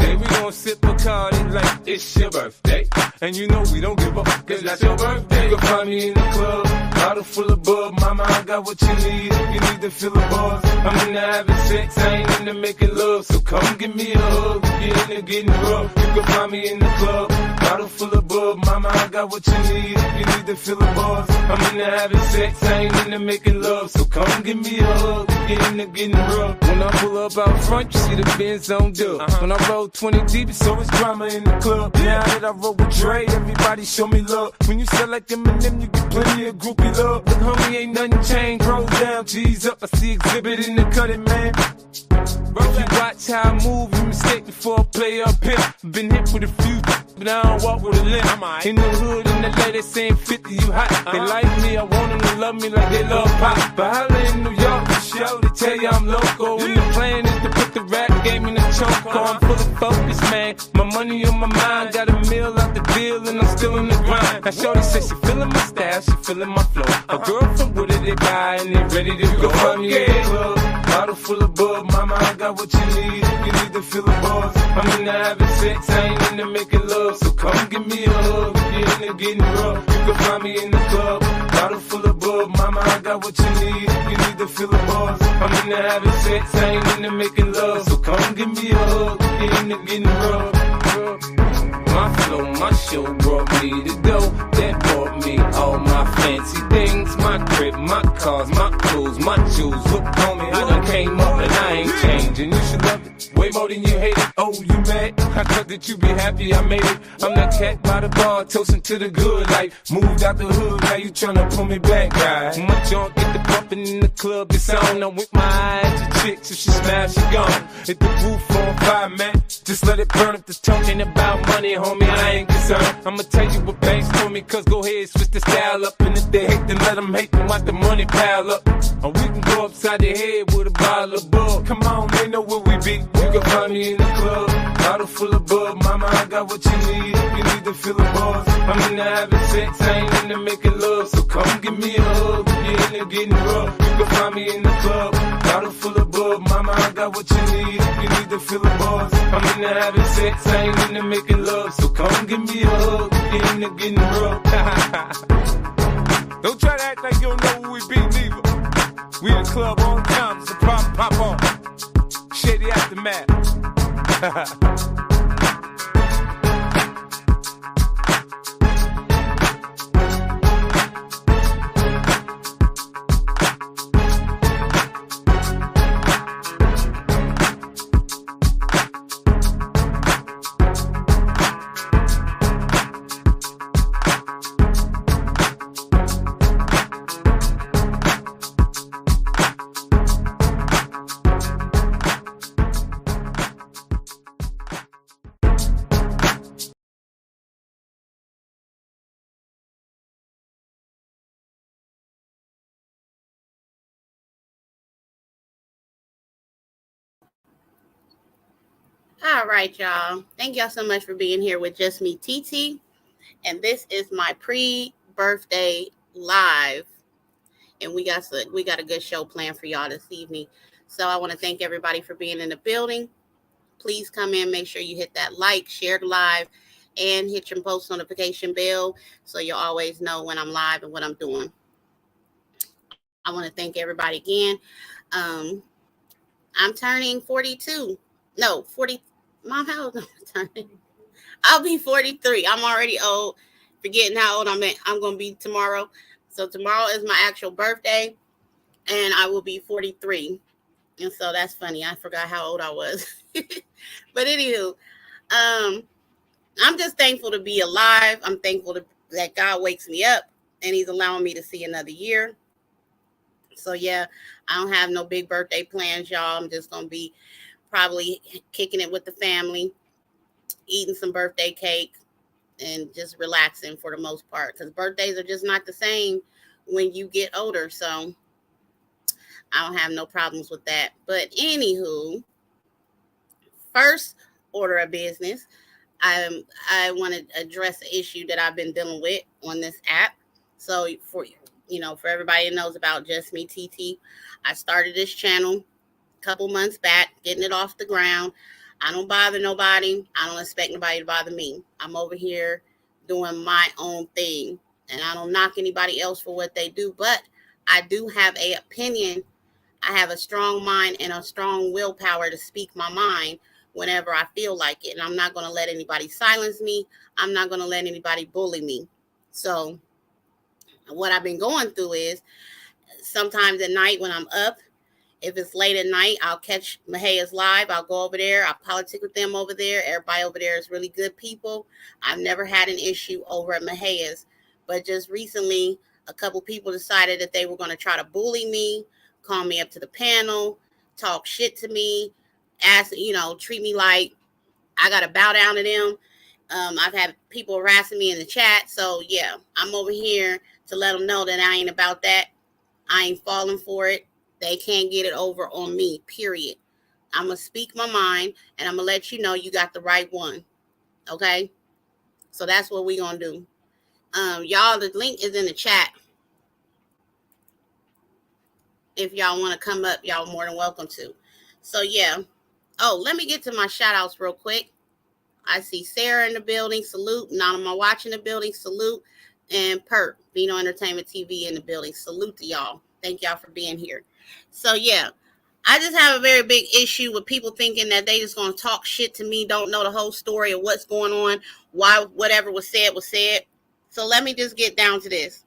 birthday. We gon' sip Bacardi like it's your birthday. And you know we don't give a fuck, it's not your birthday. You can find me in the club, bottle full of bub. Mama, I got what you need if you need to feel the buzz. I'm into having sex, I ain't into making love. So come give me a hug if you're into getting rough. You can find me in the club, bottle full of bub. Mama, I got what you need if you need to feel the buzz. I'm into having sex, I ain't into making love. So come give me a hug if you're into getting rough. When I pull up out front, you see the Benz on dub. When I roll 20 deep, it's always drama in the club. Now that I roll with Dre, everybody show me love. When you sell like Eminem, you get plenty of groupie love. But homie, ain't nothing changed. Rolls down, G's up. I see exhibit in the cutting, man. If you watch how I move, you mistake before I play up pimp. Been hit with a few, but I don't walk with a limp. In the hood, in the lady saying 50, you hot. They like me, I want them to love me like they love pop. But holla in New York, for sure, they tell you I'm local. And the plan is to put the rap game in the choke. I'm full of focus, man. My money on my mind, got a meal out the deal, and I'm still in the grind. Now shorty says she feeling my style, she feeling my flow. A girl from Wooded, they buy, and they ready to go. Find me in the club, bottle full of bub. Mama, I got what you need if you need to feel the buzz. I'm into having sex, I ain't into making love. So come give me a hug if you're into getting rough. You can find me in the club, bottle full of bub. Mama, I got what you need if you need to feel the buzz. I'm into having sex, I ain't into making love. So come give me a hug if you're into getting rough. My flow, my show brought me the dough that brought me all my fancy things. My crib, my cars, my clothes, my jewels. Look, homie, I done came up and I ain't changing. You should love it way more than you hate it. Oh, you mad? I thought that you be happy I made it. I'm that cat by the bar, toasting to the good life. Moved out the hood, now you tryna pull me back, guy. My junk get the bumping in the club, it's on. I'm with my eyes to chicks, if she smash, she gone. Hit the roof on fire, man. Just let it burn if the talking about money, homie, I ain't concerned. I'ma tell you what banks told me, cause go ahead, switch the style up. And if they hate, then let them hate, then watch the money pile up. Or we can go upside the head with a bottle of bug. Come on, they know where we be. You can find me in the club, bottle full of bub. Mama, I got what you need if you need to feel the buzz. I'm into having sex, I ain't into making love. So come give me a hug if you're into getting rough. You can find me in the club, bottle full of bub. Mama, I got what you need if you need to feel the buzz. I'm into having sex, I ain't into making love. So come give me a hug if you're into getting rough. Don't try to act like you don't know who we be, neither. We in the club all the time, it's a problem, pop on. Shady Aftermath. All right, y'all. Thank y'all so much for being here with Just Me TT. And this is my pre-birthday live. And we got a good show planned for y'all this evening. So I want to thank everybody for being in the building. Please come in, make sure you hit that like, share the live, and hit your post notification bell so you'll always know when I'm live and what I'm doing. I want to thank everybody again. I'm turning 42. No, 40. Mom, how old am I turning? I'll be 43. I'm already old. Forgetting how old I'm going to be tomorrow. So tomorrow is my actual birthday, and I will be 43. And so that's funny. I forgot how old I was. But anywho, I'm just thankful to be alive. I'm thankful that God wakes me up, and he's allowing me to see another year. So, yeah, I don't have no big birthday plans, y'all. I'm just going to be probably kicking it with the family, eating some birthday cake, and just relaxing for the most part, because birthdays are just not the same when you get older. So I don't have no problems with that. But anywho, first order of business, I want to address an issue that I've been dealing with on this app. So for everybody that knows about Just Me TT, I started this channel a couple months back, getting it off the ground. I don't bother nobody. I don't expect nobody to bother me. I'm over here doing my own thing. And I don't knock anybody else for what they do. But I do have an opinion. I have a strong mind and a strong willpower to speak my mind whenever I feel like it. And I'm not going to let anybody silence me. I'm not going to let anybody bully me. So what I've been going through is sometimes at night when I'm up, if it's late at night, I'll catch Mahia's live. I'll go over there. I'll politic with them over there. Everybody over there is really good people. I've never had an issue over at Mahia's. But just recently, a couple people decided that they were going to try to bully me, call me up to the panel, talk shit to me, ask, treat me like I got to bow down to them. I've had people harassing me in the chat. So, yeah, I'm over here to let them know that I ain't about that. I ain't falling for it. They can't get it over on me, period. I'm going to speak my mind, and I'm going to let you know you got the right one, okay? So that's what we're going to do. Y'all, the link is in the chat. If y'all want to come up, y'all more than welcome to. So, yeah. Oh, let me get to my shout-outs real quick. I see Sarah in the building. Salute. Nanama Watch in the building. Salute. And Perk, Vino Entertainment TV in the building. Salute to y'all. Thank y'all for being here. So, yeah, I just have a very big issue with people thinking that they just going to talk shit to me, don't know the whole story of what's going on, why whatever was said was said. So let me just get down to this.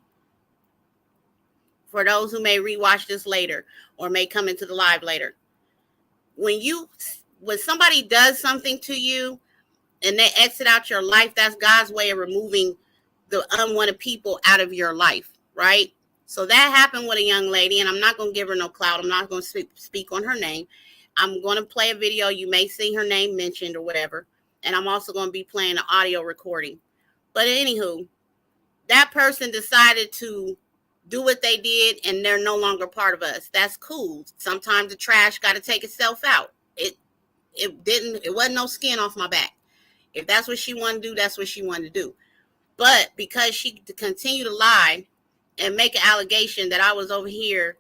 For those who may rewatch this later or may come into the live later. When somebody does something to you and they exit out your life, that's God's way of removing the unwanted people out of your life, right? So that happened with a young lady, and I'm not going to give her no clout. I'm not going to speak on her name. I'm going to play a video. You may see her name mentioned or whatever. And I'm also going to be playing an audio recording. But anywho, that person decided to do what they did, and they're no longer part of us. That's cool. Sometimes the trash got to take itself out. It wasn't no skin off my back. If that's what she wanted to do, that's what she wanted to do. But because she continued to lie and make an allegation that I was over here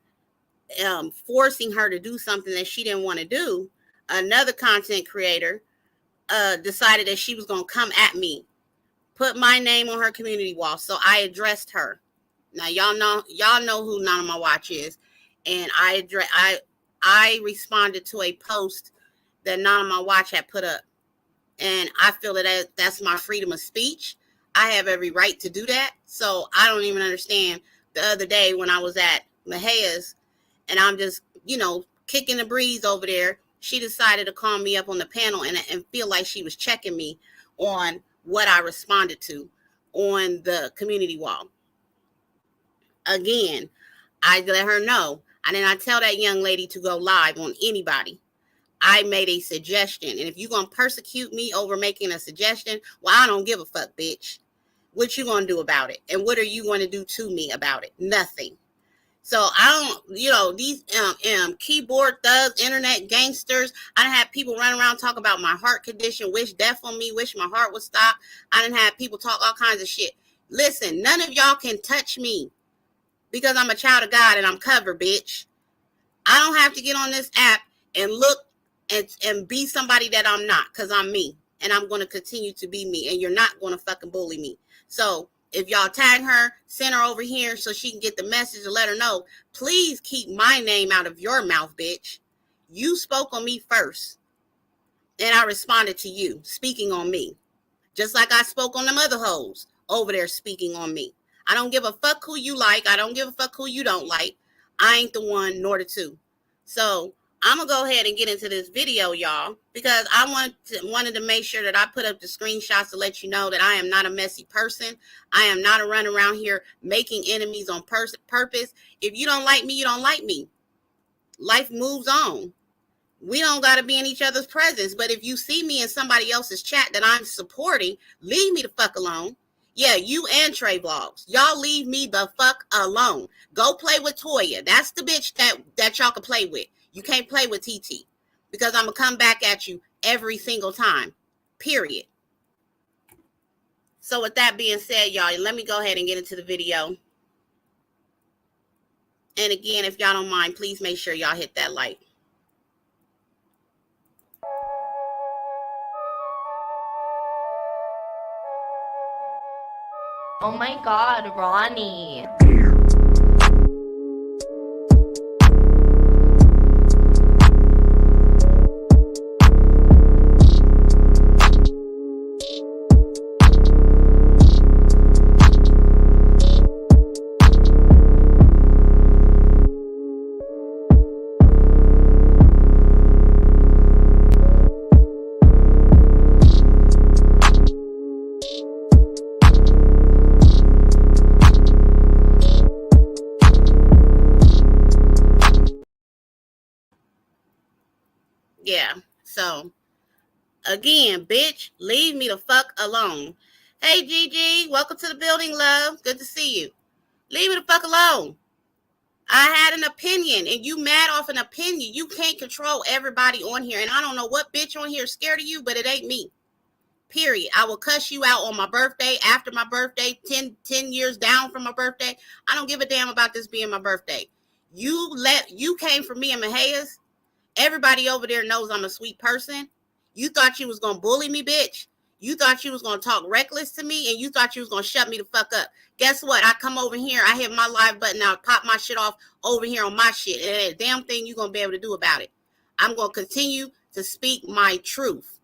forcing her to do something that she didn't want to do, another content creator decided that she was going to come at me, put my name on her community wall. So I addressed her. Now y'all know who Nanama Watch is, and I responded to a post that Nanama Watch had put up, and I feel that that's my freedom of speech. I have every right to do that. So I don't even understand. The other day when I was at Mahia's and I'm just, kicking the breeze over there, she decided to call me up on the panel and feel like she was checking me on what I responded to on the community wall. Again, I let her know. I did not tell that young lady to go live on anybody. I made a suggestion. And if you're going to persecute me over making a suggestion, well, I don't give a fuck, bitch. What you going to do about it? And what are you going to do to me about it? Nothing. So I don't, these keyboard thugs, internet gangsters, I done had people run around talk about my heart condition, wish death on me, wish my heart would stop. I done had people talk all kinds of shit. Listen, none of y'all can touch me because I'm a child of God and I'm covered, bitch. I don't have to get on this app and look and be somebody that I'm not, because I'm me. And I'm going to continue to be me. And you're not going to fucking bully me. So if y'all tag her, send her over here so she can get the message and let her know, please keep my name out of your mouth, bitch. You spoke on me first. And I responded to you, speaking on me. Just like I spoke on them other hoes over there speaking on me. I don't give a fuck who you like. I don't give a fuck who you don't like. I ain't the one nor the two. So I'm going to go ahead and get into this video, y'all, because I wanted to make sure that I put up the screenshots to let you know that I am not a messy person. I am not a run around here making enemies on purpose. If you don't like me, you don't like me. Life moves on. We don't got to be in each other's presence. But if you see me in somebody else's chat that I'm supporting, leave me the fuck alone. Yeah, you and Trey Vlogs. Y'all leave me the fuck alone. Go play with Toya. That's the bitch that y'all can play with. You can't play with TT because I'm going to come back at you every single time, period. So with that being said, y'all, let me go ahead and get into the video. And again, if y'all don't mind, please make sure y'all hit that like. Oh my God, Ronnie. Yeah. So again, bitch, leave me the fuck alone. Hey Gigi, welcome to the building, love. Good to see you. Leave me the fuck alone. I had an opinion and you mad off an opinion. You can't control everybody on here. And I don't know what bitch on here is scared of you, but it ain't me. Period. I will cuss you out on my birthday, after my birthday, 10 years down from my birthday. I don't give a damn about this being my birthday. You came for me and Mahias. Everybody over there knows I'm a sweet person. You thought you was going to bully me, bitch. You thought you was going to talk reckless to me, and you thought you was going to shut me the fuck up. Guess what? I come over here, I hit my live button, I pop my shit off over here on my shit. And there's a damn thing you're going to be able to do about it. I'm going to continue to speak my truth.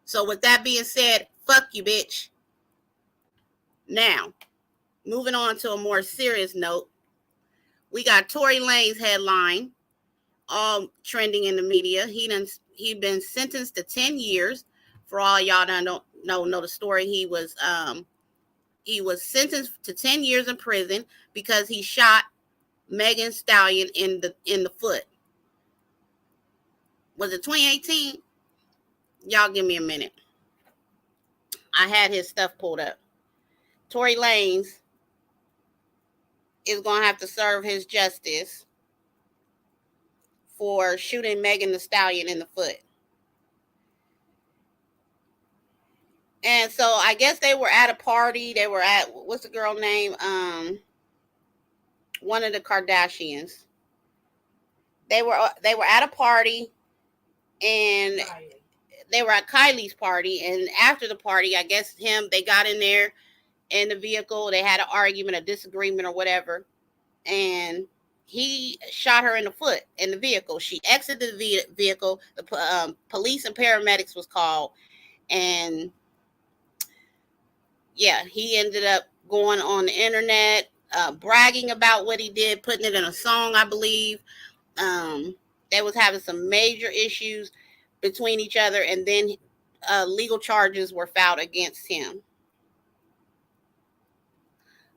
So with that being said, fuck you, bitch. Now, moving on to a more serious note, we got Tory Lanez headline, all trending in the media. He been sentenced to 10 years. For all y'all that don't know the story, he was sentenced to 10 years in prison because he shot Megan Stallion in the foot. Was it 2018? Y'all give me a minute. I had his stuff pulled up. Tory Lanez is going to have to serve his justice for shooting Megan Thee Stallion in the foot. And so I guess they were at a party. They were at, what's the girl name? One of the Kardashians. They were at a party, and they were at Kylie's party. And after the party, I guess they got in there in the vehicle. They had an argument, a disagreement, or whatever. And he shot her in the foot in the vehicle. She exited the vehicle. The police and paramedics was called, and yeah, he ended up going on the internet, bragging about what he did, putting it in a song, I believe. They was having some major issues between each other, and then legal charges were filed against him.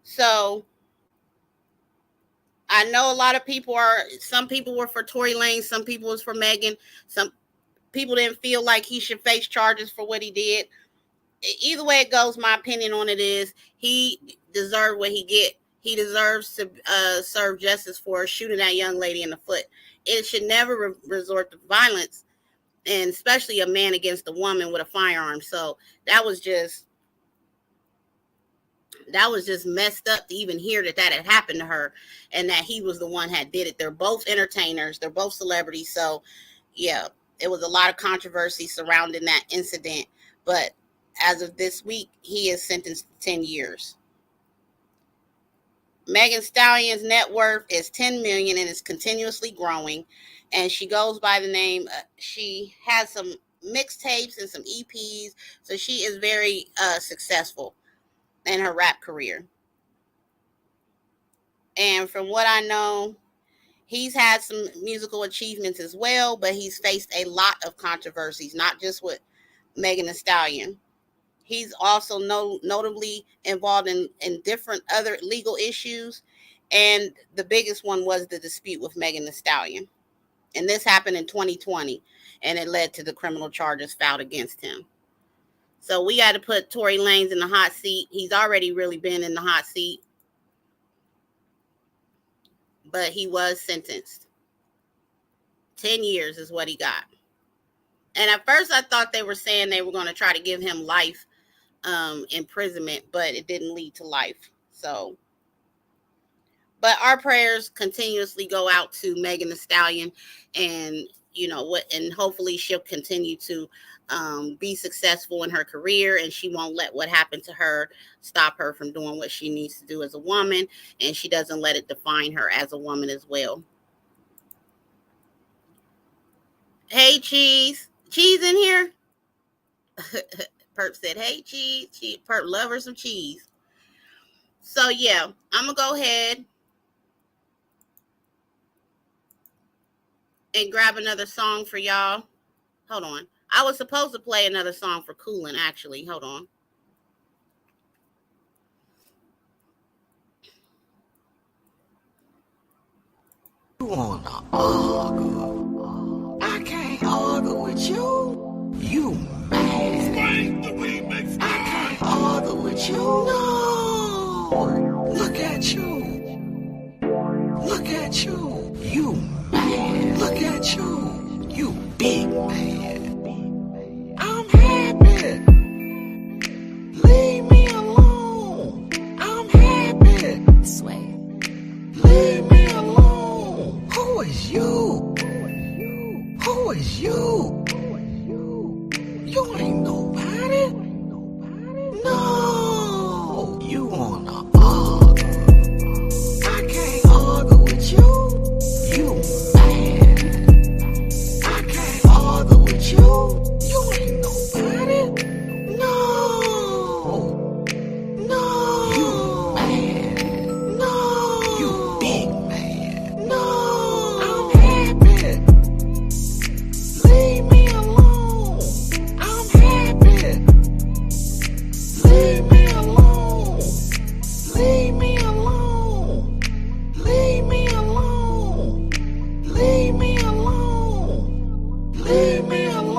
So I know a lot of people some people were for Tory Lanez, some people was for Megan, some people didn't feel like he should face charges for what he did. Either way it goes, my opinion on it is he deserved what he get. He deserves to serve justice for shooting that young lady in the foot. It should never resort to violence, and especially a man against a woman with a firearm. So that was just messed up to even hear that had happened to her, and that he was the one that did it. They're both entertainers. They're both celebrities. So yeah, it was a lot of controversy surrounding that incident. But as of this week, he is sentenced to 10 years. Megan Stallion's net worth is $10 million and is continuously growing. And she goes by the name, she has some mixtapes and some EPs. So she is very successful in her rap career. And from what I know, he's had some musical achievements as well, but he's faced a lot of controversies, not just with Megan Thee Stallion. He's also notably involved in different other legal issues. And the biggest one was the dispute with Megan Thee Stallion. And this happened in 2020, and it led to the criminal charges filed against him. So we got to put Tory Lanez in the hot seat. He's already really been in the hot seat, but he was sentenced. 10 years is what he got. And at first I thought they were saying they were going to try to give him life imprisonment, but it didn't lead to life. So, but our prayers continuously go out to Megan Thee Stallion, and you know what, and hopefully she'll continue to be successful in her career, and she won't let what happened to her stop her from doing what she needs to do as a woman, and she doesn't let it define her as a woman as well. Hey, Cheese. Cheese in here? Perp said, hey, Cheese. Perp, love her some cheese. So, yeah, I'm going to go ahead and grab another song for y'all. Hold on. I was supposed to play another song for Coolin', actually. Hold on. You wanna argue? I can't argue with you. You mad? I can't argue with you. No. Look at you. Look at you. You mad? Look at you. You big man. I'm happy. Leave me alone. I'm happy. Sway. Leave me alone. Who is you? Who is you? You ain't nobody. No. You wanna argue? I can't argue with you. You mad? I can't argue with you. You ain't nobody. No. No. You mad? No. You big man. No. I'm happy. Leave me alone. I'm happy. Leave me alone. Leave me alone. Leave me alone. Leave me alone. Leave me alone.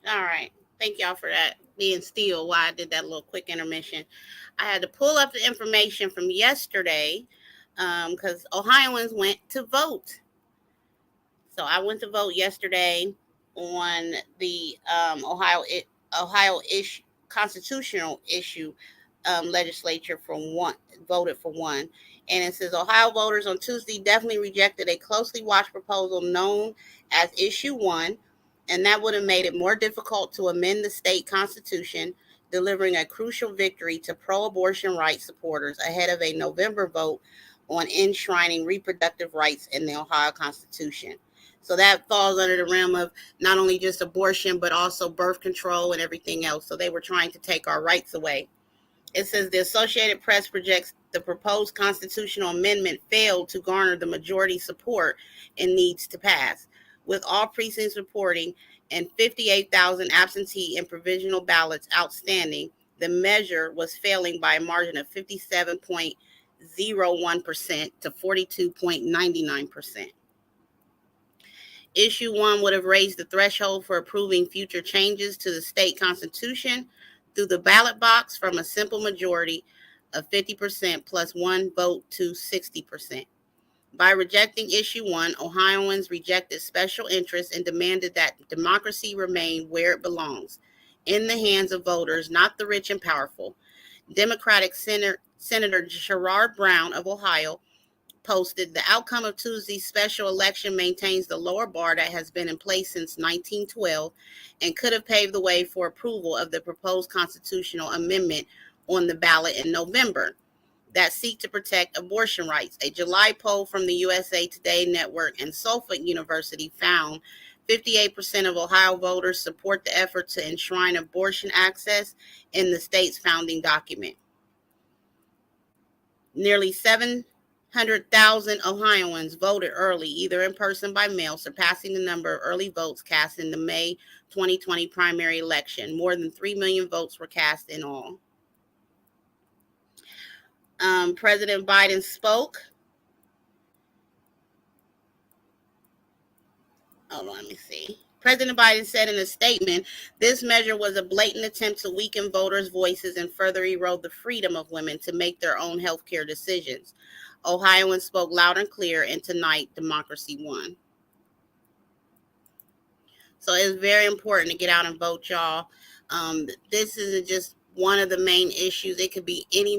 All right. Thank y'all for that being still while I did that little quick intermission. I had to pull up the information from yesterday because Ohioans went to vote. So I went to vote yesterday on the Ohio constitutional issue legislature for one voted for one. And it says Ohio voters on Tuesday definitely rejected a closely watched proposal known as Issue 1, and that would have made it more difficult to amend the state constitution, delivering a crucial victory to pro-abortion rights supporters ahead of a November vote on enshrining reproductive rights in the Ohio Constitution. So that falls under the realm of not only just abortion, but also birth control and everything else. So they were trying to take our rights away. It says the Associated Press projects the proposed constitutional amendment failed to garner the majority support it needs to pass. With all precincts reporting and 58,000 absentee and provisional ballots outstanding, the measure was failing by a margin of 57.01% to 42.99%. Issue 1 would have raised the threshold for approving future changes to the state constitution through the ballot box from a simple majority of 50% plus one vote to 60%. By rejecting Issue 1, Ohioans rejected special interests and demanded that democracy remain where it belongs, in the hands of voters, not the rich and powerful. Democratic Senator Sherrod Brown of Ohio posted, the outcome of Tuesday's special election maintains the lower bar that has been in place since 1912 and could have paved the way for approval of the proposed constitutional amendment on the ballot in November that seek to protect abortion rights. A July poll from the USA Today Network and Suffolk University found 58% of Ohio voters support the effort to enshrine abortion access in the state's founding document. Nearly 700,000 Ohioans voted early, either in person or by mail, surpassing the number of early votes cast in the May 2020 primary election. More than 3 million votes were cast in all. President Biden spoke. Hold on, let me see. President Biden said in a statement, this measure was a blatant attempt to weaken voters' voices and further erode the freedom of women to make their own health care decisions. Ohioans spoke loud and clear, and tonight, democracy won. So it's very important to get out and vote, y'all. This isn't just one of the main issues. It could be any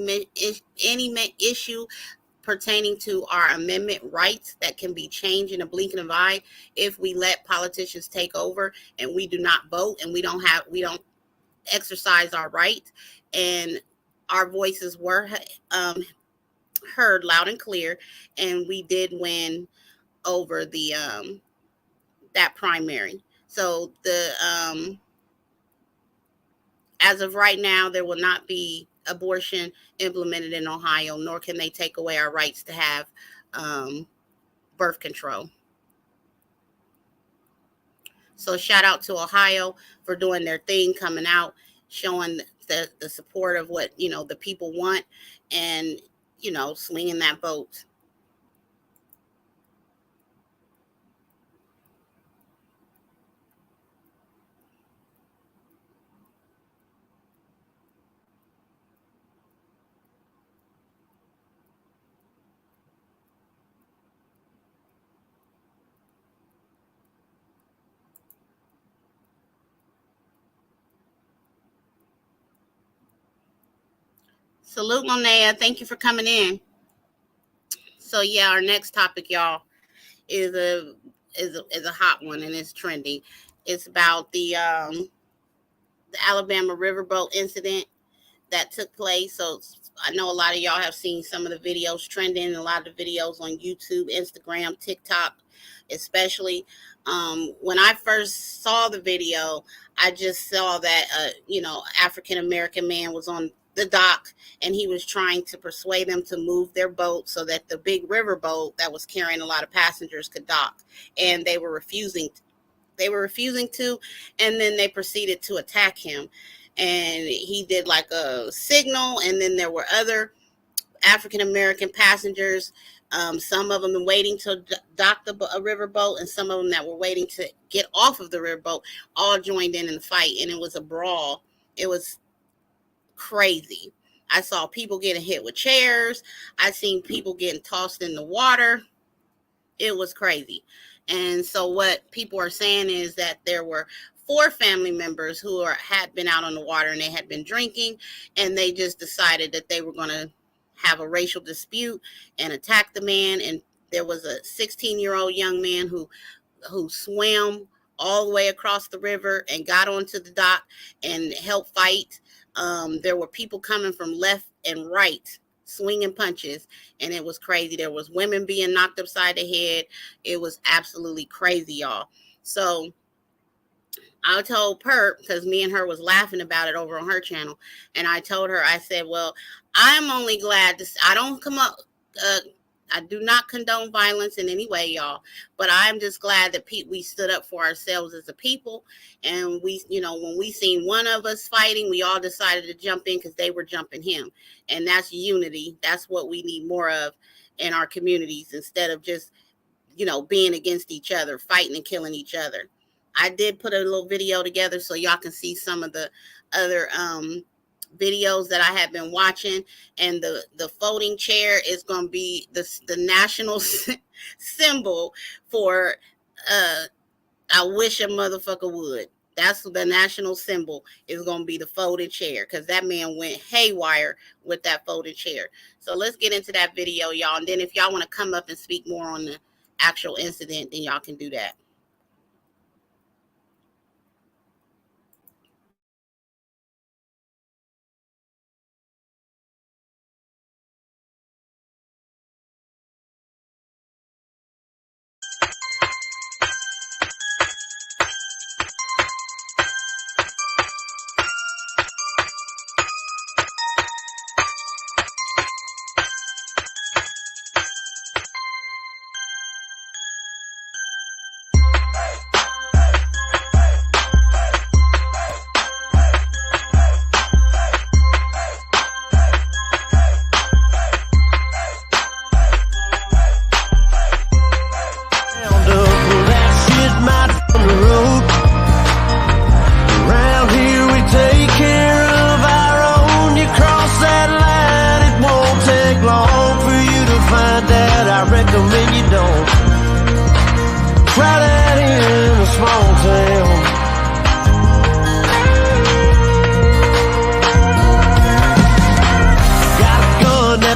issue pertaining to our amendment rights that can be changed in a blink of an eye if we let politicians take over and we do not vote and we don't exercise our right. And our voices were heard loud and clear, and we did win over the that primary. So the as of right now, there will not be abortion implemented in Ohio, nor can they take away our rights to have birth control. So shout out to Ohio for doing their thing, coming out, showing the support of what, the people want, and, swinging that vote. Salute, Monea. Thank you for coming in. So yeah, our next topic, y'all, is a hot one, and it's trending. It's about the Alabama riverboat incident that took place. So I know a lot of y'all have seen some of the videos trending, a lot of the videos on YouTube, Instagram, TikTok, especially. When I first saw the video, I just saw that African-American man was on the dock, and he was trying to persuade them to move their boat so that the big river boat that was carrying a lot of passengers could dock, and they were refusing to, and then they proceeded to attack him, and he did like a signal, and then there were other African American passengers, some of them waiting to dock a river boat, and some of them that were waiting to get off of the river boat, all joined in the fight, and it was a brawl. It was crazy. I saw people getting hit with chairs. I seen people getting tossed in the water. It was crazy. And so what people are saying is that there were 4 family members who had been out on the water, and they had been drinking, and they just decided that they were going to have a racial dispute and attack the man. And there was a 16-year-old young man who swam all the way across the river and got onto the dock and helped fight. There were people coming from left and right, swinging punches, and it was crazy. There was women being knocked upside the head. It was absolutely crazy, y'all. So I told Perp, because me and her was laughing about it over on her channel, and I told her, I said, well, I'm only glad this. I don't come up. I do not condone violence in any way, y'all. But I'm just glad that we stood up for ourselves as a people, and we, when we seen one of us fighting, we all decided to jump in because they were jumping him, and that's unity. That's what we need more of in our communities instead of just being against each other, fighting and killing each other. I did put a little video together so y'all can see some of the other videos that I have been watching, and the folding chair is going to be the national symbol for I wish a motherfucker would. That's the national symbol, is going to be the folded chair, because that man went haywire with that folded chair. So let's get into that video, y'all, and then if y'all want to come up and speak more on the actual incident, then y'all can do that.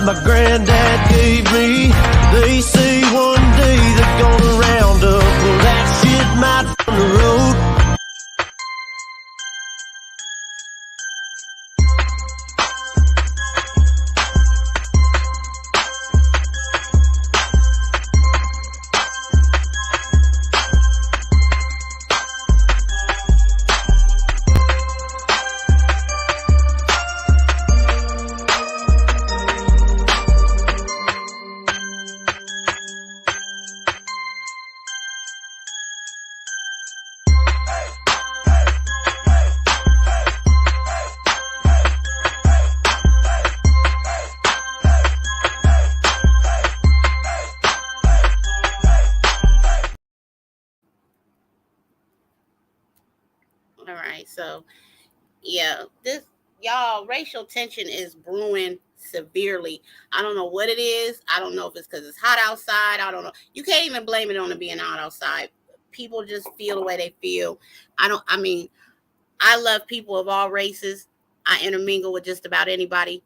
My granddad gave me. They say one day they're gonna round up. Well, that shit might on the road. All right, so yeah, this y'all, racial tension is brewing severely. I don't know what it is. I don't know if it's because it's hot outside. I don't know. You can't even blame it on it being hot outside. People just feel the way they feel. I mean, I love people of all races. I intermingle with just about anybody.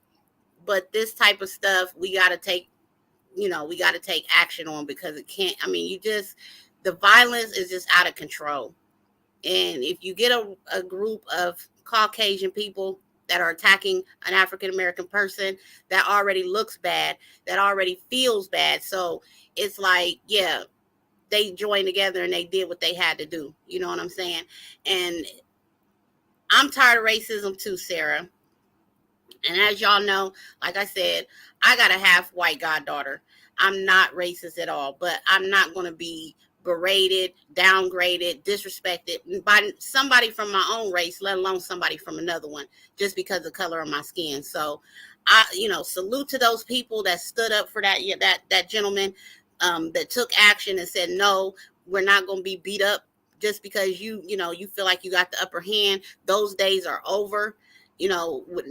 But this type of stuff, we got to take, we got to take action on, because it can't, the violence is just out of control. And if you get a group of Caucasian people that are attacking an African American person, that already looks bad, that already feels bad. So it's like, yeah, they joined together and they did what they had to do. You know what I'm saying? And I'm tired of racism too, Sarah. And as y'all know, like I said, I got a half white goddaughter. I'm not racist at all, but I'm not going to be berated, downgraded, disrespected by somebody from my own race, let alone somebody from another one, just because of the color of my skin. So salute to those people that stood up for that gentleman, that took action and said, no, we're not going to be beat up just because you feel like you got the upper hand. Those days are over. With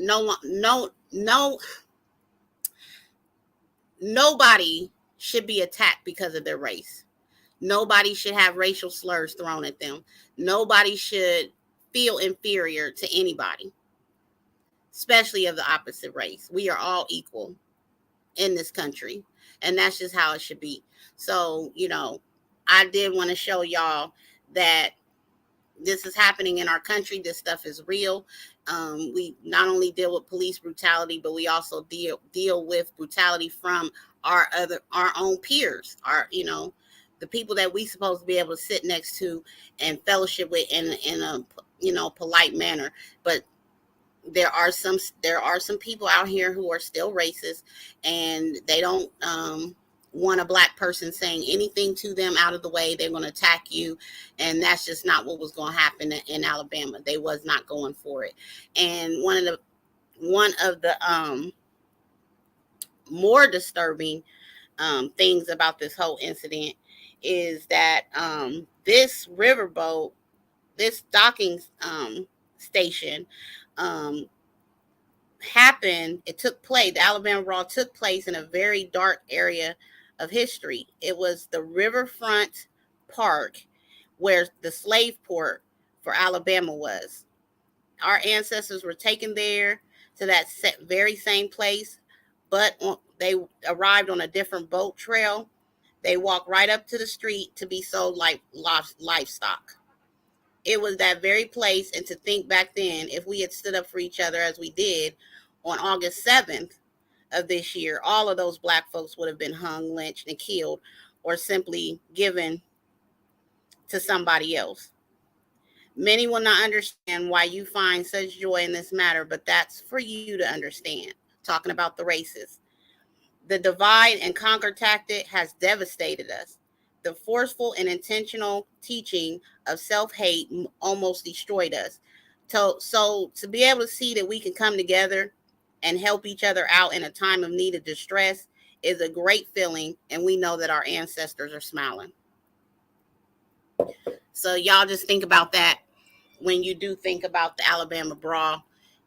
nobody should be attacked because of their race. Nobody should have racial slurs thrown at them. Nobody should feel inferior to anybody, especially of the opposite race. We are all equal in this country, and that's just how it should be. So, I did want to show y'all that this is happening in our country. This stuff is real. We not only deal with police brutality, but we also deal with brutality from our own peers, the people that we supposed to be able to sit next to and fellowship with in a polite manner. But there are some people out here who are still racist, and they don't want a black person saying anything to them out of the way. They're going to attack you, and that's just not what was going to happen in Alabama. They was not going for it. And one of the more disturbing things about this whole incident is that this riverboat, this docking station, happened. It took place. The Alabama Raw took place in a very dark area of history. It was the riverfront park where the slave port for Alabama was. Our ancestors were taken there to that very same place, but they arrived on a different boat trail. They walked right up to the street to be sold like livestock. It was that very place. And to think back then, if we had stood up for each other as we did on August 7th of this year, all of those black folks would have been hung, lynched, and killed, or simply given to somebody else. Many will not understand why you find such joy in this matter, but that's for you to understand. Talking about the races. The divide and conquer tactic has devastated us. The forceful and intentional teaching of self-hate almost destroyed us. So to be able to see that we can come together and help each other out in a time of need or distress is a great feeling, and we know that our ancestors are smiling. So y'all just think about that when you do think about the Alabama Brawl,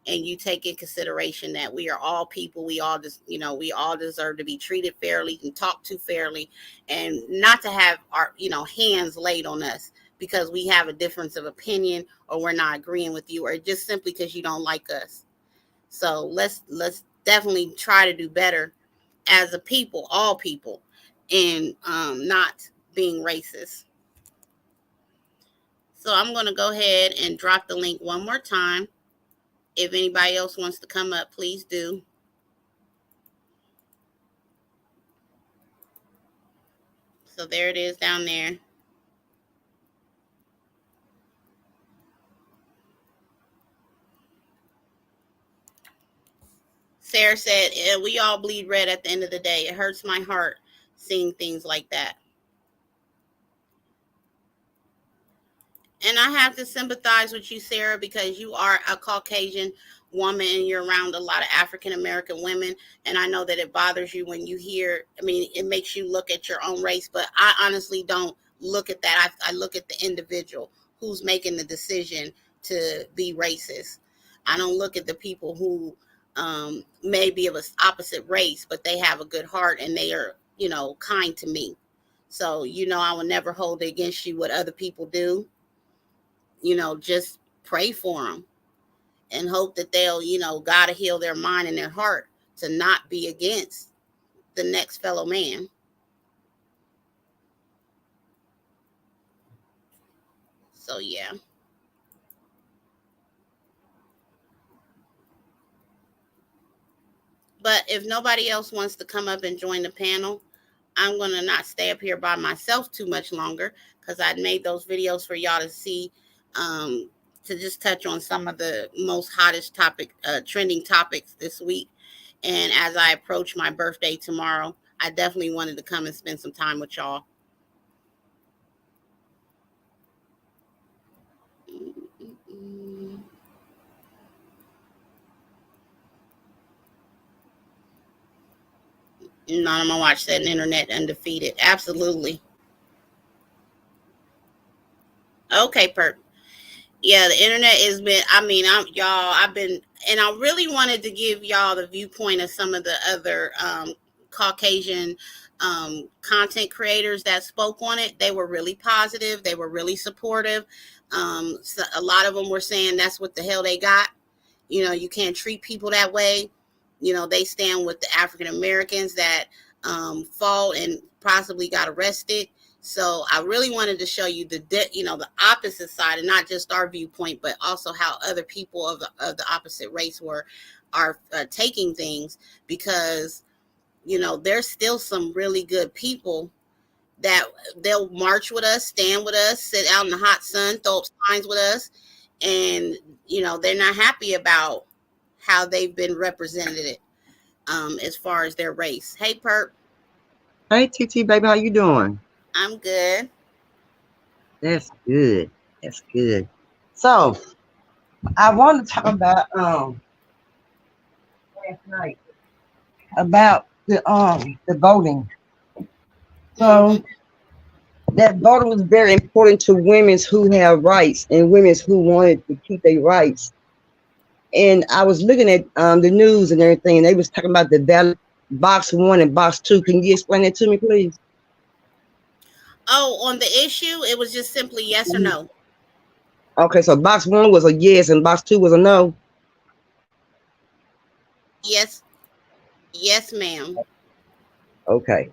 and you take in consideration that we are all people. We all just, we all deserve to be treated fairly and talked to fairly, and not to have our, hands laid on us because we have a difference of opinion, or we're not agreeing with you, or just simply because you don't like us. So let's definitely try to do better as a people, all people, and not being racist. So I'm going to go ahead and drop the link one more time. If anybody else wants to come up, please do. So there it is down there. Sarah said, we all bleed red at the end of the day. It hurts my heart seeing things like that. And I have to sympathize with you, Sarah, because you are a Caucasian woman and you're around a lot of African American women. And I know that it bothers you when you hear, it makes you look at your own race. But I honestly don't look at that. I look at the individual who's making the decision to be racist. I don't look at the people who may be of an opposite race, but they have a good heart and they are, kind to me. So, I will never hold it against you what other people do. Just pray for them and hope that they'll, God will heal their mind and their heart to not be against the next fellow man. So, yeah. But if nobody else wants to come up and join the panel, I'm going to not stay up here by myself too much longer because I made those videos for y'all to see, to just touch on some of the most hottest trending topics this week. And as I approach my birthday tomorrow, I definitely wanted to come and spend some time with y'all. No, I'm gonna watch that internet undefeated. Absolutely. Okay, Perk. Yeah, the internet has been, I've been, and I really wanted to give y'all the viewpoint of some of the other Caucasian content creators that spoke on it. They were really positive. They were really supportive. So a lot of them were saying that's what the hell they got. You can't treat people that way. They stand with the African Americans that fought and possibly got arrested. So I really wanted to show you the opposite side, and not just our viewpoint, but also how other people of the opposite race are taking things, because there's still some really good people that they'll march with us, stand with us, sit out in the hot sun, throw up signs with us, and they're not happy about how they've been represented as far as their race. Hey, Perp. Hey, TT, baby, how you doing? I'm good. That's good. That's good. So, I want to talk about last night about the voting. Mm-hmm. So that voting was very important to women who have rights and women who wanted to keep their rights. And I was looking at the news and everything, and they was talking about the ballot box 1 and box 2. Can you explain that to me, please? Oh, on the issue, it was just simply yes or no. Okay, so box 1 was a yes and box 2 was a no. Yes, yes, ma'am. Okay.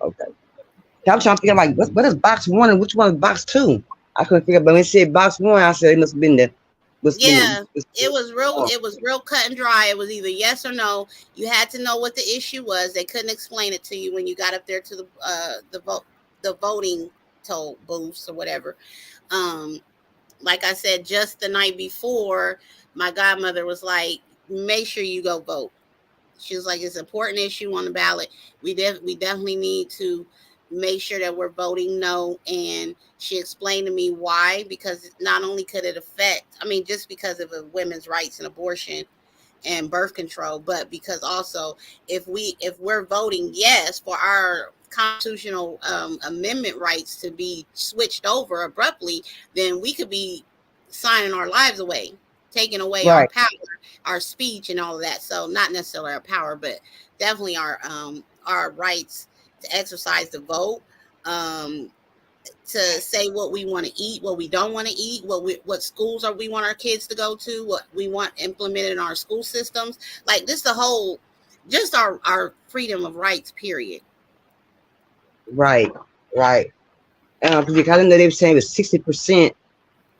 I'm trying to figure out like what is box 1 and which one is box 2. I couldn't figure out, but when it said box 1, I said it must have been the Yeah, it was real. It was real cut and dry. It was either yes or no. You had to know what the issue was. They couldn't explain it to you when you got up there to the voting toll booths or whatever. Um, like I said, just the night before, my godmother was like, "Make sure you go vote." She was like, "It's an important issue on the ballot. We definitely need to make sure that we're voting no." And she explained to me why, because not only could it affect, I mean, just because of women's rights and abortion and birth control, but because also if we're voting yes for our constitutional amendment rights to be switched over abruptly, then we could be signing our lives away, taking away our Right, power, our speech, and all of that. So not necessarily our power, but definitely our rights to exercise the vote. Um, to say what we want to eat, what we don't want to eat, what schools are we want our kids to go to, what we want implemented in our school systems. Like this, the whole, just our freedom of rights. Period. right, right. Because I know they were saying it was 60%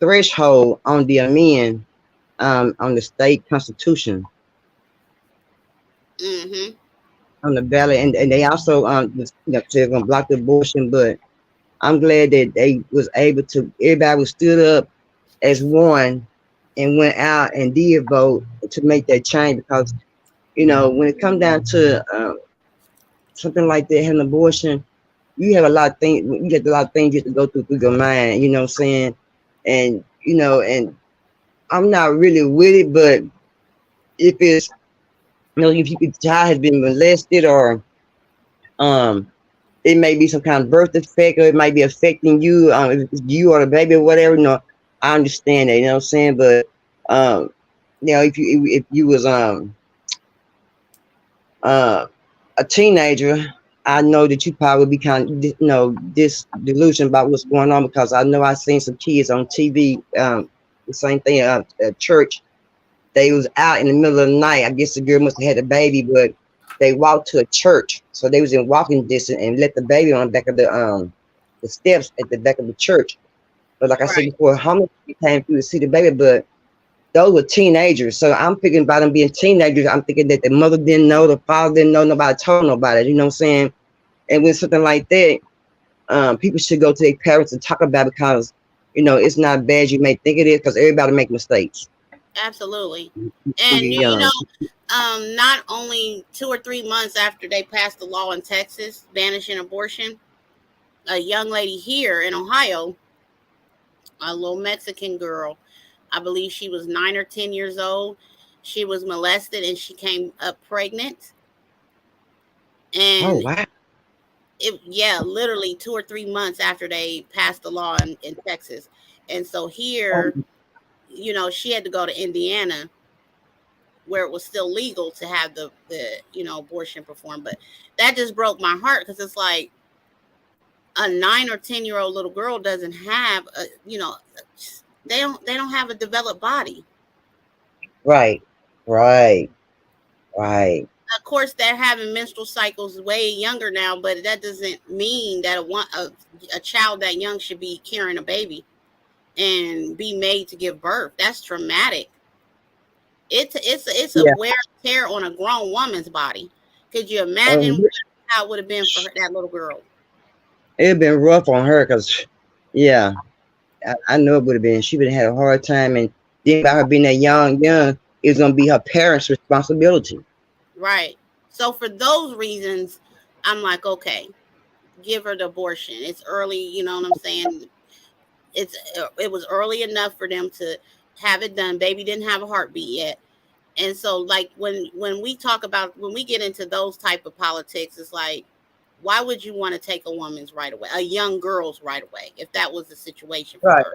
threshold on the amend on the state constitution Mm-hmm. on the ballot, and they also they're gonna block the abortion, but I'm glad that they was able to. Everybody was stood up as one and went out and did vote to make that change because when it comes down to something like that, having an abortion, you have a lot of things. You get a lot of things you have to go through your mind. You know what I'm saying? And and I'm not really with it, but if it's if your child has been molested or um it may be some kind of birth defect or it might be affecting you, if it's you or the baby or whatever, I understand that, you know what I'm saying? But if you was uh a teenager, I know that you probably would be kind of this delusion about what's going on because I know I've seen some kids on TV, the same thing at church. They was out in the middle of the night. I guess the girl must have had a baby, but they walked to a church, so they was in walking distance and let the baby on the back of the steps at the back of the church. But like I said Right. before, how many people came through to see the baby? But those were teenagers, so I'm thinking about them being teenagers. I'm thinking that the mother didn't know, the father didn't know, nobody told nobody. You know what I'm saying? And when something like that, people should go to their parents and talk about it because it's not bad you may think it is because everybody make mistakes. Absolutely. Too And young. not only 2 or 3 months after they passed the law in Texas banishing abortion, a young lady here in Ohio, a little Mexican girl, I believe she was 9 or 10 years old. She was molested and she came up pregnant. Oh And wow. yeah, literally 2 or 3 months after they passed the law in Texas. And so Oh, here, she had to go to Indiana where it was still legal to have the abortion performed. But that just broke my heart because it's like a 9 or 10 year old little girl doesn't have they don't have a developed body. right, right, right. Of course, they're having menstrual cycles way younger now, but that doesn't mean that a child that young should be carrying a baby and be made to give birth. That's traumatic. It's a Yeah. wear and tear on a grown woman's body. Could you Um, imagine how it would have been for that little girl? It'd been rough on her because, yeah, I know it would have been. She would have had a hard time, and then by her being that young, it's gonna be her parents' responsibility. Right. So for those reasons, I'm like, okay, give her the abortion. It's early, you know what I'm saying? It was early enough for them to have it done. Baby didn't have a heartbeat yet. And so like when we talk about when we get into those type of politics, it's like, why would you want to take a woman's right away, a young girl's right away, if that was the situation for Right. her?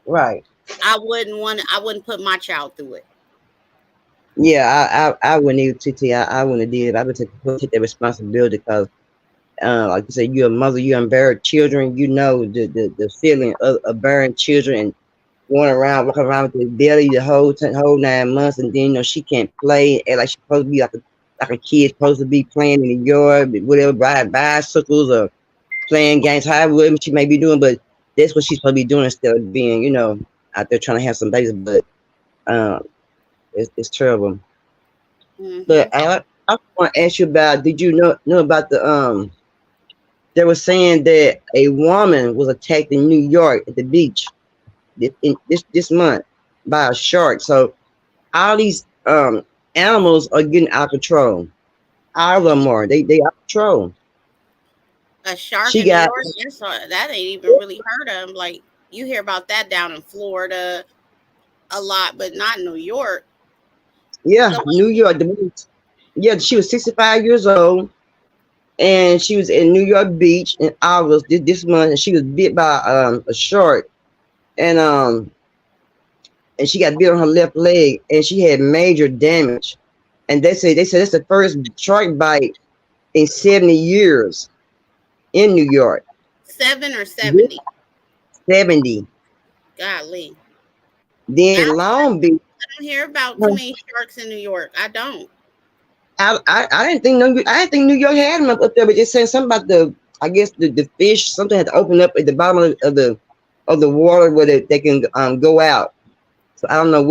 Right. I wouldn't put my child through it. Yeah, I wouldn't even TT. I wouldn't have did. I would take that responsibility because, like you said, you're a mother, you unbear children. You know the feeling of bearing children and going around, walking around with the belly the whole 9 months, and then she can't play and like she's supposed to be like a kid supposed to be playing in the yard, whatever, ride bicycles or playing games, however she may be doing. But that's what she's supposed to be doing instead of being, out there trying to have some babies. But um, it's terrible. Mm-hmm. But I want to ask you about. Did you know about the? They were saying that a woman was attacked in New York at the beach this month by a shark. So all these animals are getting out of control. All of them are. They out of control. A shark She in New got York, that ain't even really heard of. Like you hear about that down in Florida a lot, but not New York. yeah, So New York. Yeah, she was 65 years old, and she was in New York Beach in August this month, and she was bit by a shark, and and she got bit on her left leg, and she had major damage. And they said that's the first shark bite in 70 years in New York. 7 or 70. 70. Golly. Then I Long Beach. don't hear about too many sharks in New York. I don't. I didn't think New York had them up there, but they said something about I guess the fish, something had to open up at the bottom of the water where they can go out. So I don't know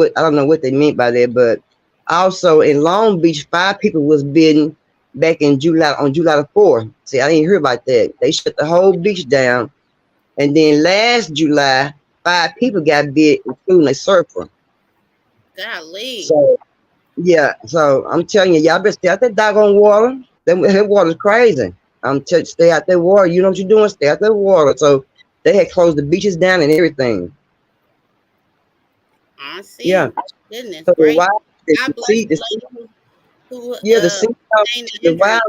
what they meant by that. But also in Long Beach, 5 people was bitten back in July on July the 4th. See, I didn't hear about that. They shut the whole beach down, and then last July, 5 people got bit, including a surfer. Golly. So yeah, so I'm telling you, y'all better stay out that doggone water. That water's crazy. Stay out that water. You know what you're doing? Stay out that water. So they had closed the beaches down and everything. I see. Yeah. Goodness So gracious. the God sea, bless the lady who the sea, sustained the the injury. wild,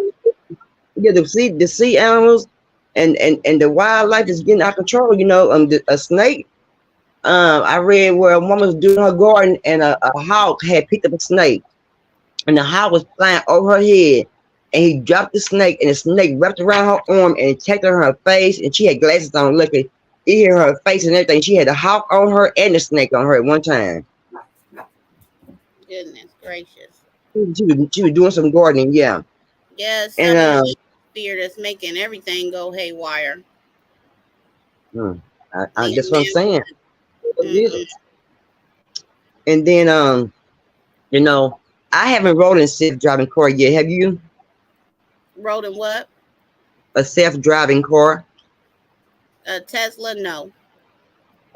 the sea animals and the wildlife is getting out of control. A snake. I read where a woman was doing her garden and a hawk had picked up a snake, and the hawk was flying over her head, and he dropped the snake, and the snake wrapped around her arm and attacked her face, and she had glasses on. Luckily, it hit her face and everything. She had a hawk on her and the snake on her at one time. Goodness gracious. She was doing some gardening, yeah. Yeah, some And fear that's making everything go haywire. that's what I'm saying. Mm-mm. And then I haven't rode in a self-driving car yet. Have you? Rode in what? A self-driving car? A Tesla? No.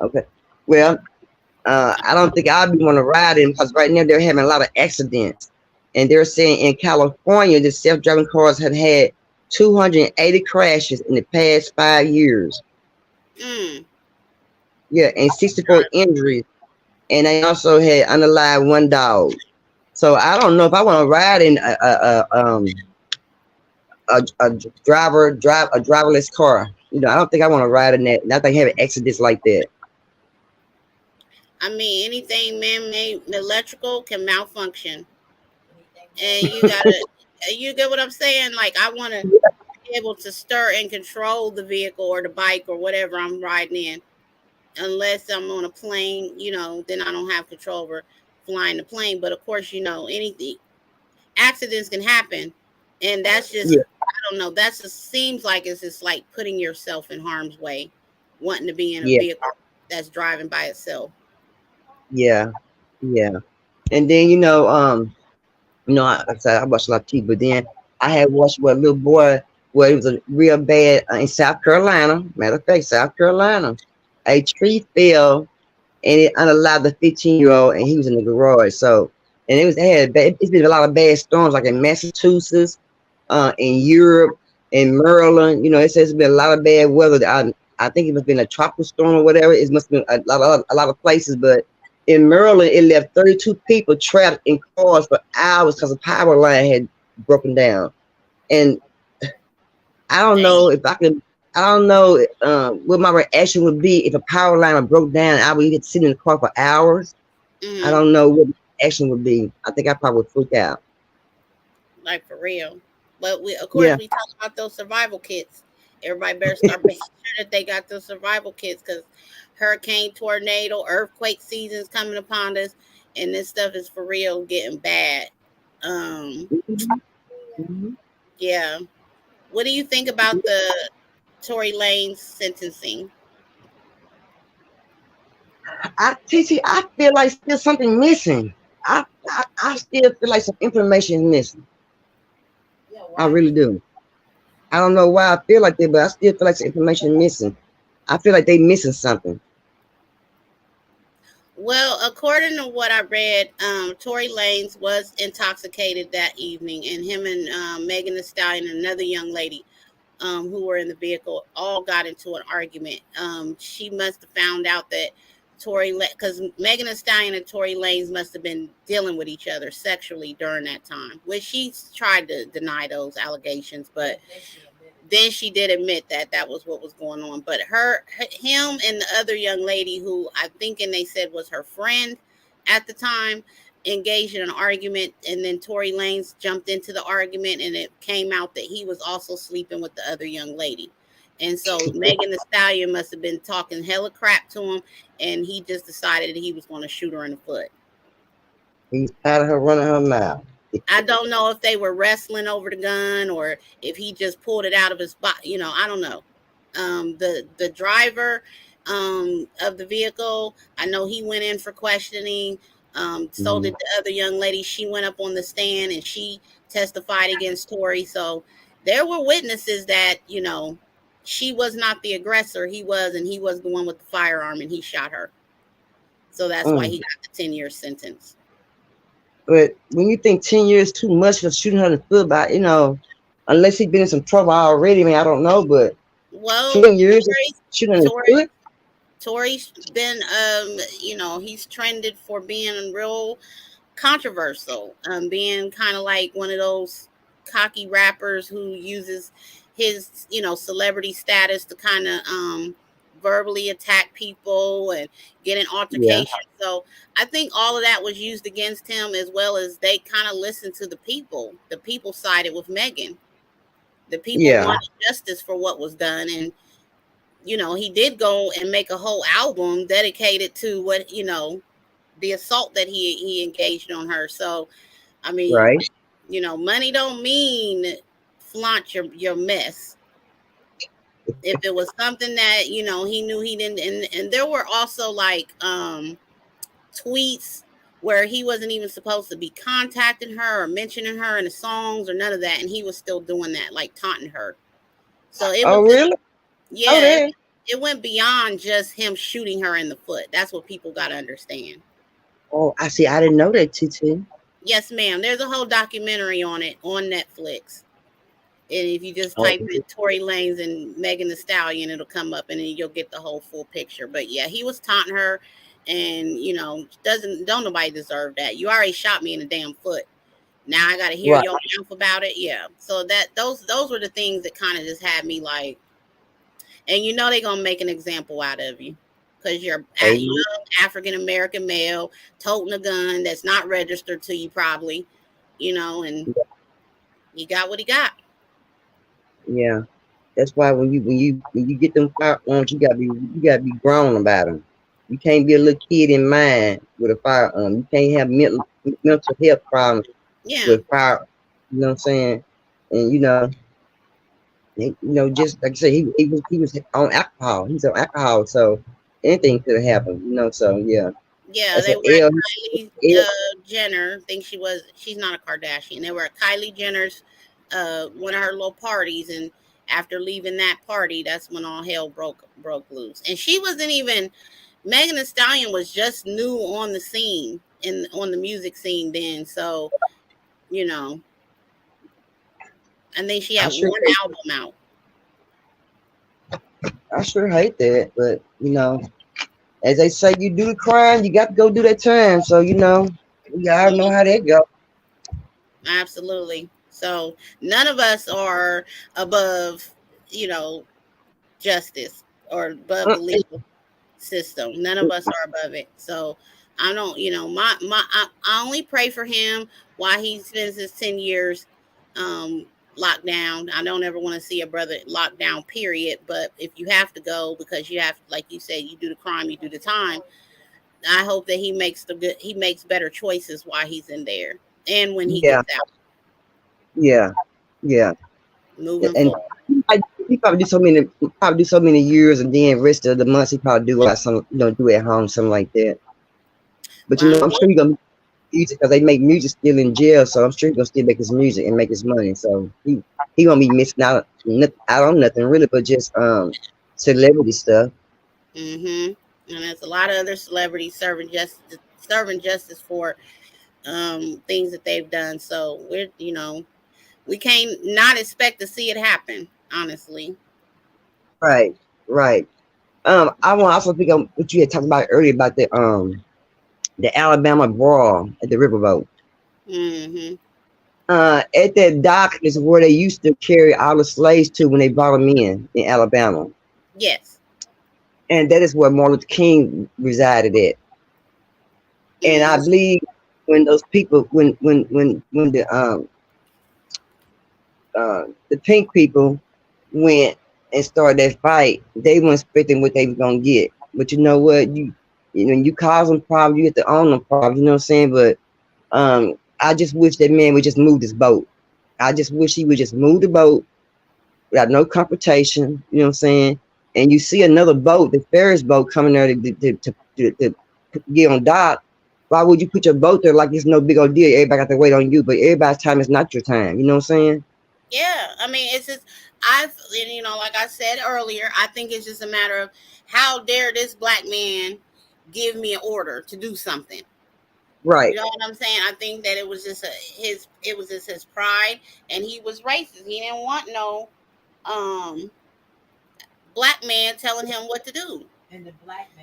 Okay. Well, I don't think I'll be want to ride in because right now they're having a lot of accidents, and they're saying in California the self-driving cars have had 280 crashes in the past 5 years. Yeah, and 64 injuries, and they also had unalive 1 dog. So I don't know if I want to ride in a driverless car. I don't think I want to ride in that. I think having accidents like that. I mean, anything man-made electrical can malfunction, and you get what I'm saying? Like, I want to be able to stir and control the vehicle or the bike or whatever I'm riding in. Unless I'm on a plane, then I don't have control over flying the plane. But of course, anything, accidents can happen, and that's just I don't know. That just seems like it's just like putting yourself in harm's way, wanting to be in a vehicle that's driving by itself. Yeah. And then I said I watched a lot of TV, but then I had watched a little boy where it was a real bad in South Carolina. Matter of fact, South Carolina, a tree fell and it unallowed the 15-year-old, and he was in the garage. So, and it's been a lot of bad storms, like in Massachusetts, in Europe, in Maryland. You know, it says it's been a lot of bad weather. I think it must have been a tropical storm or whatever. It must have been a lot of places, but in Maryland, it left 32 people trapped in cars for hours because the power line had broken down. And I don't know if I could. I don't know what my reaction would be if a power line broke down. I would get to sit in the car for hours. I don't know what the action would be. I think I probably would freak out. Like for real. But of course, Yeah. we talk about those survival kits. Everybody better start making sure that they got those survival kits because hurricane, tornado, earthquake season's coming upon us, and this stuff is for real getting bad. Mm-hmm. Yeah. What do you think about the Tory Lanez sentencing? TT, I feel like still something missing. I still feel like some information is missing. I really do. I don't know why I feel like that, but I still feel like some information is missing. I feel like they missing something. Well, according to what I read, Tory Lanez was intoxicated that evening, and him and Megan Thee Stallion and another young lady who were in the vehicle all got into an argument. She must have found out that because Megan Thee Stallion and Tory Lanez must have been dealing with each other sexually during that time, which she tried to deny those allegations, but then she did admit that that was what was going on. But him and the other young lady who I think and they said was her friend at the time engaged in an argument, and then Tory Lanez jumped into the argument, and it came out that he was also sleeping with the other young lady. And so Megan Thee Stallion must have been talking hella crap to him, and he just decided that he was going to shoot her in the foot. He's tired of her running her mouth. I don't know if they were wrestling over the gun or if he just pulled it out of his body. You know, I don't know. The driver of the vehicle, I know he went in for questioning. So did the other young lady. She went up on the stand and she testified against Tory. So there were witnesses that, you know, she was not the aggressor. He was, and he was the one with the firearm, and he shot her. So that's why he got the 10-year sentence. But when you think 10 years too much for shooting her in the foot, by unless he's been in some trouble already, I don't know. But well, 10 years shooting in the foot. Tory's been, you know, he's trended for being real controversial, being kind of like one of those cocky rappers who uses his, you know, celebrity status to kind of verbally attack people and get in altercation. Yeah. So I think all of that was used against him, as well as they kind of listened to the people. The people sided with Megan. The people wanted justice for what was done, and you know, he did go and make a whole album dedicated to what, you know, the assault that he engaged on her. So, I mean, you know, money don't mean flaunt your mess. If it was something that, you know, he knew he didn't, and there were also like tweets where he wasn't even supposed to be contacting her or mentioning her in the songs or none of that, and he was still doing that, like taunting her. So it was really? Yeah, it went beyond just him shooting her in the foot. That's what people got to understand. Oh, I see. I didn't know that, TT. Yes, ma'am. There's a whole documentary on it on Netflix. And if you just type in Tory Lanez and Megan Thee Stallion, it'll come up and then you'll get the whole full picture. But yeah, he was taunting her, and you know, don't nobody deserve that. You already shot me in the damn foot. Now I got to hear your mouth about it. Yeah. So those were the things that kind of just had me like, and you know they're gonna make an example out of you because you're a young African American male toting a gun that's not registered to you, probably, you know, and he got what he got. Yeah, that's why when you get them firearms, you gotta be grown about them. You can't be a little kid in mind with a firearm. You can't have mental health problems with fire. You know what I'm saying? And just like I said, he was on alcohol. He's on alcohol, so anything could have happened. You know, so yeah. Yeah, they were at Kylie Jenner. I think she's not a Kardashian. They were at Kylie Jenner's one of her little parties, and after leaving that party, that's when all hell broke loose. And she wasn't even Megan Thee Stallion was just new on the scene on the music scene then, so you know, I think she I had sure one album out. I sure hate that, but as they say, you do the crime, you got to go do that time. So we gotta know how that go. Absolutely. So none of us are above, you know, justice or above the legal system. None of us are above it. So I don't, I only pray for him while he spends his 10 years locked down. I don't ever want to see a brother locked down, period. But if you have to go because you have, like you said, you do the crime, you do the time. I hope that he makes better choices while he's in there and when he Yeah, gets out. yeah, yeah. Moving And forward. he probably do so many years, and then rest of the months he probably do like some, do at home, something like that. But Well, I'm sure he gonna music because they make music still in jail, so I'm sure he's gonna still make his music and make his money. So he gonna be missing out on nothing really, but just celebrity stuff. mm-hmm. And there's a lot of other celebrities serving justice for things that they've done. So we can't not expect to see it happen. Honestly. Right, right. I want to also pick up what you had talked about earlier about the Alabama brawl at the riverboat. Mm-hmm. At that dock is where they used to carry all the slaves to when they brought them in Alabama, Yes. and that is where Martin Luther King resided at. And I Mm-hmm. believe when those people, when the pink people went and started that fight, they weren't expecting what they was gonna get. But you know what? You cause them problems, you get to own them problems. You know what I'm saying? But I just wish that man would just move this boat. I just wish he would just move the boat without no confrontation. You know what I'm saying? And you see another boat, the Ferris boat, coming there to get on dock. Why would you put your boat there like it's no big old deal? Everybody got to wait on you, but everybody's time is not your time. You know what I'm saying? Yeah. I mean, it's just like I said earlier, I think it's just a matter of how dare this black man give me an order to do something. You Right. know what I'm saying? I think that it was just his pride, and he was racist. He didn't want no um black man telling him what to do.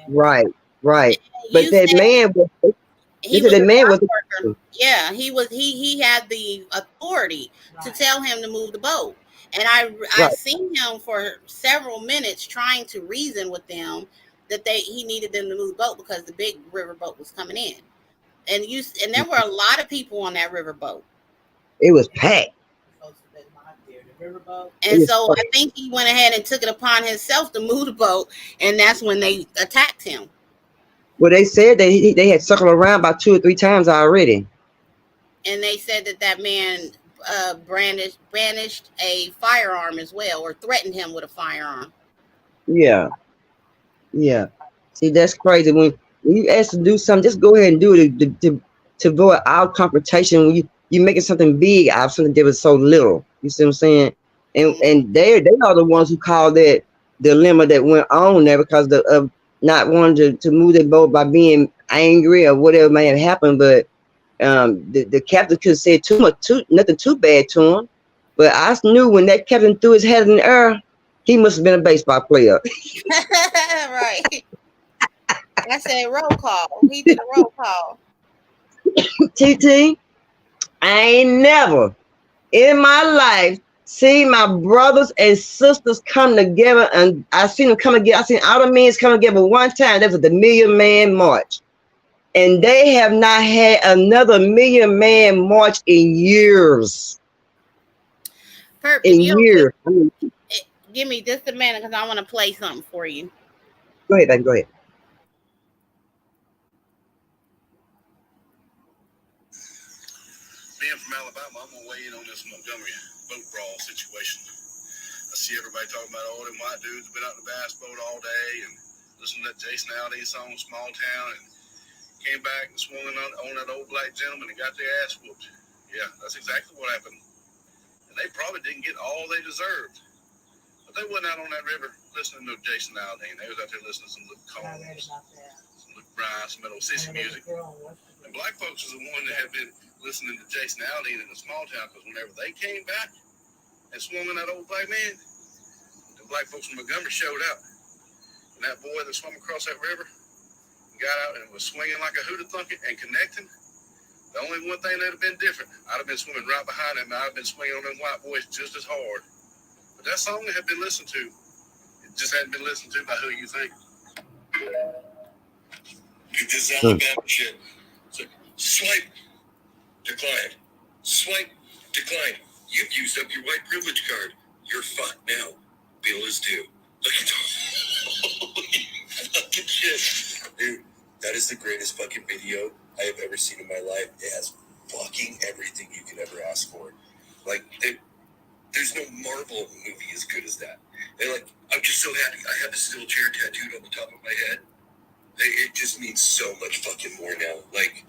Right. Right. But You that said man was. They he said was that a man was. dock worker. Yeah, he had the authority to tell him to move the boat. And I Right. seen him for several minutes trying to reason with them that he needed them to move the boat because the big river boat was coming in. And there were a lot of people on that river boat. It was packed. It And was so I packed. think he went ahead and took it upon himself to move the boat, and that's when they attacked him. Well, they said that they had circled around about 2 or 3 times already. And they said that man brandished a firearm as well, or threatened him with a firearm. Yeah. Yeah. See, that's crazy. When you ask to do something, just go ahead and do it to avoid our confrontation. When you making something big out of something that was so little. You see what I'm saying? And Mm-hmm. and they are the ones who called that dilemma that went on there because of not wanting to move their boat by being angry or whatever may have happened. But the captain could have said nothing too bad to him. But I knew when that captain threw his head in the air, he must have been a baseball player. Right. I said roll call. He did a roll call. TT, I ain't never in my life seen my brothers and sisters come together, and I seen them come together. I seen all the men come together one time. That was the Million Man March, and they have not had another Million Man March in years. Perp, if you In don't years. I mean, give me just a minute, because I want to play something for you. go ahead, baby. Go ahead. Being from Alabama, I'm gonna weigh in on this Montgomery boat brawl situation. I see everybody talking about all them white dudes been out in the bass boat all day and listening to that Jason Aldean song "Small Town" and came back and swung on that old black gentleman and got their ass whooped. Yeah, that's exactly what happened. And they probably didn't get all they deserved. But they wasn't out on that river listening to Jason Aldean. They was out there listening to some Luke Combs, some Luke Bryan, some old sissy music. And black folks was the one that had been listening to Jason Aldean in the small town, because whenever they came back and swung on that old black man, the black folks from Montgomery showed up. And that boy that swam across that river got out and was swinging like a hooter thunking and connecting. The only one thing that would have been different, I'd have been swimming right behind him, and I'd have been swinging on them white boys just as hard. But that song had been listened to. It just hadn't been listened to by who you think. This Alabama shit. So, swipe, decline. Swipe, decline. You've used up your white privilege card. You're fucked now. Bill is due. Look at holy fucking shit. Dude, that is the greatest fucking video I have ever seen in my life. It has fucking everything you could ever ask for. Like, there's no Marvel movie as good as that. And like, I'm just so happy I have the steel chair tattooed on the top of my head. It just means so much fucking more now. Like,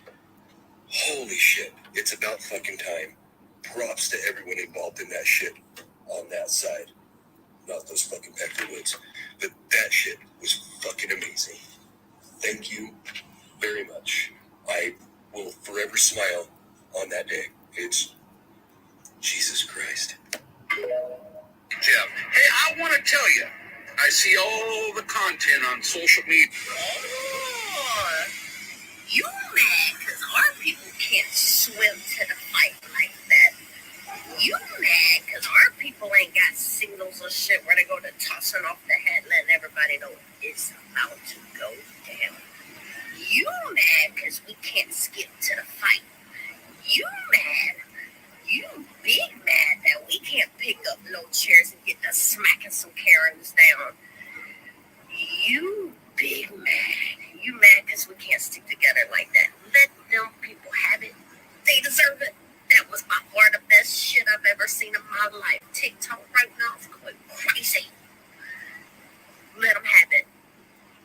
holy shit. It's about fucking time. Props to everyone involved in that shit on that side. Not those fucking Peckerwoods. But that shit was fucking amazing. Thank you very much. I will forever smile on that day. It's Jesus Christ. Jeff, hey, I want to tell you, I see all the content on social media. Oh, you mad because our people can't swim to the fight like that. You mad because our people ain't got signals or shit where they go to tossing off the head, letting everybody know it's about to go down. You mad because we can't skip to the fight. You mad. You big mad that we can't pick up no chairs and get to smacking some Karens down. You big mad. You mad because we can't stick together like that. Let them people have it. They deserve it. That was by far the best shit I've ever seen in my life. TikTok right now is going crazy. Let them have it.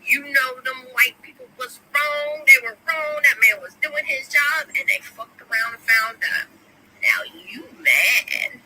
You know them white people was wrong. They were wrong. That man was doing his job, and they fucked around and found out. Now you mad.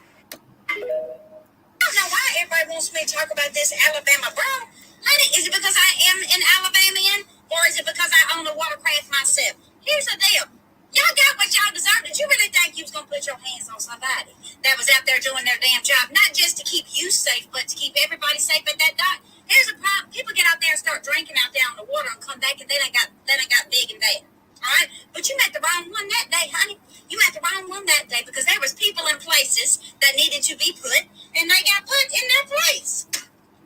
I don't know why everybody wants me to talk about this Alabama bro. Honey, is it because I am an Alabamian, or is it because I own a watercraft myself? Here's the deal. Y'all got what y'all deserve. Did you really think you was going to put your hands on somebody that was out there doing their damn job? Not just to keep you safe, but to keep everybody safe at that dock. Here's the problem. People get out there and start drinking out there on the water and come back and they done got big and bad. All right? But you met the wrong one that day, honey. You met the wrong one that day because there was people in places that needed to be put, and they got put in their place.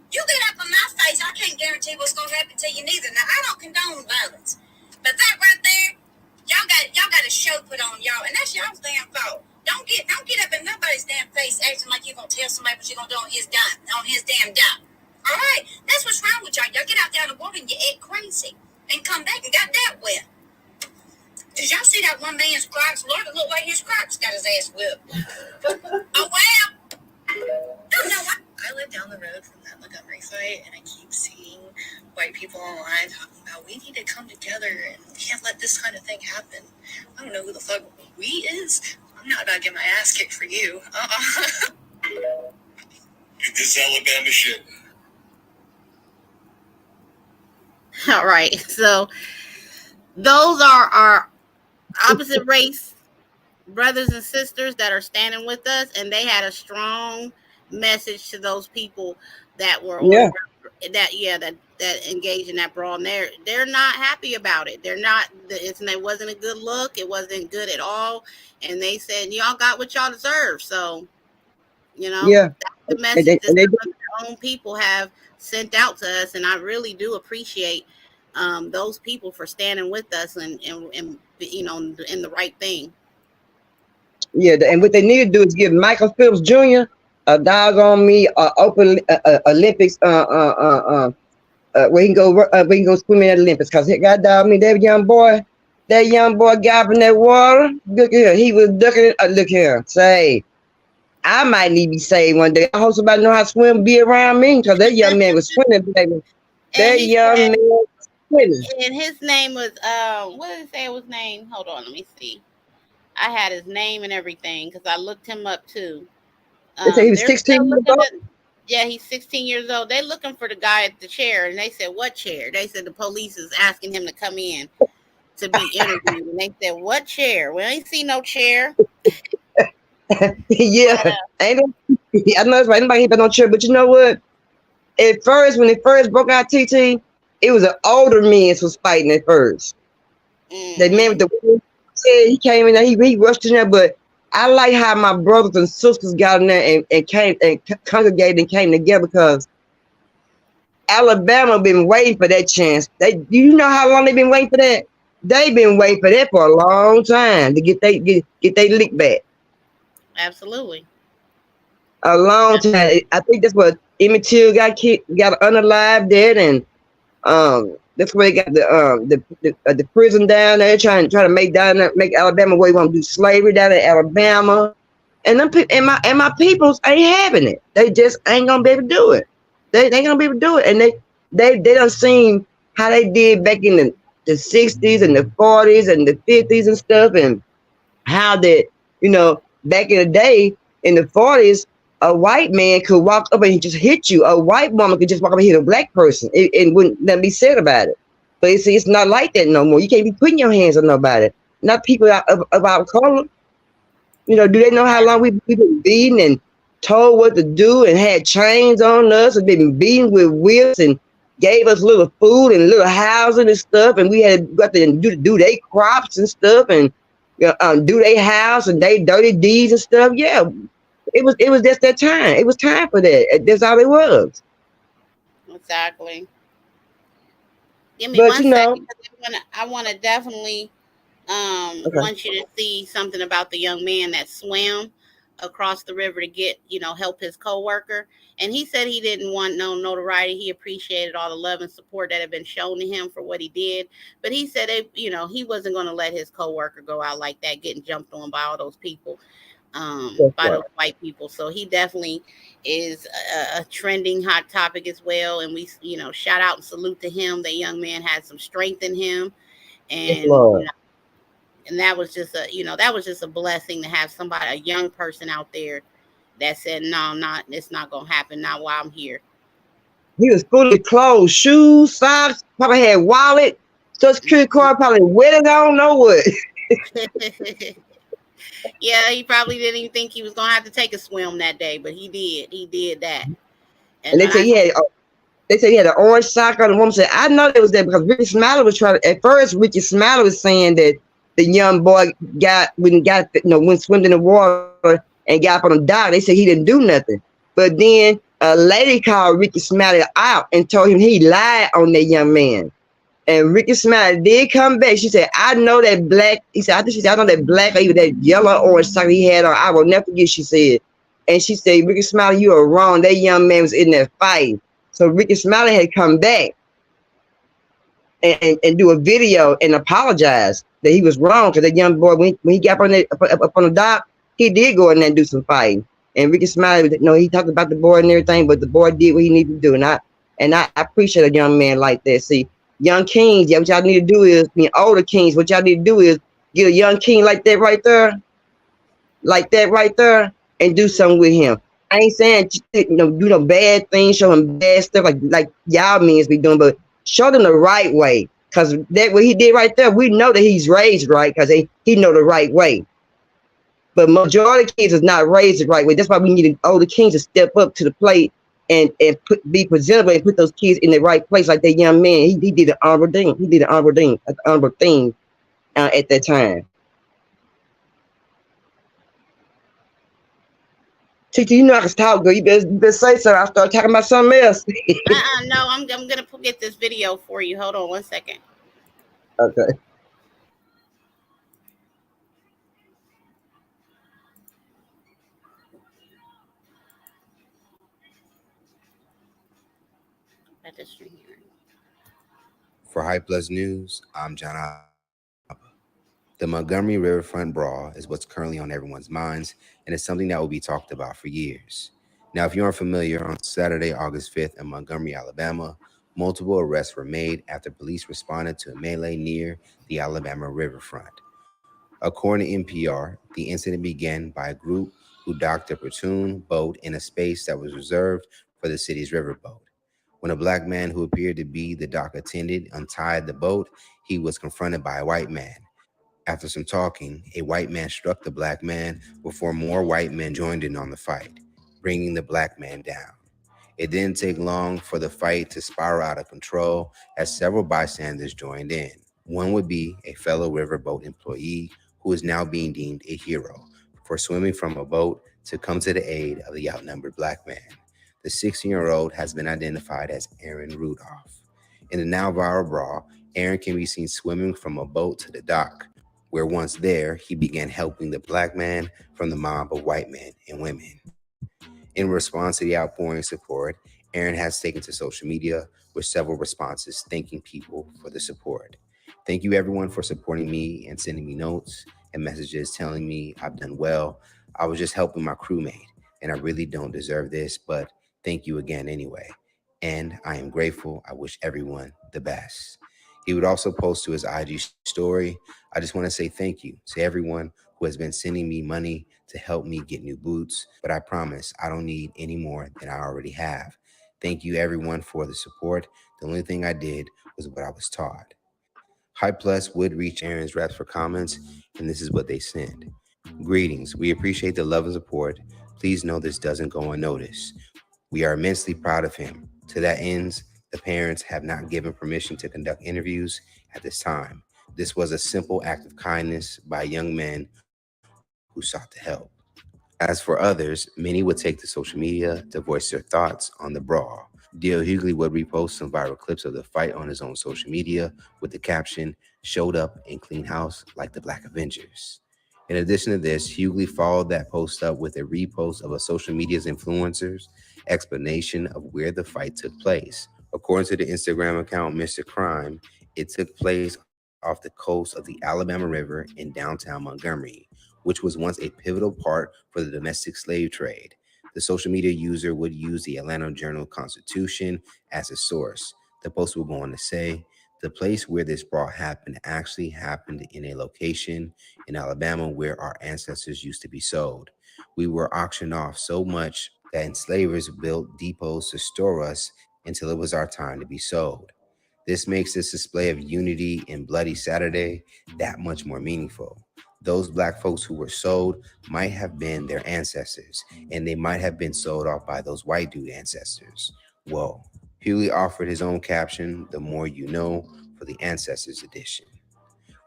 You get up in my face, I can't guarantee what's going to happen to you neither. Now, I don't condone violence. But that right there, y'all got a show put on y'all, and that's y'all's damn fault. Don't get up in nobody's damn face acting like you're going to tell somebody what you're going to do on his damn dock. All right? That's what's wrong with y'all. Y'all get out there in the water and you act crazy and come back and got that wet. Did y'all see that one man's Crocs? Lord, it looked like his Crocs got his ass whipped. Oh, wow. Don't know what. I live down the road from that Montgomery fight, and I keep seeing white people online talking about we need to come together and we can't let this kind of thing happen. I don't know who the fuck we is. I'm not about to get my ass kicked for you. This Alabama shit. All right. So those are our opposite race brothers and sisters that are standing with us, and they had a strong message to those people that were that engaged in that brawl, and they're not happy about it. They're not. It wasn't a good look. It wasn't good at all. And they said, y'all got what y'all deserve. So, that's the message that some of their own people have sent out to us, and I really do appreciate those people for standing with us and in the right thing. Yeah, and what they need to do is give Michael Phelps Jr. a doggone me open Olympics where he can go swimming at Olympics, because God dog me that young boy got up in that water. Look here, he was ducking. Look here, say I might need to be saved one day. I hope somebody know how to swim, be around me, because that young man was swimming, baby. That young man was swimming. And his name was what did it say it was name? Hold on, let me see. I had his name and everything because I looked him up too. They say he was 16 years old. Yeah, he's 16 years old. They looking for the guy at the chair, and they said, "What chair?" They said the police is asking him to come in to be interviewed, and they said, "What chair? We ain't see no chair." But Yeah, ain't no, I know it's right. Anybody hit on church, but you know what? At first, when it first broke out, TT, it was an older man was fighting at first. That man with mm-hmm. the said he came in there, he rushed in there, but I like how my brothers and sisters got in there and came and congregated and came together because Alabama been waiting for that chance. You know how long they've been waiting for that? They've been waiting for that for a long time to get they lick back. Absolutely. A long time. I think that's what Emmett Till got unalived dead, and that's where they got the prison down there trying to make Alabama where you want to do slavery down in Alabama, and my peoples ain't having it. They just ain't gonna be able to do it. They ain't gonna be able to do it, and they don't seen how they did back in the 60s and the 40s and the 50s and stuff, and how that back in the day in the 40s, a white man could walk up and just hit you. A white woman could just walk up and hit a black person. It wouldn't nothing be said about it. But it's not like that no more. You can't be putting your hands on nobody. Not people of our color. Do they know how long we've been beaten and told what to do and had chains on us and been beaten with whips and gave us little food and little housing and stuff, and we had got to do their crops and stuff and do their house and they dirty deeds and stuff. Yeah, it was just that time. It was time for that. That's all it was. Exactly. Give me But one second because I wanna definitely okay, want you to see something about the young man that swam across the river to get, help his coworker. And he said he didn't want no notoriety. He appreciated all the love and support that had been shown to him for what he did. But he said, he wasn't going to let his coworker go out like that, getting jumped on by all those people, that's by right. those white people. So he definitely is a trending hot topic as well. And we, shout out and salute to him. That young man had some strength in him, Yes, and Lord. and that was just a blessing to have somebody, a young person out there that said, no, not it's not gonna happen, not while I'm here. He was fully clothed, shoes, socks, probably had wallet, social security Mhm. card, probably wet it. I don't know what. Yeah, he probably didn't even think he was gonna have to take a swim that day, but he did that. And And they when said I he had They said he had an orange sock on. The woman said, I know it was that because Ricky Smiley was trying to, at first, Ricky Smiley was saying that the young boy went swimming in the water and got up on the dock. They said he didn't do nothing. But then a lady called Ricky Smiley out and told him he lied on that young man. And Ricky Smiley did come back. She said, I know that black, he said, I think she said, I know that black or even that yellow orange sock he had on. I will never forget, she said. And she said, Ricky Smiley, you are wrong. That young man was in there fighting. So Ricky Smiley had come back and do a video and apologize that he was wrong because that young boy, when he got up on the dock, he did go in there and do some fighting. And Ricky Smiley, he talked about the boy and everything, but the boy did what he needed to do. And I appreciate a young man like that. See, young kings, yeah, what y'all need to do is, older kings, what y'all need to do is get a young king like that right there, and do something with him. I ain't saying do no bad things, show him bad stuff like y'all means be doing, but show them the right way. Cause that what he did right there, we know that he's raised right, cause he know the right way. But majority of kids is not raised the right way. That's why we need older kings to step up to the plate and be presentable and put those kids in the right place. Like that young man, he did an honorable thing. He did an honorable thing at that time. Titi, you know I can talk, girl. You better say so. I'll start talking about something else. No, I'm gonna get this video for you. Hold on one second. Okay. At this stream here. For Hype Plus News, I'm John Appa. The Montgomery Riverfront Brawl is what's currently on everyone's minds, and it's something that will be talked about for years. Now, if you aren't familiar, on Saturday, August 5th in Montgomery, Alabama, multiple arrests were made after police responded to a melee near the Alabama riverfront. According to NPR, the incident began by a group who docked a pontoon boat in a space that was reserved for the city's riverboat. When a black man who appeared to be the dock attendant untied the boat, he was confronted by a white man. After some talking, a white man struck the black man before more white men joined in on the fight, bringing the black man down. It didn't take long for the fight to spiral out of control as several bystanders joined in. One would be a fellow riverboat employee who is now being deemed a hero for swimming from a boat to come to the aid of the outnumbered black man. The 16-year-old has been identified as Aaron Rudolph. In the now viral brawl, Aaron can be seen swimming from a boat to the dock, where once there, he began helping the black man from the mob of white men and women. In response to the outpouring support, Aaron has taken to social media with several responses thanking people for the support. Thank you everyone for supporting me and sending me notes and messages telling me I've done well. I was just helping my crewmate and I really don't deserve this, but thank you again anyway. And I am grateful. I wish everyone the best. He would also post to his IG story, I just want to say thank you to everyone who has been sending me money to help me get new boots, but I promise I don't need any more than I already have. Thank you everyone for the support. The only thing I did was what I was taught. Hype Plus would reach Aaron's reps for comments, and this is what they sent. Greetings. We appreciate the love and support. Please know this doesn't go unnoticed. We are immensely proud of him. To that ends, the parents have not given permission to conduct interviews at this time. This was a simple act of kindness by young men who sought to help. As for others, many would take to social media to voice their thoughts on the brawl. D.L. Hughley would repost some viral clips of the fight on his own social media with the caption, "Showed up and clean house like the Black Avengers." In addition to this, Hughley followed that post up with a repost of a social media's influencer's explanation of where the fight took place. According to the Instagram account Mr. Crime, it took place off the coast of the Alabama River in downtown Montgomery, which was once a pivotal part for the domestic slave trade. The social media user would use the Atlanta Journal-Constitution as a source. The post would go on to say, the place where this brawl happened actually happened in a location in Alabama where our ancestors used to be sold. We were auctioned off so much that enslavers built depots to store us until it was our time to be sold. This makes this display of unity in Bloody Saturday that much more meaningful. Those black folks who were sold might have been their ancestors, and they might have been sold off by those white dude ancestors. Whoa. Huey offered his own caption, "The More You Know," for the Ancestors edition.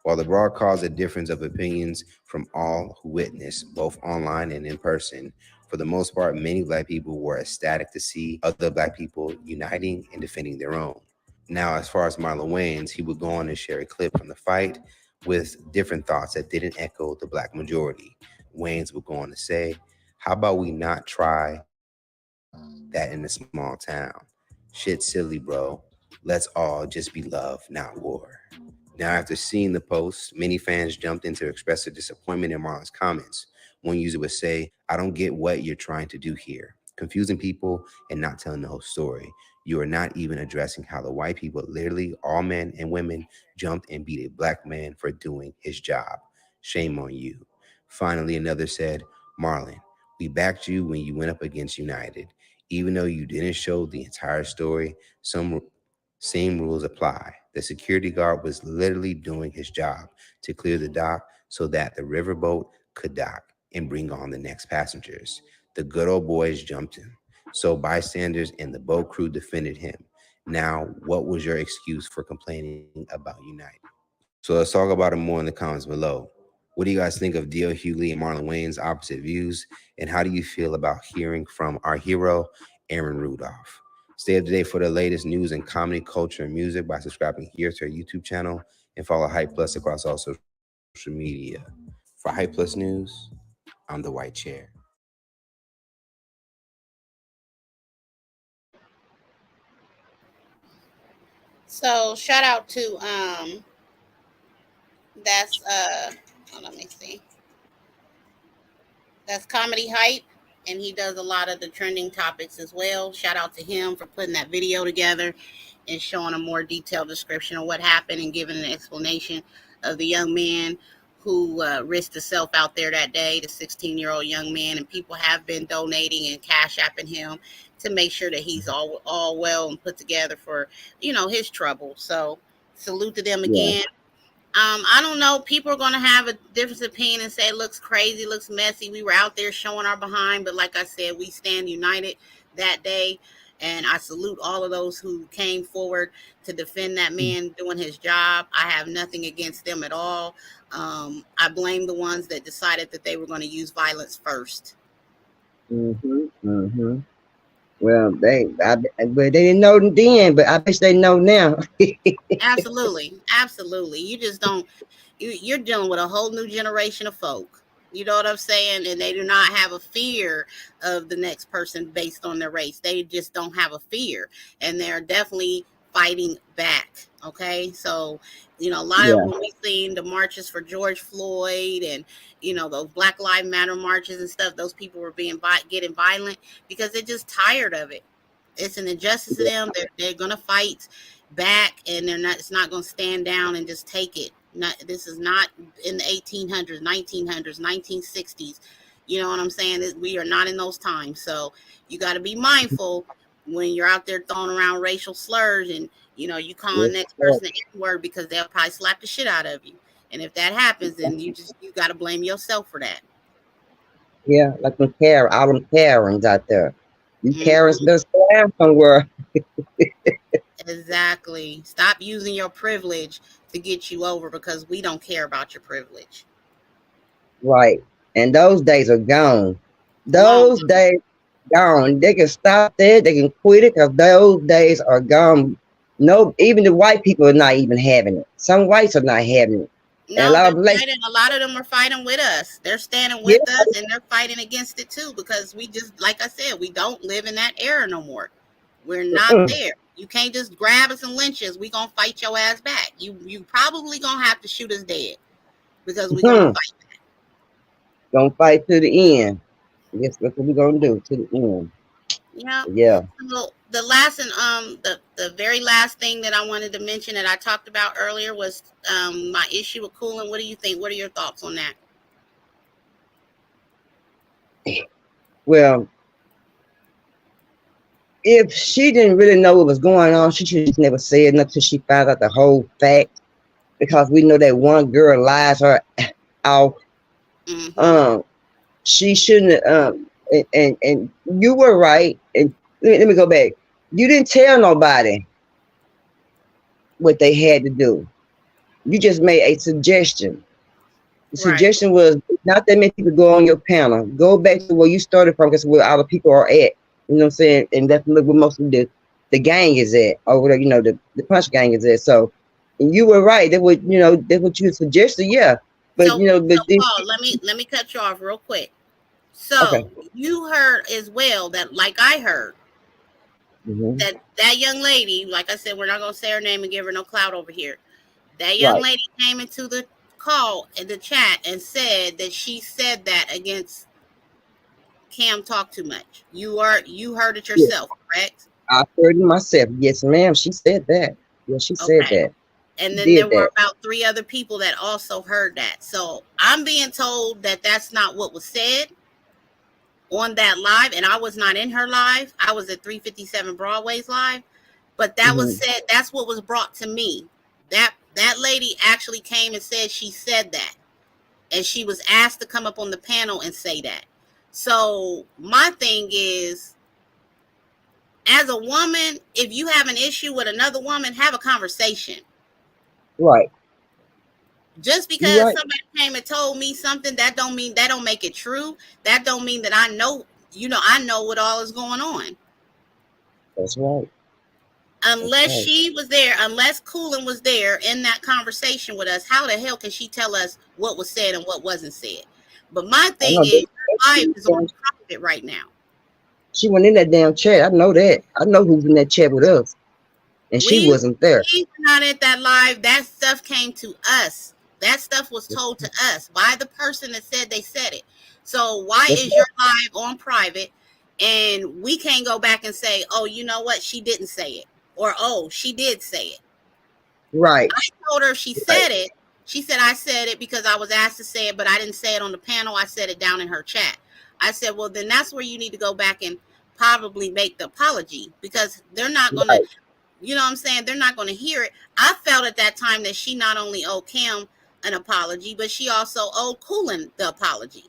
While the brawl caused a difference of opinions from all who witnessed, both online and in person, for the most part, many black people were ecstatic to see other black people uniting and defending their own. Now, as far as Marlon Wayans, he would go on and share a clip from the fight with different thoughts that didn't echo the black majority. Wayans would go on to say, "How about we not try that in a small town? Shit silly, bro. Let's all just be love, not war." Now, after seeing the post, many fans jumped in to express their disappointment in Marlon's comments. One user would say, "I don't get what you're trying to do here. Confusing people and not telling the whole story. You are not even addressing how the white people, literally all men and women, jumped and beat a black man for doing his job. Shame on you." Finally, another said, "Marlon, we backed you when you went up against United. Even though you didn't show the entire story, some same rules apply. The security guard was literally doing his job to clear the dock so that the riverboat could dock and bring on the next passengers. The good old boys jumped him. So bystanders and the boat crew defended him. Now, what was your excuse for complaining about United?" So let's talk about it more in the comments below. What do you guys think of D.L. Hughley and Marlon Wayans' opposite views? And how do you feel about hearing from our hero, Aaron Rudolph? Stay up to date for the latest news in comedy, culture, and music by subscribing here to our YouTube channel and follow Hype Plus across all social media. For Hype Plus News, I'm the White Chair. So shout out to that's hold on, let me see. That's Comedy Hype, and he does a lot of the trending topics as well. Shout out to him for putting that video together and showing a more detailed description of what happened and giving an explanation of the young man who risked himself out there that day, the 16-year-old young man. And people have been donating and cash apping him to make sure that he's all well and put together for, his trouble. So salute to them Yeah. again. I don't know. People are going to have a different opinion and say it looks crazy, looks messy. We were out there showing our behind, but like I said, we stand united that day. And I salute all of those who came forward to defend that man doing his job. I have nothing against them at all. I blame the ones that decided that they were going to use violence first. Well, but they didn't know then, but I bet they know now. Absolutely. You just don't. You're dealing with a whole new generation of folk. You know what I'm saying? And they do not have a fear of the next person based on their race. They just don't have a fear. And they're definitely fighting back. Okay. So, a lot of Yeah. when we seen the marches for George Floyd and, those Black Lives Matter marches and stuff, those people were getting violent because they're just tired of it. It's an injustice to them. They're going to fight back, and it's not going to stand down and just take it. This is not in the 1800s, 1900s, 1960s. You know what I'm saying? We are not in those times. So you got to be mindful when you're out there throwing around racial slurs and, you calling the next person the N-word because they'll probably slap the shit out of you. And if that happens, then you got to blame yourself for that. Yeah, like all them Karens out there. You Karens better stay down somewhere. Exactly. Stop using your privilege to get you over because we don't care about your privilege. Right. And those days are gone. Those days gone. They can stop there. They can quit it because those days are gone. No, even the white people are not even having it. Some whites are not having it. No, a lot of them are fighting with us. They're standing with us and they're fighting against it too because we just, like I said, we don't live in that era no more. We're not there. You can't just grab us and lynch us. We're going to fight your ass back. You probably going to have to shoot us dead because we're going to fight back. Gonna fight to the end. Yes, that's what we're going to do to the end. Yeah. So the last and the very last thing that I wanted to mention that I talked about earlier was my issue with cooling. What do you think? What are your thoughts on that? Well, if she didn't really know what was going on, she should just never said nothing until she found out the whole fact. Because we know that one girl lies her out. She shouldn't. And you were right. And let me go back. You didn't tell nobody what they had to do. You just made a suggestion. The suggestion was not that many people go on your panel. Go back to where you started from, because where all the people are at. You know what I'm saying? And that's where most of the gang is at, or whatever, the punch gang is at. So you were right. That what that's what you suggested, yeah. But so Paul, let me cut you off real quick. So you heard as well that, like I heard, that young lady, like I said, we're not gonna say her name and give her no clout over here. That young lady came into the call in the chat and said that she said that against Cam talk too much. You heard it yourself, correct? I heard it myself. Yes, ma'am. She said that. Yeah, she said that. And then there were about 3 other people that also heard that. So I'm being told that that's not what was said on that live, and I was not in her live. I was at 357 Broadway's live, but that was said. That's what was brought to me. That lady actually came and said she said that, and she was asked to come up on the panel and say that. So my thing is, as a woman, if you have an issue with another woman, have a conversation. Right. Just because somebody came and told me something, that don't make it true. That don't mean that I know, I know what all is going on. That's right. Unless she was there, unless Coolin was there in that conversation with us, how the hell can she tell us what was said and what wasn't said? But my thing is, her life is on private right now. She went in that damn chat. I know that. I know who's in that chat with us. And she wasn't there. We were not at that live. That stuff came to us. That stuff was told to us by the person that said they said it. So why is your live on private and we can't go back and say, oh, you know what? She didn't say it. Or, oh, she did say it. Right. I told her she said it. She said, I said it because I was asked to say it, but I didn't say it on the panel. I said it down in her chat. I said, well, then that's where you need to go back and probably make the apology because they're not going Right. to, you know what I'm saying? They're not going to hear it. I felt at that time that she not only owed Kim an apology, but she also owed Coolin the apology.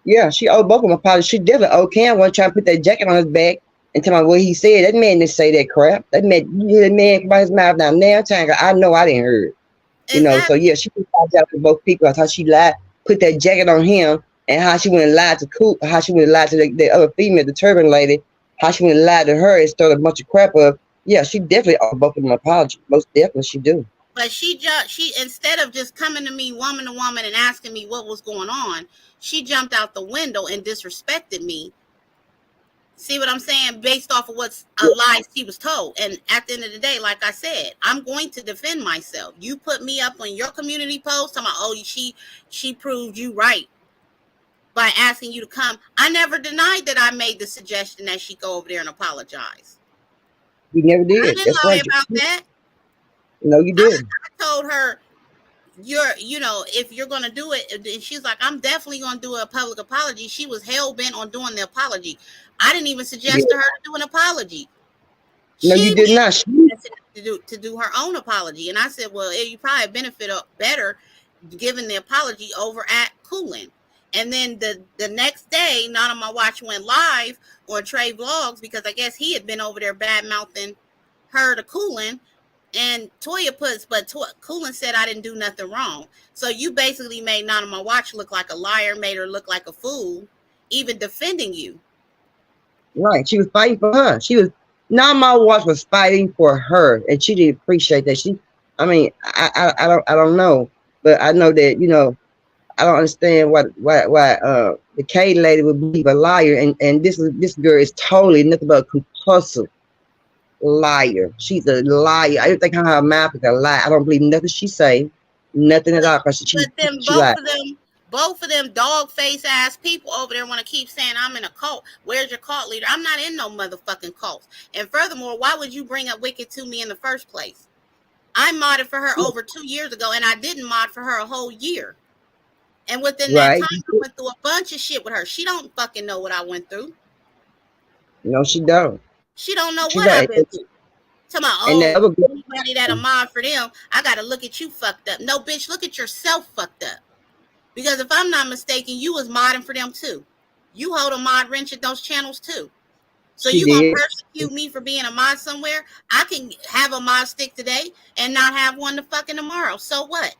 Yeah, she owed both of them apology. She definitely owed Cam one trying to put that jacket on his back and tell me what he said. That man didn't say that crap. That man, you hear the man come out his mouth now. Now time, I know I didn't hear it. You know, so Exactly. yeah, she apologized to both people. That's how she lied, put that jacket on him, and how she went and lied to Cool, how she went and lied to the other female, the turban lady, how she went and lied to her and started a bunch of crap up. Yeah, she definitely owed both of them an apology. Most definitely she do. But she instead of just coming to me woman to woman and asking me what was going on, she jumped out the window and disrespected me. See what I'm saying? Based off of what's a lie she was told. And at the end of the day, like I said, I'm going to defend myself. You put me up on your community post, talking about, oh, she proved you right by asking you to come. I never denied that I made the suggestion that she go over there and apologize. You never I did. didn't That's lie right. about that. No, you didn't. I told her, if you're gonna do it, and she's like, I'm definitely gonna do a public apology. She was hell bent on doing the apology. I didn't even Yeah. suggest to her to do an apology. No, you She did not. to do her own apology, and I said, well, you probably benefit better giving the apology over at Coolin. And then the next day, Not on My Watch went live on Trey Vlogs because I guess he had been over there bad mouthing her to Coolin. And Toya Coolin said I didn't do nothing wrong. So you basically made Not on My Watch look like a liar, made her look like a fool, even defending you. Right. She was fighting for her. She was Not My Watch was fighting for her, and she didn't appreciate that. I mean, I don't know, but I know that I don't understand why the K lady would believe a liar, and this girl is totally nothing but a compulsive liar. She's a liar. I don't think her mouth is a lie. I don't believe nothing she say, nothing at all. Cause But then she lied. both of them dog face ass people over there want to keep saying I'm in a cult. Where's your cult leader? I'm not in no motherfucking cult. And furthermore, why would you bring up Wicked to me in the first place? I modded for her over 2 years ago, and I didn't mod for her a whole year. And within that Right. time, I went through a bunch of shit with her. She don't fucking know what I went through. No, she don't. She don't know She what I've don't. been through. Tell me, And the oh, other girl, anybody that a mod for them, I gotta look at you fucked up. No, bitch, look at yourself fucked up. Because if I'm not mistaken, you was modding for them too. You hold a mod wrench at those channels too. So she you gonna did. persecute me for being a mod somewhere? I can have a mod stick today and not have one to fucking tomorrow. So what?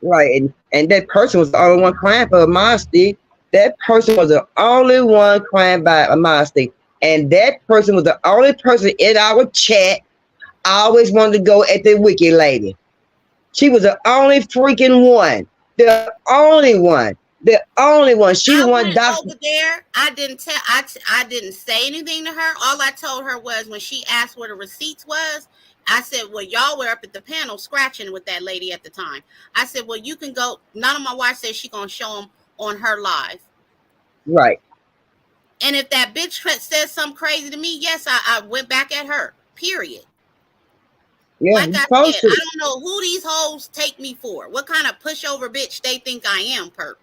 Right. And that person was the only one crying for a modesty. That person was the only one crying by a modesty. And that person was the only person in our chat always wanted to go at the wicked lady. She was the only freaking one. The only one. The only one. She the one Over there, I didn't say anything to her. All I told her was when she asked where the receipts was, I said, well, y'all were up at the panel scratching with that lady at the time. I said, well, you can go. None of my wife said she gonna show them on her live. Right. And if that bitch says something crazy to me, yes, I went back at her. Period. Yeah, like I said, I don't know who these hoes take me for. What kind of pushover bitch they think I am, Perk.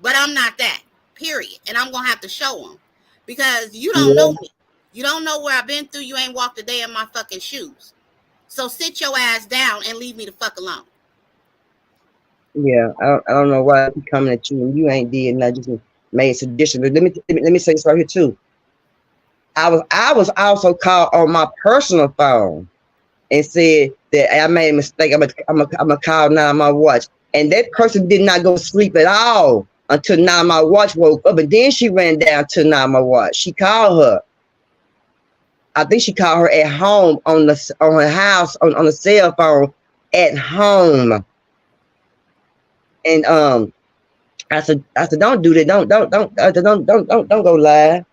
But I'm not that. Period. And I'm gonna have to show them because you don't know me. You don't know where I've been through. You ain't walked a day in my fucking shoes. So sit your ass down and leave me the fuck alone. Yeah, I don't know why I'm coming at you and you ain't did nothing. Just made suggestions. But let me say this right here too. I was also called on my personal phone and said that I made a mistake. I'm a call Now on My Watch, and that person did not go to sleep at all until Now on My Watch woke up, and then she ran down to Now on My Watch. She called her. I think she called her at home on her house on the cell phone at home. And I said, don't do that. Don't go live.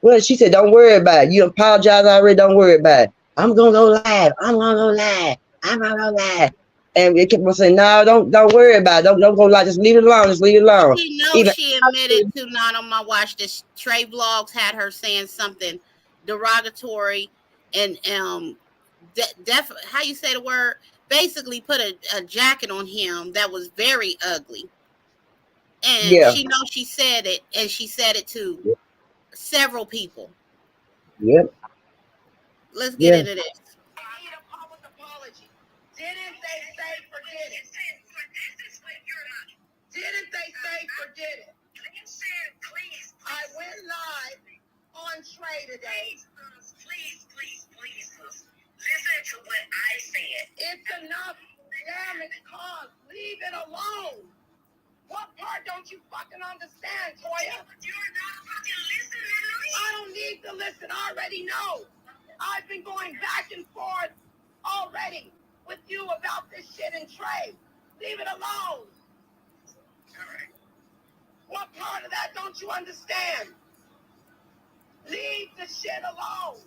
Well, she said, don't worry about it. You apologize already. Don't worry about it. I'm gonna go live. I'm gonna go live. And it kept on saying, no, don't worry about it. Don't go live. Just leave it alone. Just leave it alone. She knows she admitted to Not on My Watch that Trey Vlogs had her saying something derogatory and how you say the word? Basically put a jacket on him that was very ugly. And she knows she said it, and she said it too several people. Yep. Let's get into this. I need a public apology. Didn't they say forget it? Didn't they say forget it? I went live on Trey today. Please. Listen to what I said. It's enough damage caused. Leave it alone. What part don't you fucking understand, Toya? You're not fucking listening to me. I don't need to listen. I already know. I've been going back and forth already with you about this shit and Trey. Leave it alone. All right. What part of that don't you understand? Leave the shit alone.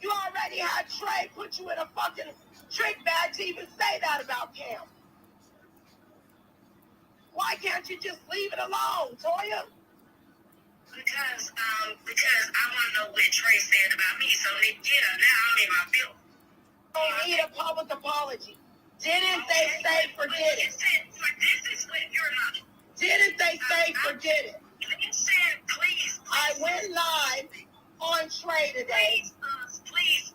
You already had Trey put you in a fucking trick bag to even say that about Cam. Why can't you just leave it alone, Toya? Because I want to know what Trey said about me. So now I'm in my bill. Don't need a public apology. Didn't they say forget it? This is what you're not. Didn't they say forget it? You said please. I went live on Trey today. Please.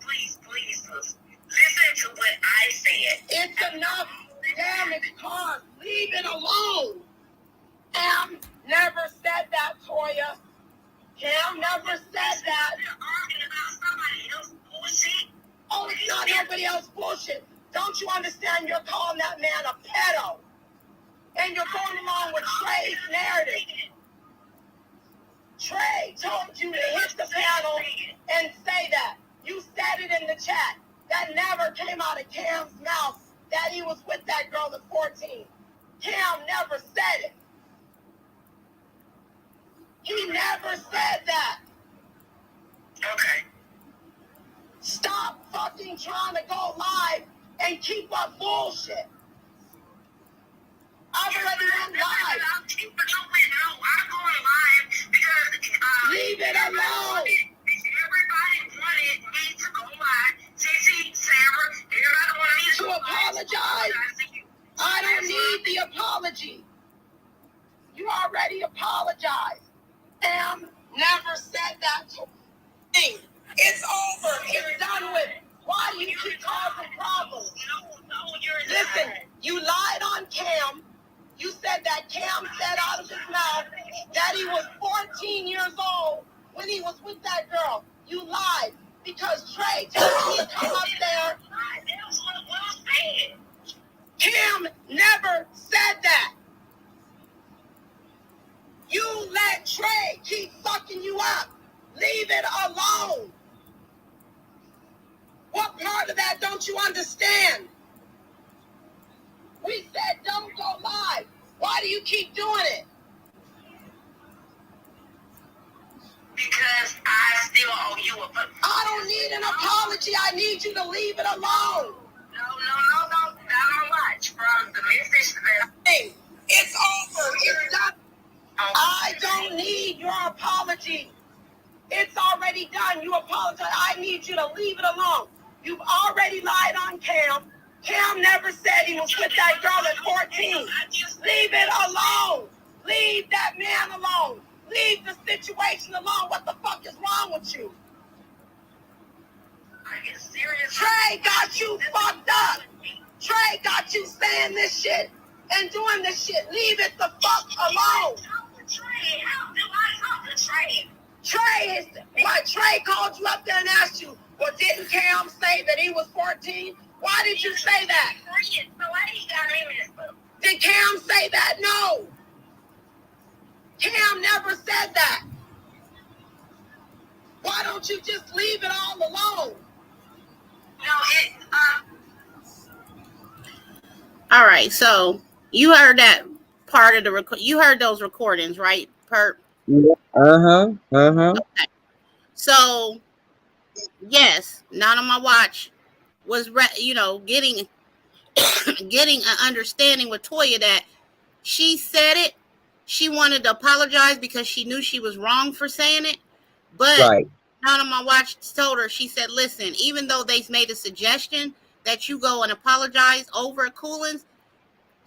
Listen to what I said. It's enough damage caused. Leave it alone. Cam never said that, Toya. Cam never said that. You're arguing about somebody else's bullshit. Oh, it's not nobody else's bullshit. Don't you understand? You're calling that man a pedo. And you're going along with Trey's narrative. Trey told you to hit the panel and say that. You said it in the chat. That never came out of Cam's mouth that he was with that girl at 14. Cam never said it. He never said that. Okay. Stop fucking trying to go live and keep up bullshit. I've already went live. I'm going live because leave it alone. Everybody wanted me to go live. Cece, Sarah, everybody wanted me to apologize. I don't need the apology. You already apologized. Sam never said that to me. It's over. It's done with. Why do you keep causing problems? Listen, you lied on Cam. You said that Cam said out of his mouth that he was 14 years old when he was with that girl. You lied because Trey told you to come up there. Cam never said that. You let Trey keep fucking you up. Leave it alone. What part of that don't you understand? We said don't go live. Why do you keep doing it? Because I still owe you a apology. I don't need an apology. I need you to leave it alone. No. Down watch from the message that it's over. It's done. I don't need your apology. It's already done. You apologize. I need you to leave it alone. You've already lied on Cam. Cam never said he was with that girl at 14. Leave it alone. Leave that man alone. Leave the situation alone. What the fuck is wrong with you? Are you serious? Trey got you fucked up. Trey got you saying this shit and doing this shit. Leave it the fuck alone. Trey, how do I talk to Trey? Trey is why Trey called you up there and asked you, well, didn't Cam say that he was 14? Why did you say that? Did Cam say that? No. Cam never said that. Why don't you just leave it all alone? All right, so you heard that part of the you heard those recordings, right, Perp? Yeah. Okay. So, yes, Not On My Watch was, getting an understanding with Toya that she said it. She wanted to apologize because she knew she was wrong for saying it. But right. Not On My Watch told her, she said, listen, even though they made a suggestion that you go and apologize over Coolins,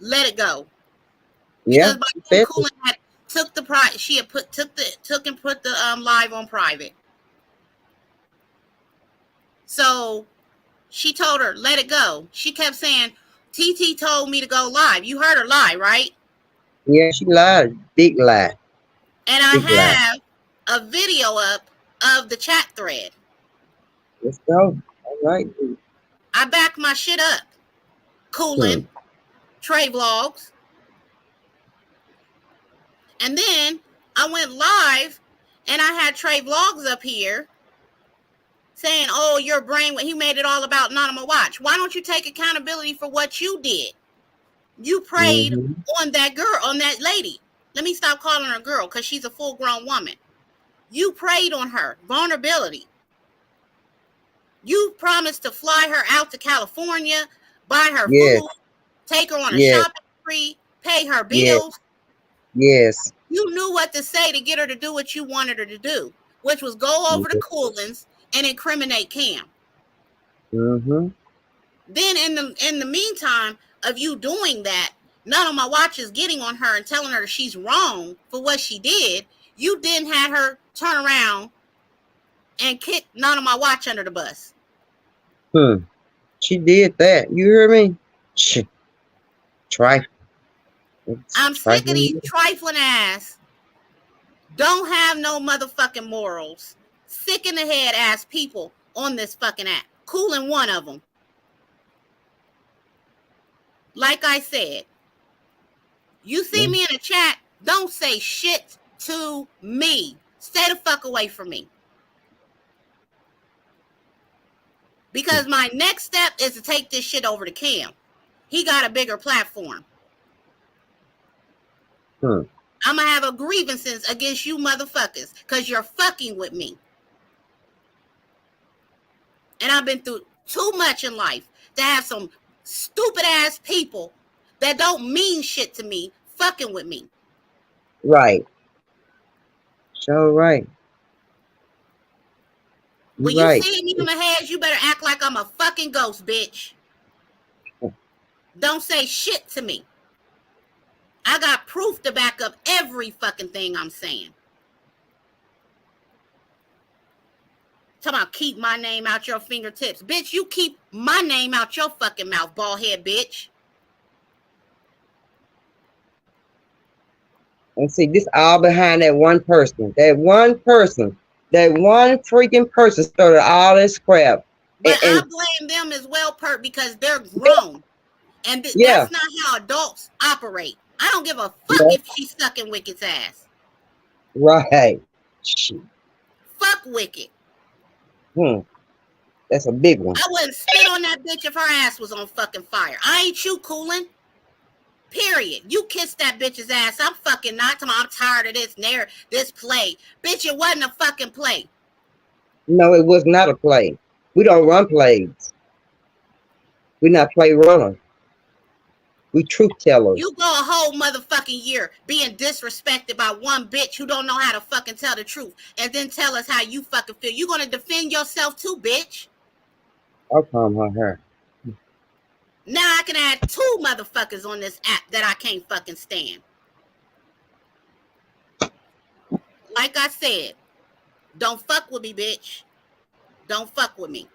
let it go. Yeah. Because by Coolin had took the she had put took and put the live on private. So she told her, let it go. She kept saying, TT told me to go live. You heard her lie, right? Yeah, she lied. Big lie. And I have a video up of the chat thread. Let's go. All right. I back my shit up. Coolin', Trey Vlogs. And then I went live and I had Trey Vlogs up here saying, oh, your brain, he made it all about Anonymous Watch. Why don't you take accountability for what you did? You preyed on that girl, on that lady. Let me stop calling her a girl because she's a full-grown woman. You preyed on her. Vulnerability. You promised to fly her out to California, buy her food, take her on a shopping spree, pay her bills. Yes. You knew what to say to get her to do what you wanted her to do, which was go over to Coolins and incriminate Cam. Then in the meantime of you doing that, none of my watchers getting on her and telling her she's wrong for what she did, you didn't have her turn around and kick none of my watch under the bus. She did that. You hear me? Trifling. I'm sick of these trifling ass. Don't have no motherfucking morals. Sick in the head ass people on this fucking app. Coolin' one of them. Like I said, you see me in the chat, don't say shit to me. Stay the fuck away from me. Because my next step is to take this shit over to Cam. He got a bigger platform. I'm going to have a grievances against you motherfuckers because you're fucking with me. And I've been through too much in life to have some stupid ass people that don't mean shit to me fucking with me. Right. So right. When you see me in my head, you better act like I'm a fucking ghost, bitch. Don't say shit to me. I got proof to back up every fucking thing I'm saying. Talking about keep my name out your fingertips. Bitch, you keep my name out your fucking mouth, bald head bitch. And see, this all behind that one person. That one person. That one freaking person started all this crap. But I blame them as well, Perk, because they're grown. And that's not how adults operate. I don't give a fuck if she's sucking Wicked's ass. Right. Fuck Wicked. That's a big one. I wouldn't spit on that bitch if her ass was on fucking fire. I ain't you Coolin'. Period. You kissed that bitch's ass. I'm fucking not. I'm tired of this play. Bitch, it wasn't a fucking play. No, it was not a play. We don't run plays. We're not play runners. We truth tellers. You go a whole motherfucking year being disrespected by one bitch who don't know how to fucking tell the truth and then tell us how you fucking feel. You gonna defend yourself too, bitch? I'll calm her. Now I can add 2 motherfuckers on this app that I can't fucking stand. Like I said, don't fuck with me, bitch. Don't fuck with me.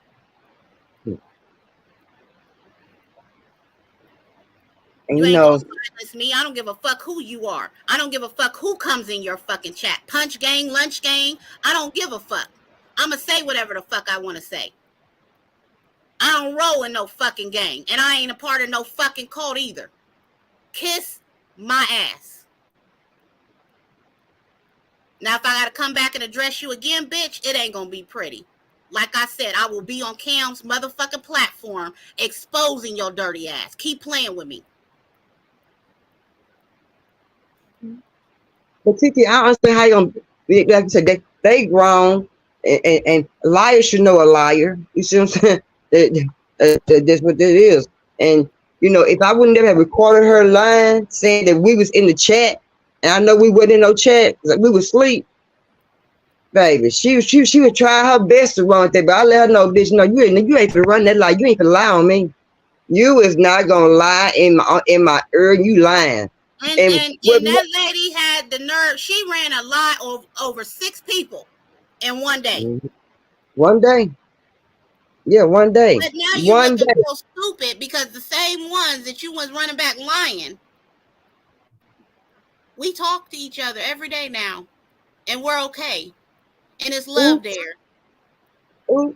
And you ain't gonna silence me. I don't give a fuck who you are. I don't give a fuck who comes in your fucking chat. Punch gang, lunch gang. I don't give a fuck. I'ma say whatever the fuck I want to say. I don't roll in no fucking gang. And I ain't a part of no fucking cult either. Kiss my ass. Now, if I gotta come back and address you again, bitch, it ain't gonna be pretty. Like I said, I will be on Cam's motherfucking platform exposing your dirty ass. Keep playing with me. But Titi, I understand how you gonna, like you said, they grown and liars should know a liar. You see what I'm saying? That's what it is. And you know, if I wouldn't have recorded her line saying that we was in the chat, and I know we wasn't in no chat, like we was asleep, baby. She would try her best to run that, but I let her know, bitch, no, you ain't for run that lie. You ain't for lie on me. You is not gonna lie in my ear. You lying. And that lady had the nerve. She ran a lie of over 6 people in one day. One day. Yeah, one day. But now you looking so stupid because the same ones that you was running back lying. We talk to each other every day now, and we're okay, and it's love there. Ooh.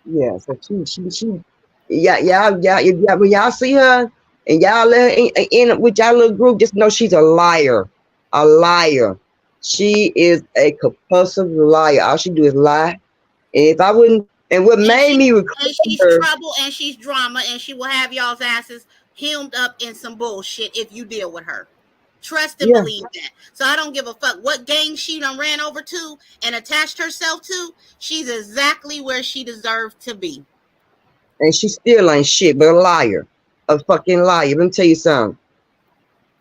Yeah, so she. Yeah. When y'all see her and y'all let her in with y'all little group, just know she's a liar. A liar. She is a compulsive liar. All she do is lie. And if I wouldn't, and what made me record she's her, trouble and she's drama, and she will have y'all's asses hemmed up in some bullshit if you deal with her. Trust and believe that. So I don't give a fuck what gang she done ran over to and attached herself to. She's exactly where she deserved to be. And she still ain't shit but a liar. A fucking liar. Let me tell you something.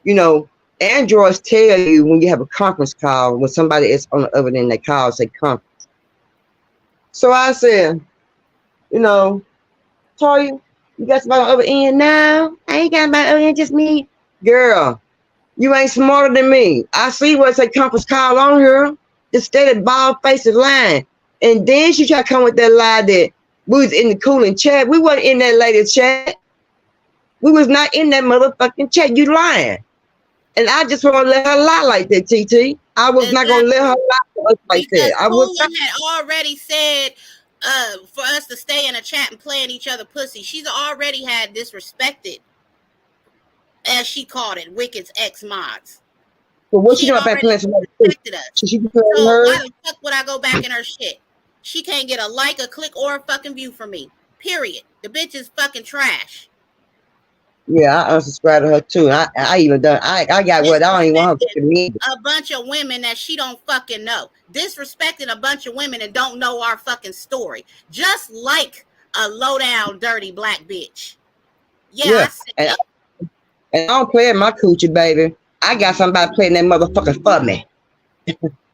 You know, androids tell you when you have a conference call, when somebody is on the other end, they call, say conference. So I said, you know, Toya, you got somebody on the other end now? I ain't got nobody on the other end, just me. Girl, you ain't smarter than me. I see what's a conference call on here. Just stay the bald face of lying. And then she tried to come with that lie that we was in the cooling chat. We wasn't in that lady's chat. We was not in that motherfucking chat. You lying. And I just want to let her lie like that, TT. I was not going to let her lie to us like that. I was not. Had already said for us to stay in a chat and playing each other pussy. She's already had disrespected, as she called it, Wicked's ex-mods. So what she doing back playing some respected us. So why the fuck would I go back in her shit? She can't get a like, a click, or a fucking view from me. Period. The bitch is fucking trash. Yeah, I unsubscribed to her too. I even done. I got what I don't even want her to me. A bunch of women that she don't fucking know. Disrespecting a bunch of women that don't know our fucking story. Just like a low down, dirty black bitch. Yeah. And I don't play at my coochie, baby. I got somebody playing that motherfucker for me.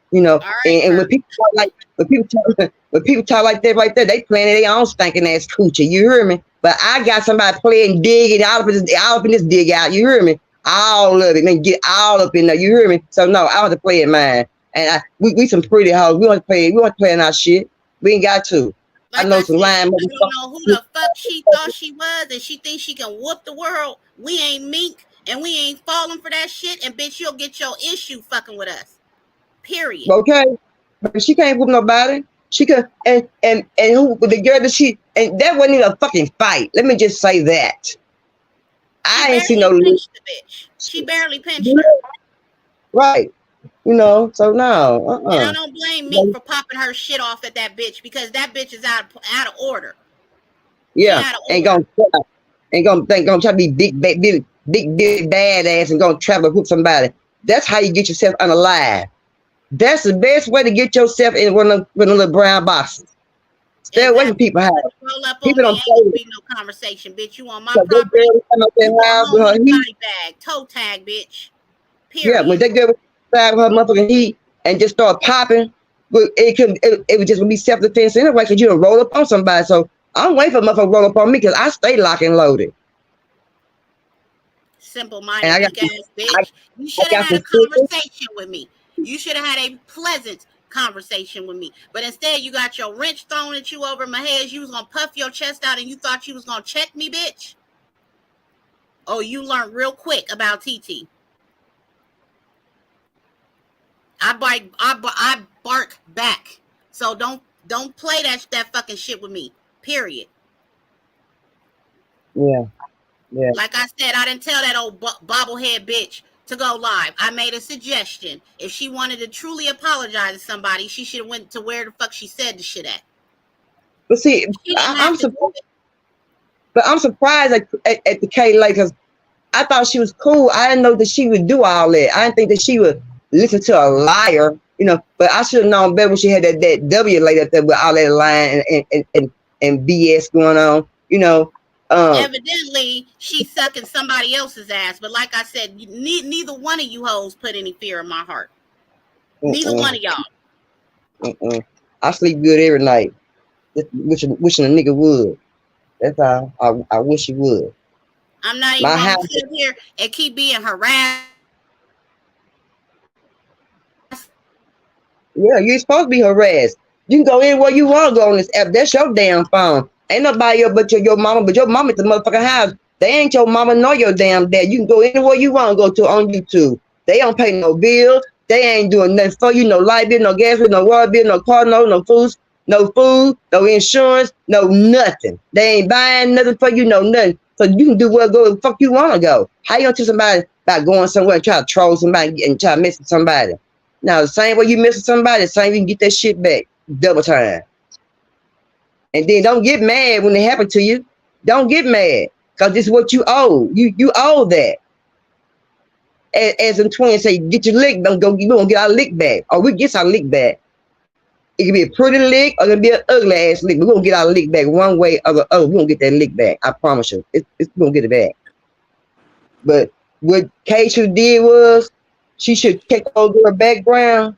You know, and when people talk like when people talk like that right there, they playing their own stinking ass coochie. You hear me? But I got somebody playing digging all up in this dig out. You hear me? All of it, man, get all up in there. You hear me? So no, I want to play in mine. And we some pretty hoes. We want to play. We want to play in our shit. We ain't got to. Like I know some lying motherfuckers. You don't know who the fuck she thought she was, and she thinks she can whoop the world. We ain't mink, and we ain't falling for that shit. And bitch, you'll get your issue fucking with us. Period. Okay, but she can't whoop nobody. She could, and who the girl that she, and that wasn't even a fucking fight. Let me just say that. I ain't seen no bitch. She barely pinched her. Right. You know, so no. And I don't blame me for popping her shit off at that bitch because that bitch is out of order. Yeah, ain't gonna try to be big badass and gonna travel to whoop somebody. That's how you get yourself unalive. That's the best way to get yourself in one of the little brown boxes. Stay away from people. People don't play with no conversation, bitch. You on my property? Come up in house with her body bag, toe tag, bitch. Period. Yeah, when they get inside with her motherfucking heat and just start popping, it would just be self-defense anyway, because you don't roll up on somebody. So I'm waiting for motherfucker to roll up on me because I stay locked and loaded. Simple-minded, weak ass bitch. You should have had a conversation with me. You should have had a pleasant conversation with me. But instead, you got your wrench thrown at you over my head. You was going to puff your chest out and you thought you was going to check me, bitch? Oh, you learned real quick about TT. I bark back. So don't play that fucking shit with me. Period. Yeah. Like I said, I didn't tell that old bobblehead bitch to go live. I made a suggestion. If she wanted to truly apologize to somebody, she should have went to where the fuck she said the shit at. But see, I'm surprised at the K Lake because I thought she was cool. I didn't know that she would do all that. I didn't think that she would listen to a liar, you know. But I should have known better when she had that W lady up there with all that lying and BS going on, you know. Evidently, she's sucking somebody else's ass. But like I said, neither one of you hoes put any fear in my heart. Neither one of y'all. I sleep good every night. Wishing a nigga would. That's how I wish he would. I'm not even My gonna house. sit here and keep being harassed. Yeah, you ain't supposed to be harassed. You can go anywhere you want to go on this app. That's your damn phone. Ain't nobody else but your mama, but your mama at the motherfucking house. They ain't your mama nor your damn dad. You can go anywhere you want to go to on YouTube. They don't pay no bills. They ain't doing nothing for you. No light bill, no gas bill, no water bill, no car, no food, no insurance, no nothing. They ain't buying nothing for you, no nothing. So you can do where go the fuck you want to go. How you gonna tell somebody about going somewhere and try to troll somebody and try to mess with somebody? Now, the same way you missing somebody, the same way you can get that shit back double time. And then don't get mad when it happened to you. Don't get mad because this is what you owe. You owe that. As in twins say, get your lick, don't go, you don't get our lick back. Or we get our lick back. It can be a pretty lick or it can be an ugly ass lick. We're gonna get our lick back one way or the other. We're gonna get that lick back. I promise you. We're gonna get it back. But what Keisha did was she should check over her background,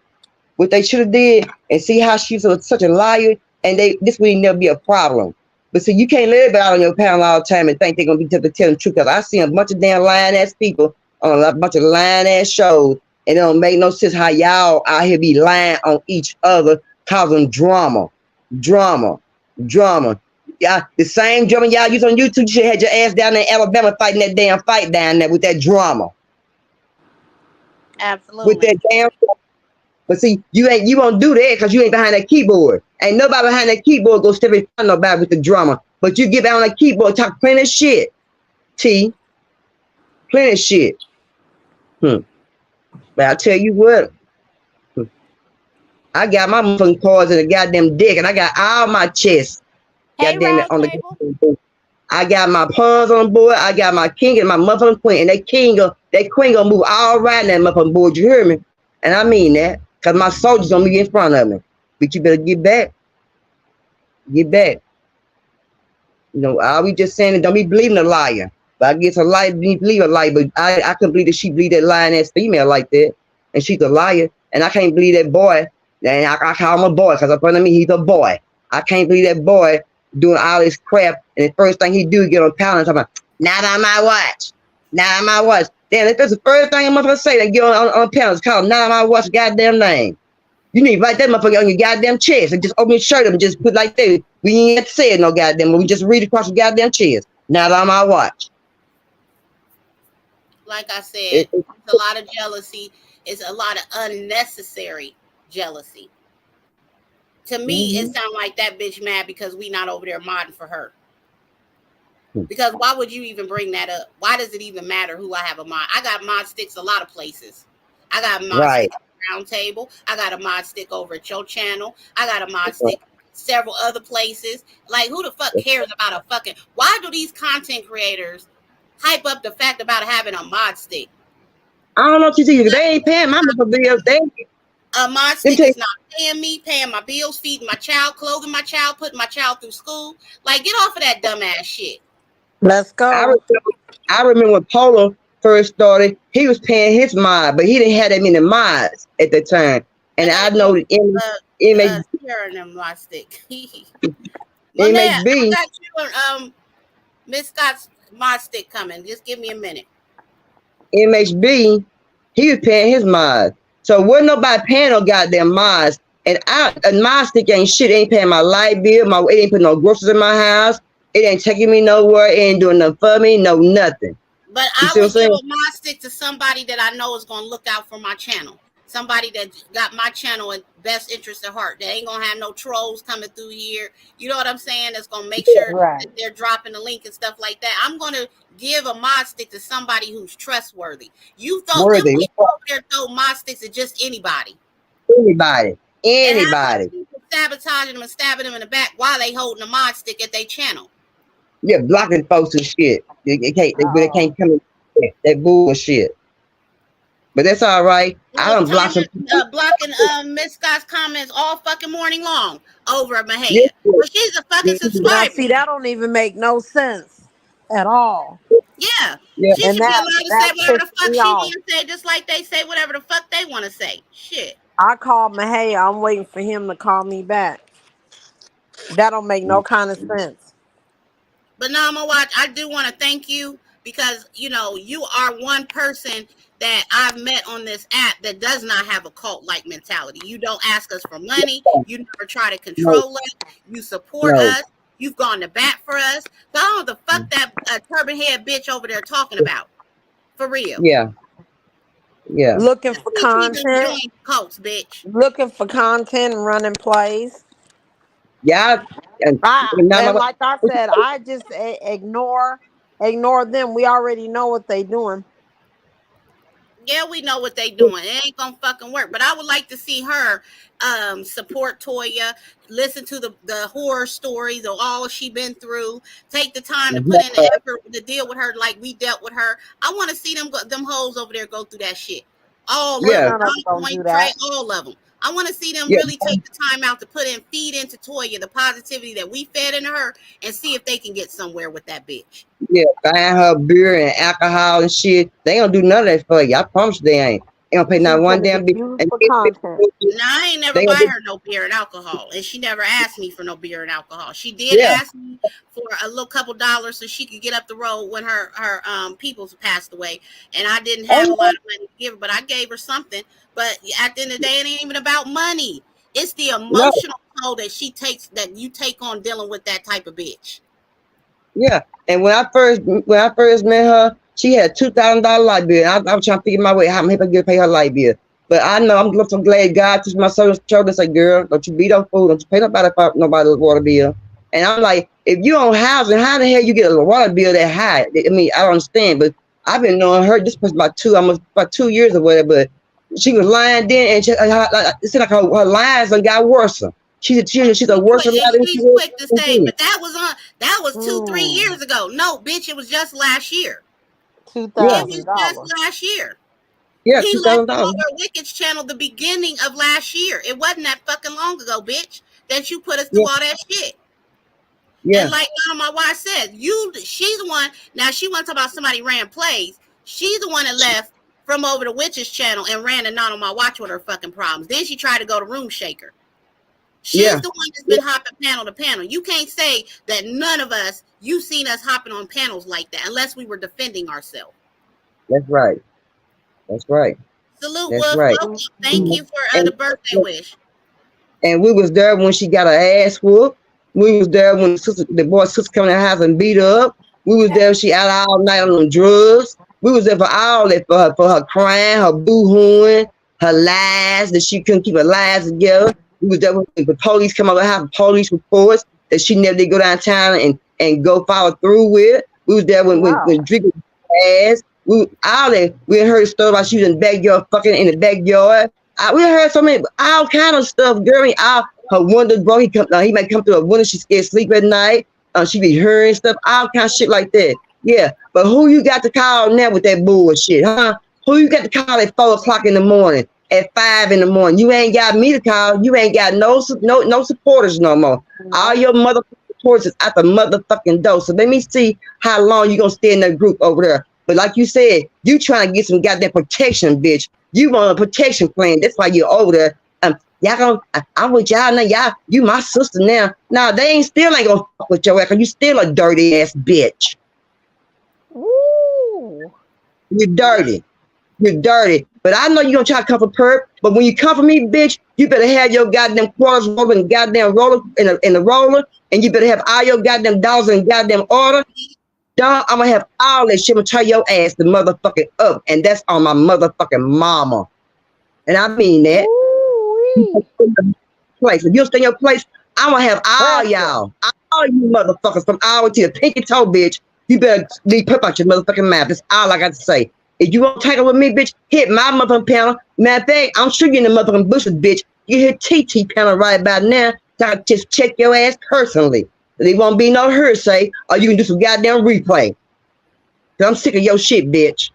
what they should have did, and see how she's such a liar, and this would never be a problem. But see, you can't live out on your panel all the time and think they're gonna be able to tell the truth. Because I see a bunch of damn lying ass people on a bunch of lying ass shows, and it don't make no sense how y'all out here be lying on each other, causing drama. Yeah, the same drama y'all use on YouTube. You should have had your ass down in Alabama fighting that damn fight down there with that drama. Absolutely. With that damn. But see, you won't do that because you ain't behind that keyboard. Ain't nobody behind that keyboard go step in front of nobody with the drama. But you get behind that keyboard, talk plenty of shit. T. Plenty of shit. But I tell you what, I got my motherfucking cards in the goddamn dick, and I got all my chests. Hey, Goddamn it on the Roundtable. goddamn. I got my pawns on board. I got my king and my motherfucking queen, and that queen gonna move all right in that motherfucking board. You hear me? And I mean that, cause my soldiers gonna be in front of me. But you better get back. Get back. You know, all we just saying is don't be believing a liar. But I guess a liar believe a liar. But I couldn't believe that she believe that lying ass female like that, and she's a liar. And I can't believe that boy. And I call him a boy because in front of me he's a boy. I can't believe that boy doing all this crap, and the first thing he do is get on panel and talk about, not on my watch. Not on my watch. Damn, if that's the first thing a motherfucker say, they get on panels, call not on my watch goddamn name. You need to write that motherfucker on your goddamn chest and just open your shirt up and just put like that. We ain't have to say it no goddamn, but we just read across your goddamn chest. Not on my watch. Like I said, it's a lot of jealousy. It's a lot of unnecessary jealousy. To me, it sounds like that bitch mad because we not over there modding for her. Because why would you even bring that up? Why does it even matter who I have a mod? I got mod sticks a lot of places. I got mod sticks at the round table. I got a mod stick over at your channel. I got a mod stick several other places. Like, who the fuck cares about a fucking... Why do these content creators hype up the fact about having a mod stick? I don't know what you see. They ain't paying my bills. A mod stick is not paying me, paying my bills, feeding my child, clothing my child, putting my child through school. Like, get off of that dumbass shit. Let's go. I remember when Polo first started, he was paying his mod, but he didn't have that many mods at the time. And I know that mod stick. MHB. I got you Miss Scott's mod stick coming. Just give me a minute. MHB, he was paying his mods. So wasn't nobody paying no goddamn mods. And my stick ain't shit. It ain't paying my light bill. It ain't putting no groceries in my house. It ain't taking me nowhere. It ain't doing nothing for me. No nothing. But I would give a mod stick to somebody that I know is going to look out for my channel. Somebody that got my channel in best interest at heart. They ain't going to have no trolls coming through here. You know what I'm saying? That's going to make sure that they're dropping the link and stuff like that. I'm going to give a mod stick to somebody who's trustworthy. You throw them people over there, throw mod sticks at just anybody. Anybody. Sabotaging them and stabbing them in the back while they holding a mod stick at their channel. Yeah, blocking folks and shit. They can't come in that bullshit. But that's all right. I don't block some blocking Miss Scott's comments all fucking morning long over at Mahaya. Well, she's a fucking subscriber. See, that don't even make no sense at all. Yeah. She should be allowed to say whatever the fuck she want to say, just like they say whatever the fuck they want to say. Shit. I called Mahaya. I'm waiting for him to call me back. That don't make no kind of sense. But no, I'm gonna watch. I do want to thank you because you know you are one person that I've met on this app that does not have a cult like mentality. You don't ask us for money. You never try to No, control us. You support no. us. You've gone to bat for us. So I don't know the fuck that turban head bitch over there talking about. For real. Yeah, yeah. Looking for Teach me to content, join cults, bitch. looking for content and running plays. Yeah, and And like I said, I just ignore them. We already know what they doing. Yeah, we know what they doing. It ain't gonna fucking work. But I would like to see her support Toya, listen to the horror stories of all she been through, take the time to put in the effort to deal with her like we dealt with her. I want to see them hoes over there go through that shit. All of Well, yeah, them, none of them on gonna do point, Trey, that. all of them. I want to see them yeah, really take the time out to feed into Toya the positivity that we fed into her, and see if they can get somewhere with that bitch. yeah. Buying her beer and alcohol and shit. They don't do none of that for you. I promise they ain't. They don't pay She not one finna damn be bit. used And for content. No, I ain't never they buy gonna her no beer and alcohol, and she never asked me for no beer and alcohol. She did yeah. ask me for a little couple dollars so she could get up the road when her peoples passed away, and I didn't have a Oh lot of money to give her, but I gave her something. But at the end of the day, it ain't even about money. It's the no, emotional toll that you take on dealing with that type of bitch. yeah. And when I first met her, she had $2,000 light bill. I was trying to figure my way how I'm helping her pay her light bill. But I know I'm so glad God touched my soul shoulder and say, girl, don't you beat up fool, don't you pay nobody's water bill. And I'm like, if you own housing, how the hell you get a water bill that high? I mean, I don't understand. But I've been knowing her this was almost about 2 years or whatever. But she was lying then, and it seemed like her lies done got worse. She's a worse lie than she She's was. quick to say, but that was 2-3 years Mm, ago. No, bitch, it was just last year. two Yeah, It thousand was just dollars. last year. yeah, He two left thousand them dollars. over at Wicked's channel the beginning of last year. It wasn't that fucking long ago, bitch, that you put us Yeah, through all that shit. And yeah, like my wife said, she's the one. Now she wants to talk about somebody ran plays. She's the one that left from over to Witch's channel and ran a not on my watch with her fucking problems. Then she tried to go to Room Shaker. She's yeah, the one that's yeah. been hopping panel to panel. You can't say that none of us, you seen us hopping on panels like that unless we were defending ourselves. That's right. That's right. Salute, That's Wolf. right. Welcome. Thank you for And the birthday wish. and we was there when she got her ass whooped. We was there when the boy's sister come in the house and beat her up. We was there when she out all night on them drugs. We was there for all that for her crying, her boo-hooing, her lies that she couldn't keep her lies together. We was there when the police come over the house, police reports that she never did go downtown and go follow through with. We was there when Wow. drinking ass. All that we heard a story about she was in the backyard, fucking in the backyard. We heard so many, all kind of stuff, girl. All her windows broke. He might come through a window. She scared sleep at night. She be hearing stuff, all kind of shit like that. Yeah, but who you got to call now with that bullshit, huh? Who you got to call at 4 o'clock in the morning, at 5 in the morning? You ain't got me to call. You ain't got no supporters no more. All No. your motherfucking supporters is at the motherfucking door. So let me see how long you gonna stay in that group over there. But like you said, you trying to get some goddamn protection, bitch. You want a protection plan. That's why you're over there. Y'all gonna, I'm with y'all now. Y'all, you my sister now. Nah, they still ain't gonna fuck with your ass. You still a dirty ass bitch. Ooh. You're dirty. You're dirty. But I know you gonna try to come for perp. But when you come for me, bitch, you better have your goddamn quarters rolling, goddamn roller in the roller, and you better have all your goddamn dollars in goddamn order. Dog, I'm gonna have all that shit. I'm gonna turn your ass the motherfucking up, and that's on my motherfucking mama. And I mean that. Ooh. Place. If you stay in your place, I'm gonna have all Pressure. y'all, all you motherfuckers from hour to your pinky toe, bitch. You better leave pep out your motherfucking mouth. That's all I got to say. If you want to tangle with me, bitch, hit my motherfucking panel. Matter of fact, I'm sure you in the motherfucking bushes, bitch. You hit TT panel right about now. So I just check your ass personally. There won't be no hearsay, or you can do some goddamn replay. Cause I'm sick of your shit, bitch.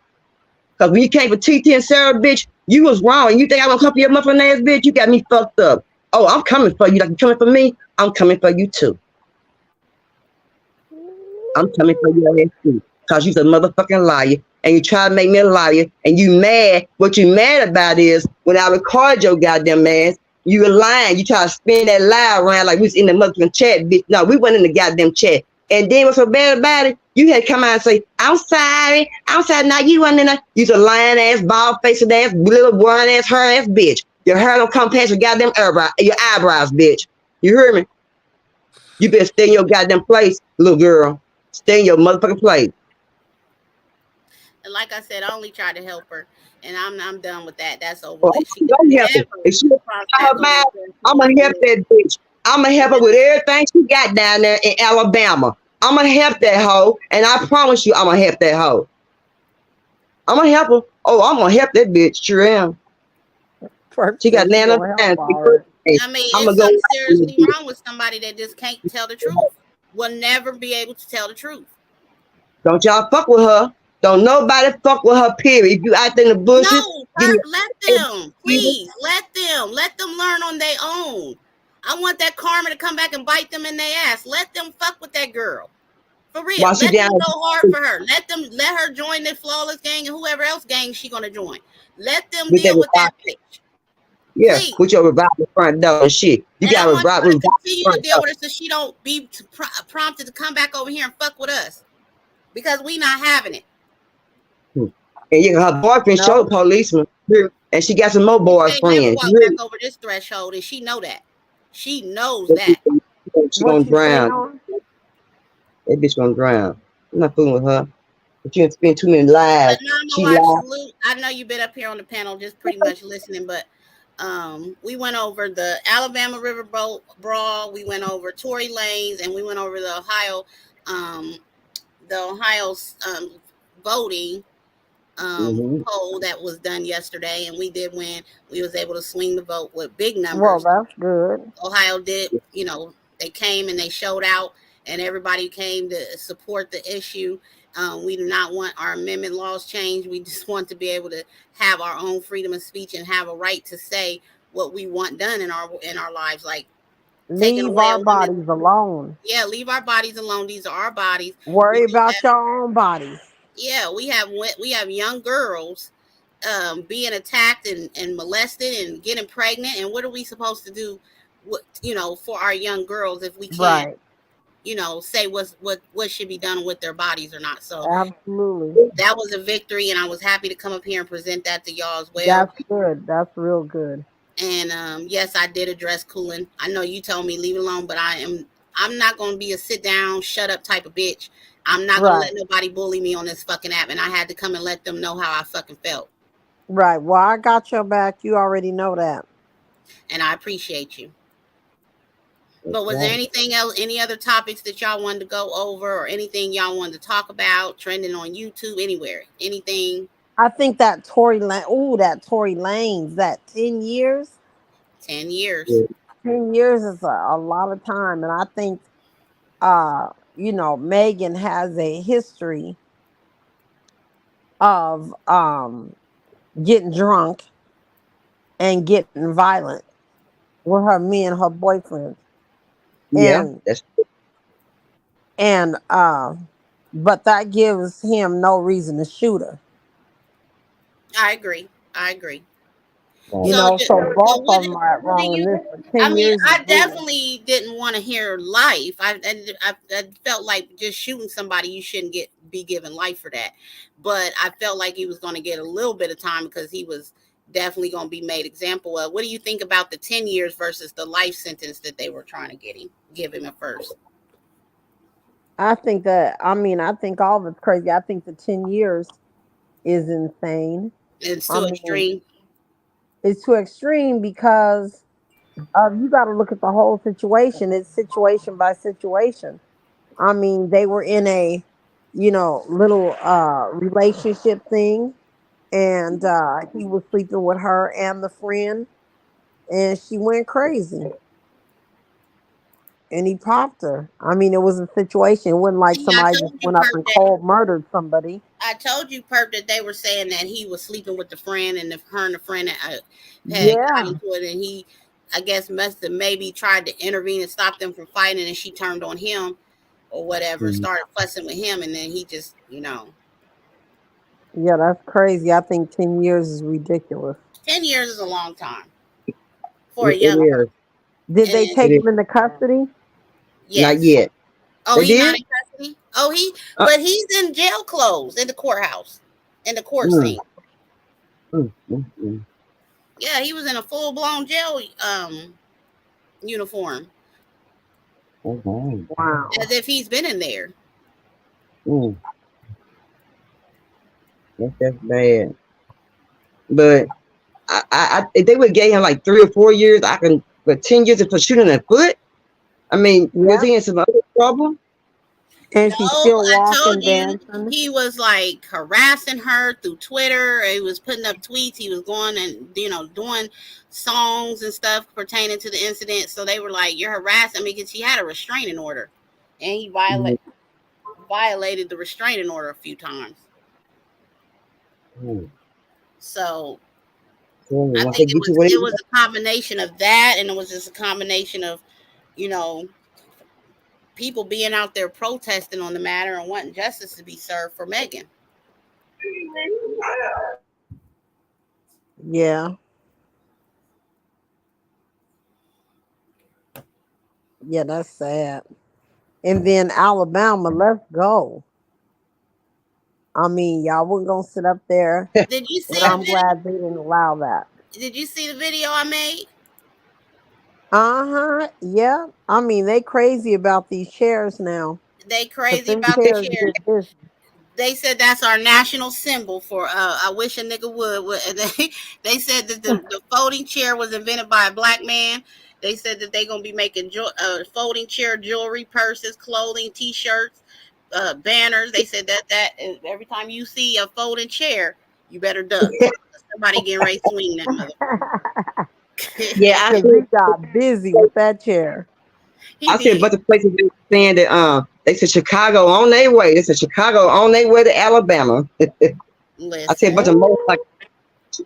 Cause when you came for TT and Sarah, bitch, you was wrong. And you think I'm gonna come for your motherfucking ass, bitch? You got me fucked up. Oh, I'm coming for you. Like you coming for me, I'm coming for you too. I'm coming for your ass too. Cause you's a motherfucking liar. And you try to make me a liar. And you mad. What you mad about is when I recorded your goddamn ass, you were lying. You try to spin that lie around like we was in the motherfucking chat, bitch. No, we went in the goddamn chat. And then what's so bad about it? You had to come out and say, I'm sorry. I'm sorry. Now you wasn't in there. You's a lying ass, bald faced ass, little one ass, hair ass bitch. Your hair don't come past your goddamn your eyebrows, bitch. You hear me? You better stay in your goddamn place, little girl. Stay in your motherfucking place. And like I said, I only tried to help her, and I'm done with that. That's over Oh, with. She I'm could gonna help her. never If she cross got back her over mind, here. She I'm wants gonna to help live. that bitch. I'm gonna She help her never. with everything she got down there in Alabama. I'm gonna help that hoe, and I promise you, I'm gonna help that hoe. I'm gonna help her. Oh, I'm gonna help that bitch. Sure am. First She got said she none of gonna help time. all right. I mean, I'm it's gonna go. something seriously wrong with somebody that just can't tell the truth. Will never be able to tell the truth. Don't y'all fuck with her. Don't nobody fuck with her. Period. If you out there in the bushes, No, give me. let them. Please, let them. Let them learn on their own. I want that karma to come back and bite them in their ass. Let them fuck with that girl. For real. While she Let down them go hard for her. Let her join the flawless gang and whoever else gang she gonna join. Let them with that deal with that revival. bitch. Yeah, Please. with your revival front door and shit. You And I got want y'all to revival continue to front deal door. with her so she don't be prompted to come back over here and fuck with us. Because we not having it. And yeah, her boyfriend No, showed policeman. And she got some more Bitch ain't never boyfriends. walked back over this threshold, and she know that. She knows that. She what gonna you say drown. on? That bitch gonna drown. I'm not fooling with her. But you didn't spend too many But lives. Mama She Watch, lied. salute. I know you've been up here on the panel just pretty much listening, but we went over the Alabama Riverboat Brawl, we went over Tory Lanez, and we went over um, the Ohio voting Mm-hmm. poll that was done yesterday, and we did win. We was able to swing the vote with big Well, numbers. that's good. Ohio did, they came and they showed out, and everybody came to support the issue. We do not want our amendment laws changed. We just want to be able to have our own freedom of speech and have a right to say what we want done in our lives, like taking Leave away our a woman. bodies alone. Yeah, leave our bodies alone. These are our bodies. We Worry do about have, your own bodies. yeah, we have young girls being attacked and molested and getting pregnant. And what are we supposed to do, for our young girls if we can't, Right. say what should be done with their bodies or not? So Absolutely. that was a victory, and I was happy to come up here and present that to y'all as well. That's good. That's real good. And yes, I did address cooling. I know you told me leave it alone, but I'm not going to be a sit down, shut up type of bitch. I'm not going to Right. let nobody bully me on this fucking app, and I had to come and let them know how I fucking felt. Right. Well, I got your back. You already know that. And I appreciate you. That's But was there right. anything else, any other topics that y'all wanted to go over, or anything y'all wanted to talk about, trending on YouTube, anywhere? Anything? I think that Tory Lane. Ooh, that Tory Lanez. That 10 years. 10 years. Yeah. 10 years is a lot of time, and I think Megan has a history of getting drunk and getting violent with her me and her boyfriend. Yeah, And that's and but that gives him no reason to shoot her. I agree. I agree. right. So, So so both what, of them are what do wrong in you? this. But I 10 mean, years is I brutal. definitely didn't want to hear life. I felt like just shooting somebody, you shouldn't be given life for that. But I felt like he was going to get a little bit of time because he was definitely going to be made example of. What do you think about the 10 years versus the life sentence that they were trying to give him at first? I think all of it's crazy. I think the 10 years is insane. It's I too mean, extreme. it's too extreme because you got to look at the whole situation. It's situation by situation. I mean, they were in a, little relationship thing, and he was sleeping with her and the friend, and she went crazy, and he popped her. I mean, it was a situation. It wasn't like See, I somebody just told you, went up Perp, and that cold murdered somebody. they were saying that he was sleeping with the friend, and her and the friend had got Yeah, into it, and he, I guess, must have maybe tried to intervene and stop them from fighting, and she turned on him or whatever, Mhm. started fussing with him, and then he just, yeah, that's crazy. I think 10 years is ridiculous. 10 years is a long time for a It young is. person. Did they And take It is. him into custody? Not yes. yet. Oh, They he not did? in custody? Oh, but he's in jail clothes in the courthouse, in the court Mm, scene. mm. Yeah, he was in a full blown jail uniform, Okay. Wow. as if he's been in there. Mm, that's bad. But if they would gave him like 3 or 4 years, I can. But 10 years for shooting a foot. I mean, was Yep. he in some other trouble? And No, she's still I told walking, you dancing. he was like harassing her through Twitter. He was putting up tweets. He was going and doing songs and stuff pertaining to the incident. So they were like, "You're harassing me," because he had a restraining order, and he Mm, violated the restraining order a few times. mm. So So I once they think get you what it it was a combination of that, and it was just a combination of you know people being out there protesting on the matter and wanting justice to be served for Megan. Yeah. Yeah, that's sad. And then Alabama, let's go. I mean, y'all weren't gonna sit up there, Did you but see the I'm video? glad they didn't allow that. Did you see the video I made? Uh-huh. Yeah. I mean, they crazy about these chairs now. They Cause crazy them about the chairs chair. get busy. They said that's our national symbol for I wish a nigga would. And they said that the folding chair was invented by a black man. They said that they gonna be making folding chair jewelry, purses, clothing, t-shirts, banners. They said that every time you see a folding chair, you better duck. Somebody getting ready to swing that Yeah, motherfucker. Cause he got busy with that chair. He I see a did. bunch of places they saying that they said Chicago on their way. They said Chicago on their way to Alabama. I see a bunch Listen. of motorcycles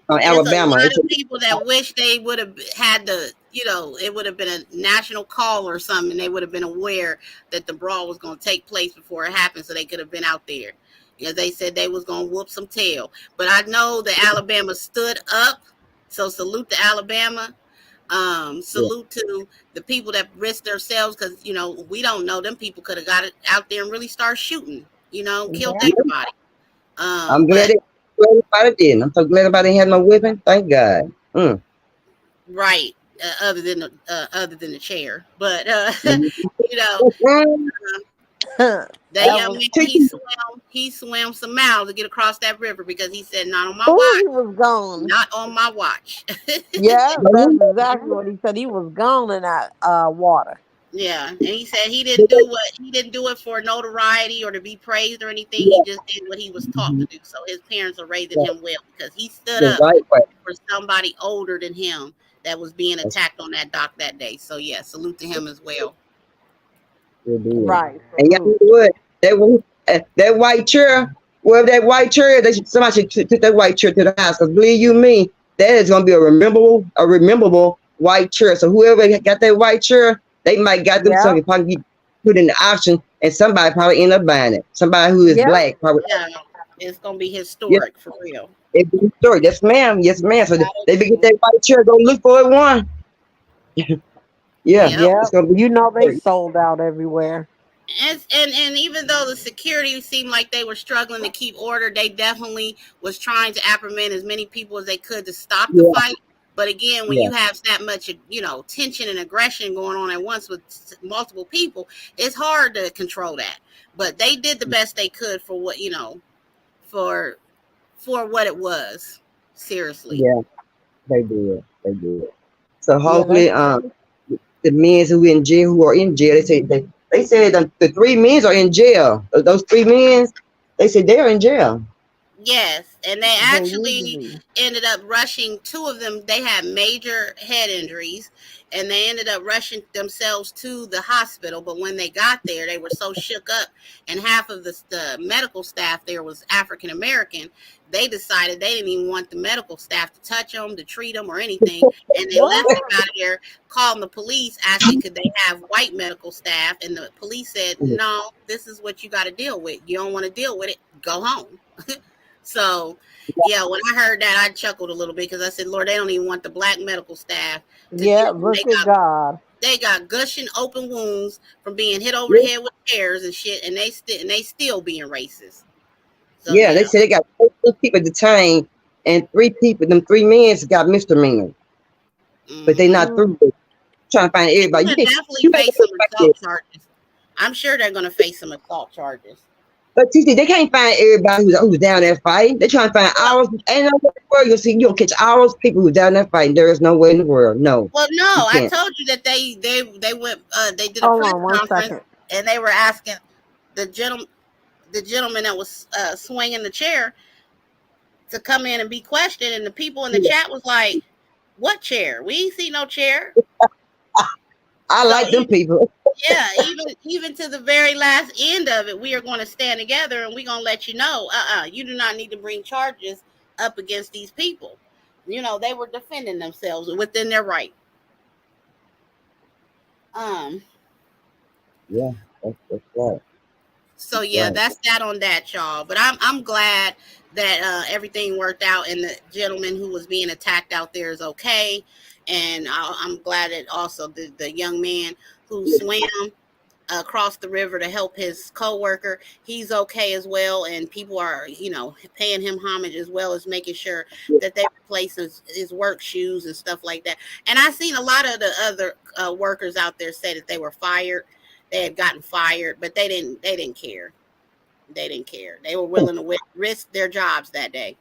on There's a Alabama. lot of people that wish they would have had it would have been a national call or something. They would have been aware that the brawl was going to take place before it happened, so they could have been out there. They said they was going to whoop some tail. But I know that Alabama stood up, so salute to Alabama. Yeah, Salute to the people that risked themselves, because we don't know, them people could have got it out there and really start shooting. Killed Yeah. everybody. I'm But glad everybody didn't. I'm so glad everybody had no whipping. Thank God. Mm. right, other than the chair, but Mhm. you know that That young was man, he swam some miles to get across that river, because he said, not on my oh, he watch, was gone. not on my watch. Yeah, that's exactly what he said. He was gone in that water. Yeah, and he said he didn't do it for notoriety or to be praised or anything. He Yeah, just did what he was taught to mhm. do. So his parents are raising Yeah, him well, because he stood the up right way. for somebody older than him that was being attacked on that dock that day. So yeah, salute to him as well. They did. Right. And y'all know Salute. what? That white chair, wherever that white chair, somebody should take that white chair to the house. Because believe you me, that is going to be a rememberable white chair. So whoever got that white chair, they might got them Yep. something probably get put in the auction, and somebody probably end up buying it. Somebody who is Yep. black probably. Yeah, it's gonna be Yeah, historic for real. it's a story. Yes, ma'am. Yes, ma'am. So Without they a get doubt. that white chair, go look for it one. Yeah, Yep. it's Yep. gonna be. You know they sold out everywhere. And even though the security seemed like they were struggling to keep order, they definitely was trying to apprehend as many people as they could to stop the Yeah, fight. But again, when yeah, you have that much, tension and aggression going on at once with multiple people, it's hard to control that. But they did the best they could for for what it was. Seriously. yeah. They did. They did. So Yeah, hopefully, that's the men who are in jail, they said the 3 men are in jail. Those 3 men, they said they're in jail. Yes, and they they need to actually be. ended up rushing two of them. They had major head injuries, and they ended up rushing themselves to the hospital. But when they got there, they were so shook up, and half of the medical staff there was African American. They decided they didn't even want the medical staff to touch them, to treat them, or anything, and they left them What? out of there, calling the police, asking could they have white medical staff, and the police said, "No, this is what you got to deal with. You don't want to deal with it, go home." So, yeah, when I heard that, I chuckled a little bit, because I said, Lord, they don't even want the black medical staff to Yeah, deal with. look at God. They got gushing open wounds from being hit over the Yeah, head with chairs and shit, and they still being racist. So yeah, they yeah. said they got 2 people detained, and 3 people, them 3 men got misdemeanor, but they Mm-hmm. not through with it. Trying to find They're everybody. gonna definitely You can't face go some like that. assault charges. I'm sure they're gonna face some assault charges. But TC, they can't find everybody who's down there fighting. They're trying to find Well, hours. Ain't no way in the world you'll catch all those people who's down there fighting. There is no way in the world. No, well, no, you I can't. told you that they went they did a Hold press on one conference second. and they were asking the gentleman that was swinging the chair to come in and be questioned, and the people in the Yeah. chat was like, "What chair? We ain't see no chair." I So like them people. yeah, even to the very last end of it, we are going to stand together and we're going to let you know, you do not need to bring charges up against these people. You know, they were defending themselves within their right. Um, Yeah, that's right. so That's yeah, right. that's that on that, y'all. But I'm glad that everything worked out and the gentleman who was being attacked out there is okay. And I'm glad that also the young man who swam across the river to help his co-worker, he's okay as well, and people are, you know, paying him homage as well as making sure that they replace his work shoes and stuff like that. And I seen a lot of the other workers out there say that they were fired, they had gotten fired, but they didn't care. They didn't care. They were willing to risk their jobs that day.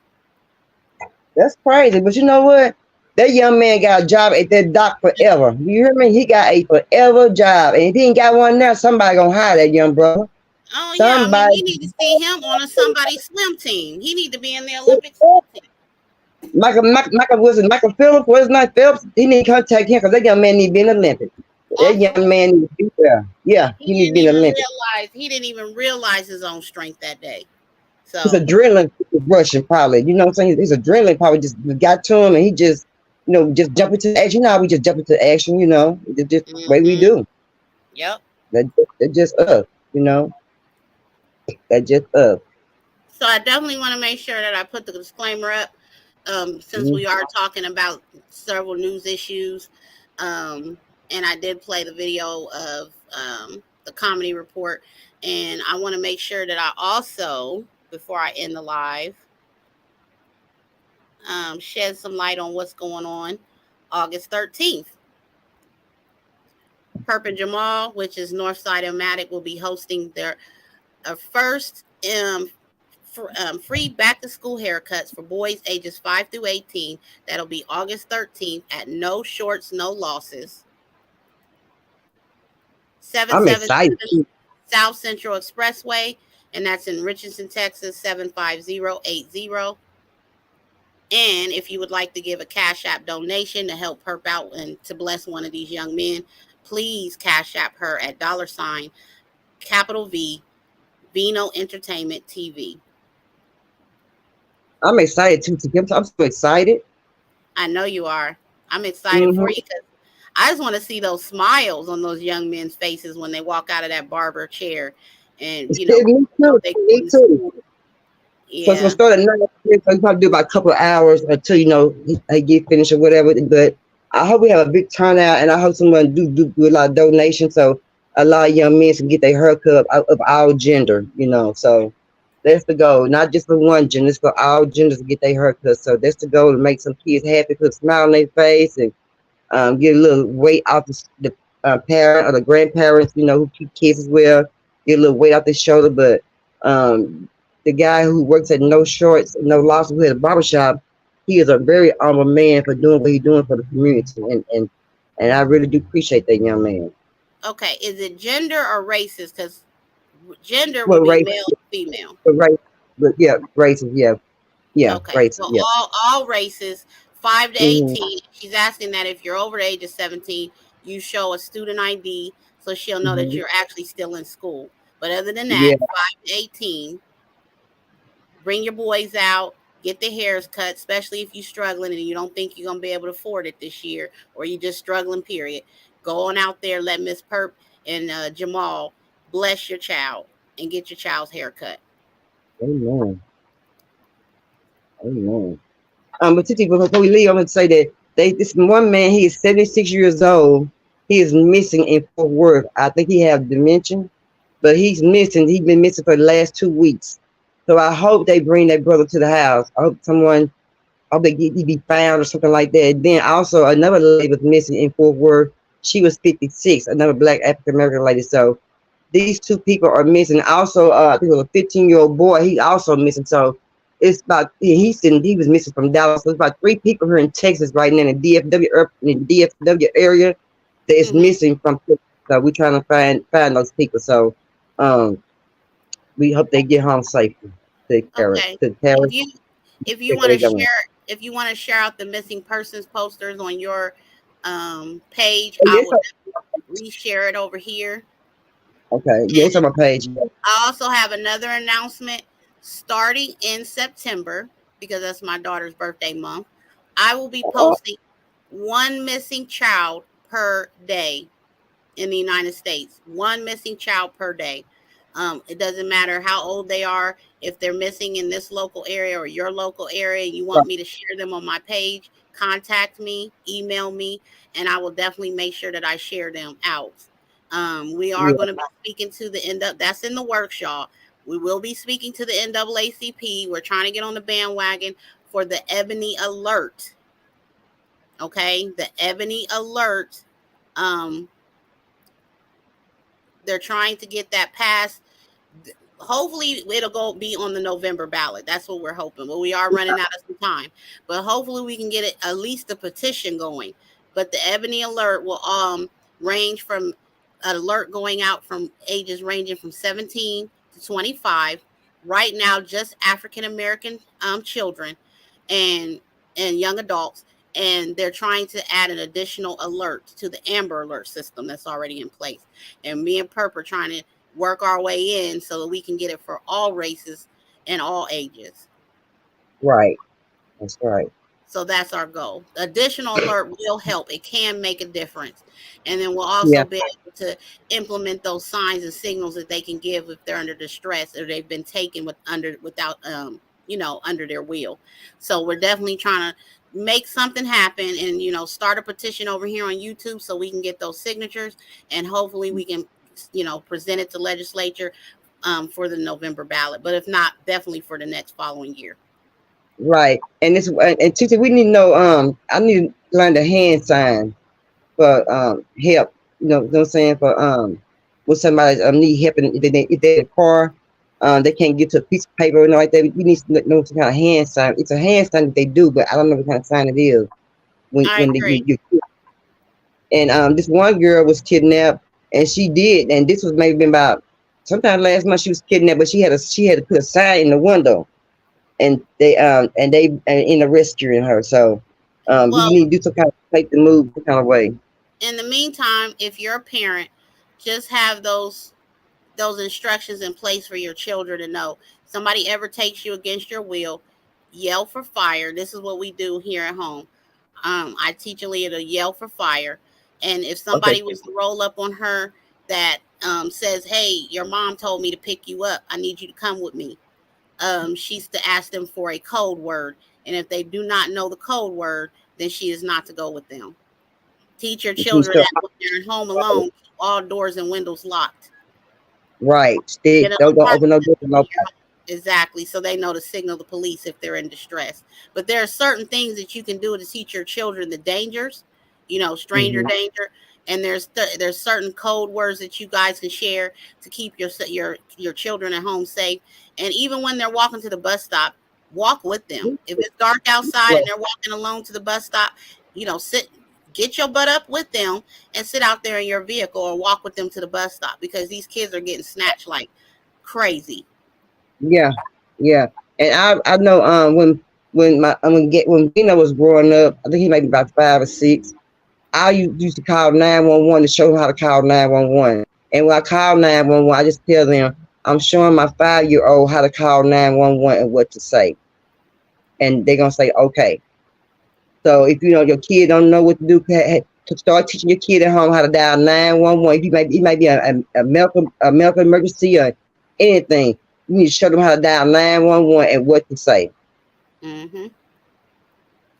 That's crazy. But you know what? That young man got a job at that dock forever. You hear me? He got a forever job. And if he ain't got one now, somebody gonna hire that young brother. Oh yeah, I mean, Somebody. we need to see him on a somebody swim team. He need to be in the Olympic swim team. Michael Wilson, Michael Phillips, what's not Phelps? He need to contact him because that young man need to be in the Olympic. Oh, That for young real. man need to be there. Yeah, he need to be in the Olympic. He didn't even realize his own strength that day. His So adrenaline was rushing probably. You know what I'm saying? His adrenaline probably just got to him and he just, just jump into action. You know how we just jump into action, It's just the way we mm-hmm. do. Yep. That just us, you know. That just us. So I definitely want to make sure that I put the disclaimer up. Since Mhm. we are talking about several news issues. And I did play the video of the comedy report. And I want to make sure that I also, before I end the live, shed some light on what's going on August 13th. Perp and Jamal, which is Northside Ilmatic, will be hosting their first free back to school haircuts for boys ages 5 through 18. That'll be August 13th at No Shorts, No Losses, I'm 777 excited. South Central Expressway, and that's in Richardson, Texas, 75080. And if you would like to give a Cash App donation to help Perp out and to bless one of these young men, please Cash App her at $ capital V Vino Entertainment TV. I'm excited too. I'm so excited. I know you are. I'm excited Hmm. for you because I just want to see those smiles on those young men's faces when they walk out of that barber chair and, Me too. they Me going to too. school. So it's gonna Yeah. start at 9. So you probably do about a couple of hours until they get finished or whatever. But I hope we have a big turnout, and I hope someone do a lot of donations so a lot of young men can get their haircut of all gender. So that's the goal. Not just for one gender, it's for all genders to get their haircut. So that's the goal, to make some kids happy, put a smile on their face, and get a little weight off the parent or the grandparents, who keep kids as well. Get a little weight off their shoulder. But um, the guy who works at No Shorts, No Loss, who had a barbershop, he is a very honorable man for doing what he's doing for the community. And I really do appreciate that young man. Okay. Is it gender or racist? Because gender Well, would be race, male, female. but race, but yeah, races, yeah, Okay. races, So yeah. all races, 5 to Hmm. 18. She's asking that if you're over the age of 17, you show a student ID so she'll know that Hmm. you're actually still in school. But other than that, Yeah, 5 to 18, bring your boys out, get their hairs cut, especially if you're struggling and you don't think you're gonna be able to afford it this year, or you just struggling. Period. Go on out there, let Miss Perp and Jamal bless your child and get your child's hair cut. amen, amen. But Titi, before we leave, I'm gonna say that this one man, he is 76 years old. He is missing in Fort Worth. I think he has dementia, but he's missing. He's been missing for the last 2 weeks. So I hope they bring that brother to the house. I hope he be found or something like that. Then also another lady was missing in Fort Worth. She was 56, another black African American lady. So these two people are missing. Also, I think it was a 15-year-old boy. He also missing. So it's about he was missing from Dallas. So it's about 3 people here in Texas right now in the DFW area that is Mhm. missing from Texas. So we're trying to find those people. So um, we hope they get home safely to Paris. Okay. To Paris, If you if you where want they to going. share out the missing persons posters on your page, Oh, I yes, will reshare it over here. okay. Yeah, it's on my page. I also have another announcement starting in September because that's my daughter's birthday month. I will be Oh, posting one missing child per day in the United States. One missing child per day. It doesn't matter how old they are. If they're missing in this local area or your local area, and you right. want me to share them on my page, contact me, email me, and I will definitely make sure that I share them out. We are Yeah, going to be speaking to the end up. That's in the works, y'all. We will be speaking to the NAACP. We're trying to get on the bandwagon for the Ebony Alert. Okay, the Ebony Alert. Um, they're trying to get that passed. Hopefully it'll go be on the November ballot. That's what we're hoping. But we are running out of some time. But hopefully we can get it at least the petition going. But the Ebony Alert will range from an alert going out from ages ranging from 17 to 25. Right now, just African American children and young adults, and they're trying to add an additional alert to the Amber Alert system that's already in place. And me and Perp are trying to work our way in so that we can get it for all races and all ages. right. That's right. So that's our goal. The additional alert will help. It can make a difference. And then we'll Yeah, also be able to implement those signs and signals that they can give if they're under distress or they've been taken without under their will. So we're definitely trying to make something happen and start a petition over here on YouTube so we can get those signatures and hopefully we can present it to legislature for the November ballot. But if not, definitely for the next following year. right. And this and Titi, we need to know. I need to learn the hand sign for help. You know what I'm saying? For when somebody need help and if they're in a car, they can't get to a piece of paper or like that. We need to know some kind of hand sign. It's a hand sign that they do, but I don't know what kind of sign it is I when agree. you. And this one girl was kidnapped, and she did. And this was maybe been about sometime last month. She was kidnapped, but she had to put a sign in the window, and they in the rescuing her. So we Well, need to do some kind of take the move some kind of way. in the meantime, if you're a parent, just have those instructions in place for your children to know. Somebody ever takes you against your will, yell for fire. This is what we do here at home. I teach Aaliyah to yell for fire, and if Okay. somebody was to roll up on her that says, "Hey, your mom told me to pick you up. I need you to come with me." She's to ask them for a code word, and if they do not know the code word, then she is not to go with them. Teach your You children still that when they're at home alone, keep all doors and windows locked. right. Get Stick. an Don't alarm open no door. system in No. your home. Exactly, so they know to signal the police if they're in distress. But there are certain things that you can do to teach your children the dangers, stranger Mm-hmm. danger. And there's certain code words that you guys can share to keep your children at home safe. And even when they're walking to the bus stop, walk with them. If it's dark outside Right. and they're walking alone to the bus stop, sit, get your butt up with them and sit out there in your vehicle or walk with them to the bus stop because these kids are getting snatched like crazy. Yeah. Yeah. And I know when Gino was growing up, I think he might be about 5 or 6. I used to call 911 to show him how to call 911. And when I call 911, I just tell them I'm showing my 5-year-old how to call 911 and what to say, and they're gonna say okay. So if your kid don't know what to do, to start teaching your kid at home how to dial 911. If it might be a medical emergency or anything, you need to show them how to dial 911 and what to say. Mm-hmm.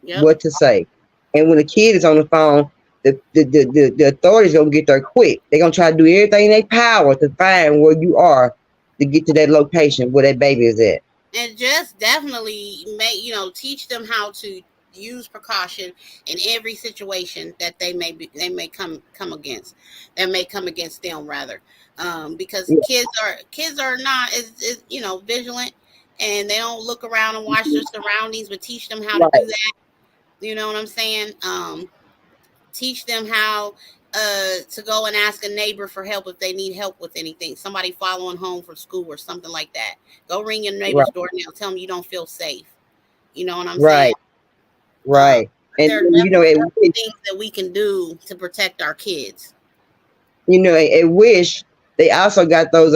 Yep. What to say. And when the kid is on the phone, the authorities gonna get there quick. They're gonna try to do everything in their power to find where you are to get to that location where that baby is at. And just definitely make, teach them how to use precaution in every situation that they may come against, that may come against them rather, because Yeah. kids are not is vigilant, and they don't look around and watch their surroundings, but teach them how to do Right. that. You know what I'm saying? Teach them how to go and ask a neighbor for help if they need help with anything. Somebody following home from school or something like that. Go ring your neighbor's Right. door now. Tell them you don't feel safe. You know what I'm saying? Right. Right. But And there are definitely things that we can do to protect our kids. at Wish they also got those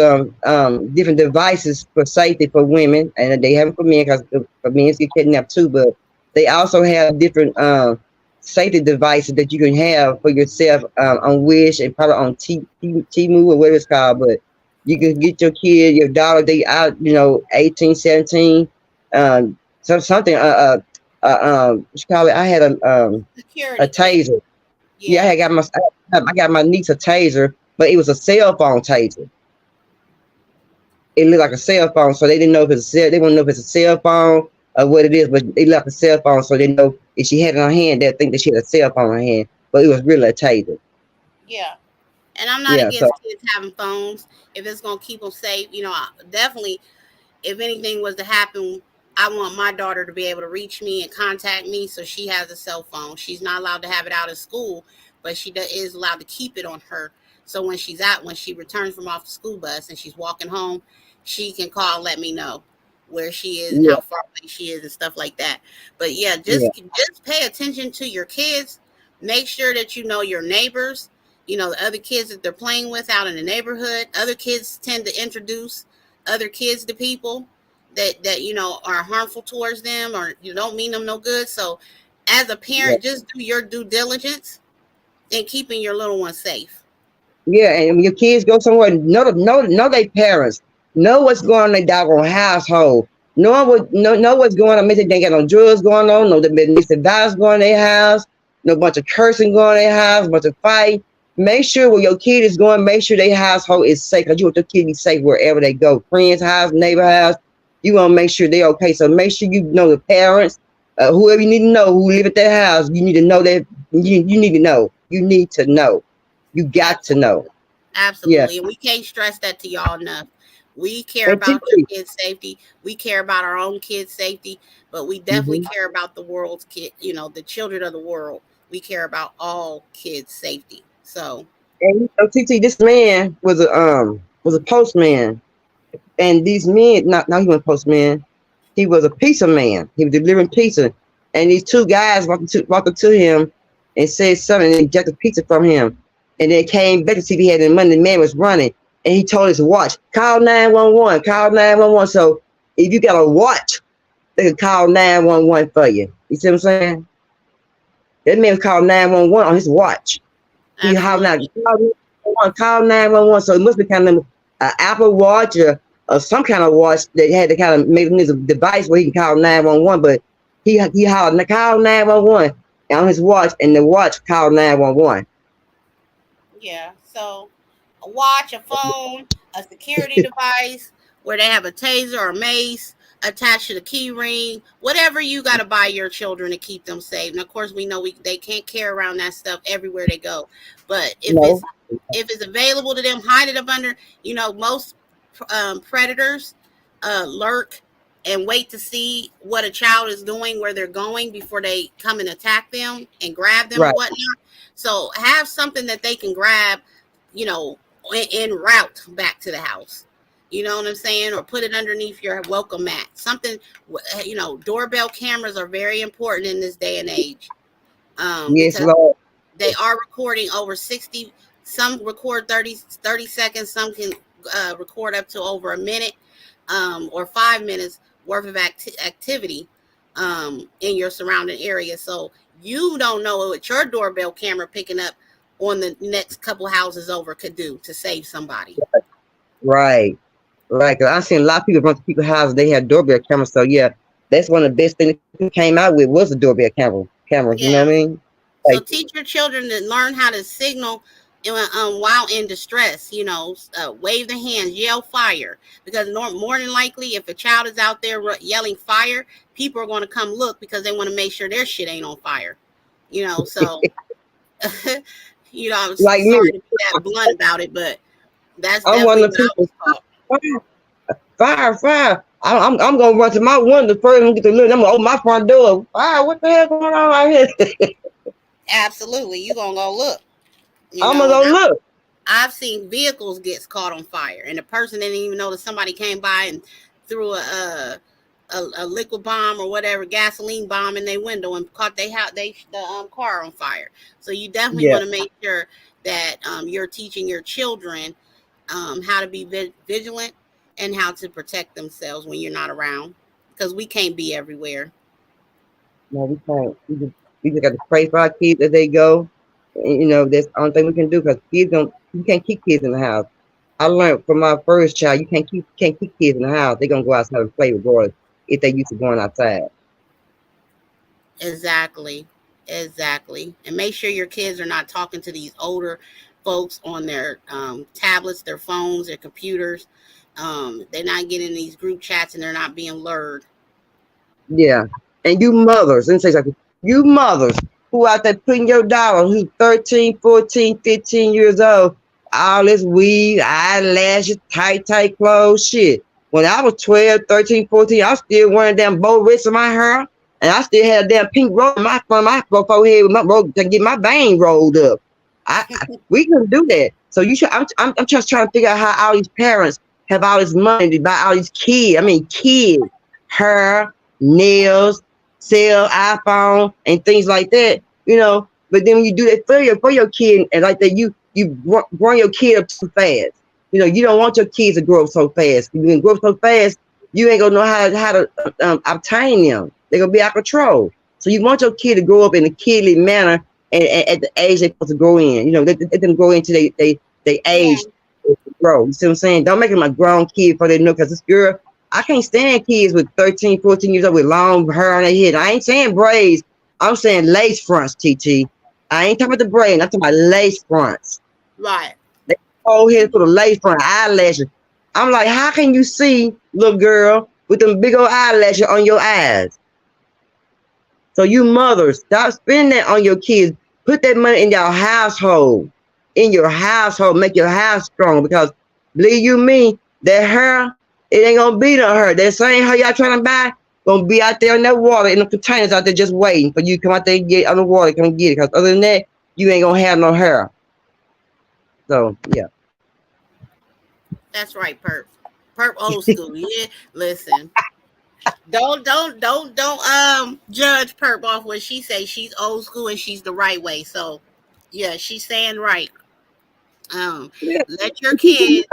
different devices for safety for women, and they have it for men because for men get kidnapped too. But they also have different safety devices that you can have for yourself on Wish and probably on Temu or whatever it's called. But you can get your kid, your daughter, they out, 18, 17, something. What you call it? I had a Security thing. taser. Yeah, Yeah. I got my niece a taser, but it was a cell phone taser. It looked like a cell phone, so they didn't know if it's a cell. They wouldn't know if it's a cell phone or what it is, but they left a cell phone, so they know if she had it in her hand, they'd think that she had a cell phone in her hand, but it was really a taser. Yeah. And I'm not Yeah, so against kids having phones if it's gonna keep them safe. Definitely, if anything was to happen, I want my daughter to be able to reach me and contact me. So she has a cell phone. She's not allowed to have it out of school, but is allowed to keep it on her. So when she returns from off the school bus and she's walking home, she can call and let me know where she is and yeah, how far away she is and stuff like that. But yeah, yeah, just pay attention to your kids. Make sure that you know your neighbors. The other kids that they're playing with out in the neighborhood. Other kids tend to introduce other kids to people that are harmful towards them, or you don't mean them no good. So as a yeah. parent, just do your due diligence in keeping your little one safe. Yeah, and when your kids go somewhere, know their parents, know what's going on in their doggone household, know what's going on. Make sure they ain't got no drugs going on, no domestic violence going in their house, no bunch of cursing going in their house, bunch of fight. Make sure where your kid is going, make sure their household is safe, because you want your kid to be safe wherever they go, friends' house, neighbor house. You want to make sure they're okay. So make sure you know the parents, whoever you need to know who live at that house. You need to know that you need to know. You need to know. You got to Absolutely. know. Yeah. Absolutely. And we can't stress that to y'all enough. We care And about your TT. kids' safety. We care about our own kids' safety, but we definitely Mm-hmm. care about the world's kid, the children of the world. We care about all kids' safety. So, And TT, this man was a postman, and these men, not he was a postman, he was a pizza man. He was delivering pizza, and these two guys walked up to him and said something and ejected pizza from him, and then came back to see if he had any money. The man was running, and he told his watch, "Call 911, call 911." So if you got a watch, they can call 911 for you. You see what I'm saying? That man called 911 on his watch. He hollering out, absolutely. call 911. So it must be kind of an Apple Watch or some kind of watch that had the kind of mechanism device where he can call 911. But he hollered, call 911 on his watch, and the watch called 911. Yeah. So a watch, a phone, a security device where they have a taser or mace attached to the key ring, whatever you got to buy your children to keep them safe. And of course, we know they can't carry around that stuff everywhere they go. But No. if it's available to them, hide it up under. Most predators lurk and wait to see what a child is doing, where they're going before they come and attack them and grab them or Right. whatnot. So have something that they can grab, you know, en route back to the house. You know what I'm saying? Or put it underneath your welcome mat. Something, doorbell cameras are very important in this day and age, Yes, because Lord. they are recording over 60. Some record 30 seconds. Some can record up to over a minute, or 5 minutes worth of activity in your surrounding area. So you don't know what your doorbell camera picking up on the next couple houses over could do to save somebody. Right. Right. 'Cause I've seen a lot of people run to people's houses. They have doorbell cameras. So yeah, that's one of the best things that came out with was the doorbell cameras. You know Yeah. what I mean? So teach your children to learn how to signal while in distress. You know, wave the hands, yell fire, because more than likely, if a child is out there yelling fire, people are going to come look because they want to make sure their shit ain't on fire. You know, so you know, I'm Like me, sorry to be that blunt about it, but that's I'm one definitely of what the I was people. taught. Fire. I'm gonna run to my window first and get the look. I'm gonna open my front door. Fire, what the hell going on right here? Absolutely, you gonna go look. You I'm know, gonna and go look. I've seen vehicles get caught on fire, and the person didn't even know that somebody came by and threw a liquid bomb or whatever, gasoline bomb in their window and caught the car on fire. So you definitely Yeah, want to make sure that you're teaching your children how to be vigilant and how to protect themselves when you're not around, because we can't be everywhere. no, we can't. We just got to pray for our kids as they go. And, that's the only thing we can do because kids don't. You can't keep kids in the house. I learned from my first child, you can't keep kids in the house. They're gonna go outside and play regardless if they used to going outside. Exactly. Exactly. And make sure your kids are not talking to these older folks on their tablets, their phones, their computers. They're not getting these group chats and they're not being lured. Yeah. And you mothers, let me say something. You mothers who out there putting your daughter who's 13, 14, 15 years old, all this weed, eyelashes, tight clothes, shit. When I was 12, 13, 14, I was still wearing damn bow wrists in my hair. And I still had a damn pink roll in my forehead with my roll to get my vein rolled up. We couldn't do that. So you should. I'm just trying to figure out how all these parents have all this money to buy all these kids. I mean, kids, hair, nails, sell iPhone and things like that. But then when you do that for your kid and like that, you growing your kid up too fast. You don't want your kids to grow up so fast. You can grow up so fast, you ain't gonna know how to obtain them. They're gonna be out of control. So you want your kid to grow up in a kidly manner and at the age they're supposed to grow in. Let them grow into they Yeah. age to grow. You see what I'm saying? Don't make them a grown kid for they know because this girl, I can't stand kids with 13, 14 years old with long hair on their head. I ain't saying braids. I'm saying lace fronts, TT. I ain't talking about the braid. I'm talking about lace fronts. Right. They whole head full of lace front eyelashes. I'm like, how can you see, little girl, with them big old eyelashes on your eyes? So you mothers, stop spending that on your kids. Put that money in your household. In your household, make your house strong. Because believe you me, that hair, it ain't gonna be no hair. That same hair y'all trying to buy, gonna be out there in that water in the containers out there just waiting for you to come out there and get on the water, come get it. Because other than that, you ain't gonna have no hair. So yeah. That's right, Perp. Perp old school. Yeah. Listen. Don't judge Perp off what she says. She's old school and she's the right way. So yeah, she's saying right. Yeah. Let your kids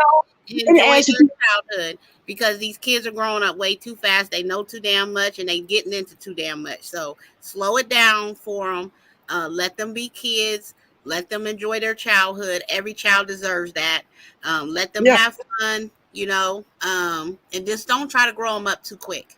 Let me enjoy ask their you, childhood, because these kids are growing up way too fast. They know too damn much and they getting into too damn much. So slow it down for them. Let them be kids. Let them enjoy their childhood. Every child deserves that. Let them yeah. have fun, and just don't try to grow them up too quick.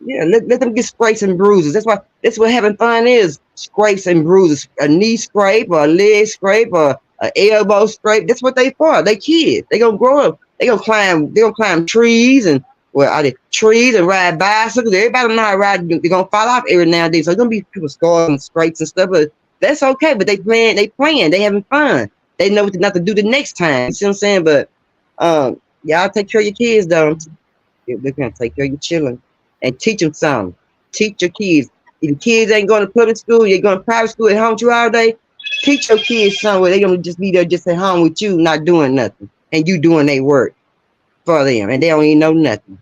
Yeah, let them get scrapes and bruises. That's what having fun is. Scrapes and bruises. A knee scrape or a leg scrape or an elbow scrape. That's what they for. They kids. They gonna grow up. They gonna climb trees and are they trees and ride bicycles. Everybody know how to ride. They're gonna fall off every now and then. So it's gonna be people scars and scrapes and stuff, but that's okay. But they having fun. They know what not to do the next time. You see what I'm saying? But y'all take care of your kids though. They're gonna take care of your children and teach them something. Teach your kids. If your kids ain't going to public school, you're going to private school at home with you all day. Teach your kids somewhere. They're gonna just be there just at home with you, not doing nothing, and you doing their work for them, and they don't even know nothing.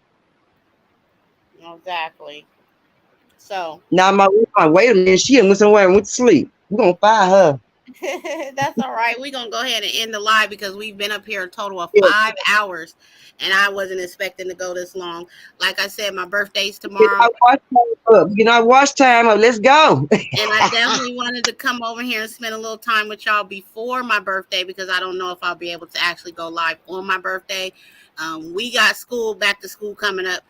Exactly. So Now my wait a minute, she went somewhere and went to sleep. We're gonna fire her. that's all right. We're gonna go ahead and end the live because we've been up here a total of Yeah, 5 hours, and I wasn't expecting to go this long. Like I said, my birthday's get tomorrow, our watch time up. Get our watch time up. Let's go. and I definitely wanted to come over here and spend a little time with y'all before my birthday, because I don't know if I'll be able to actually go live on my birthday. We got back to school coming up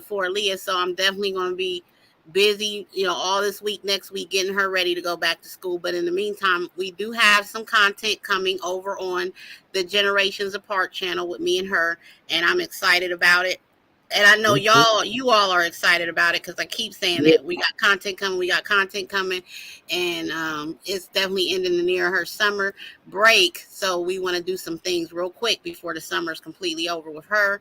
for Leah, so I'm definitely going to be busy, all this week, next week, getting her ready to go back to school. But in the meantime, we do have some content coming over on the Generations Apart channel with me and her, and I'm excited about it. And I know you all are excited about it because I keep saying that we got content coming, and it's definitely ending near her summer break. So we want to do some things real quick before the summer is completely over with her.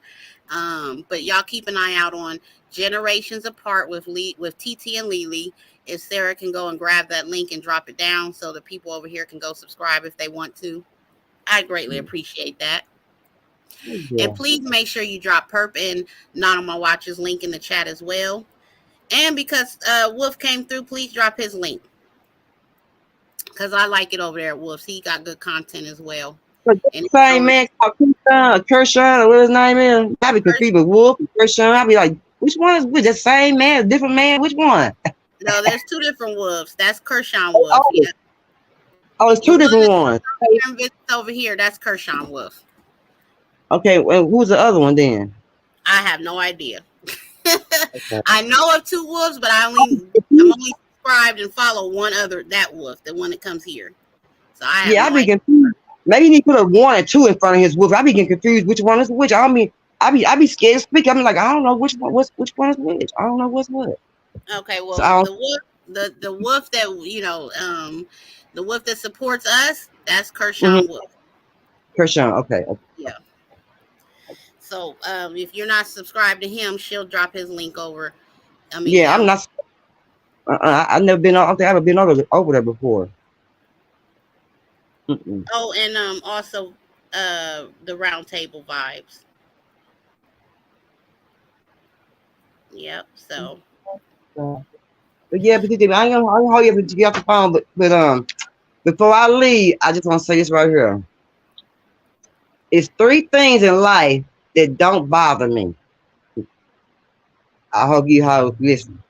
But y'all keep an eye out on Generations Apart with TT and Lily. If Sarah can go and grab that link and drop it down so the people over here can go subscribe if they want to, I'd greatly appreciate that. Yeah. And please make sure you drop Perp and Not On My Watch's link in the chat as well. And because Wolf came through, please drop his link. Because I like it over there at Wolf's. He got good content as well. But the same man called Kershaw, or what his name is. I be confused with Wolf and Kershaw. I be like, which one is which? The same man, different man? Which one? No, there's two different Wolves. That's Kershaw Wolf. Yeah. Oh, it's two different ones. Over here, that's Kershaw Wolf. Okay, well, who's the other one then? I have no idea. Okay. I know of two wolves, but I'm only subscribed and follow one other, that wolf, the one that comes here. So I be confused. Maybe he need to put a 1 and 2 in front of his wolf. I be getting confused which one is which. I be scared to speak. I'm like, I don't know which one is which. I don't know what's what. Okay, well, so the wolf that the wolf that supports us, that's Kershaw Wolf. Kershaw, okay. Yeah. So if you're not subscribed to him, she'll drop his link over. I'm not. I've never been. I don't think I've ever been over there before. Mm-mm. Oh, and also the round table vibes. Yep. So. But yeah, but I ain't gonna hold you to get off the phone. But before I leave, I just want to say this right here. It's 3 things in life that don't bother me. I hope you all listen.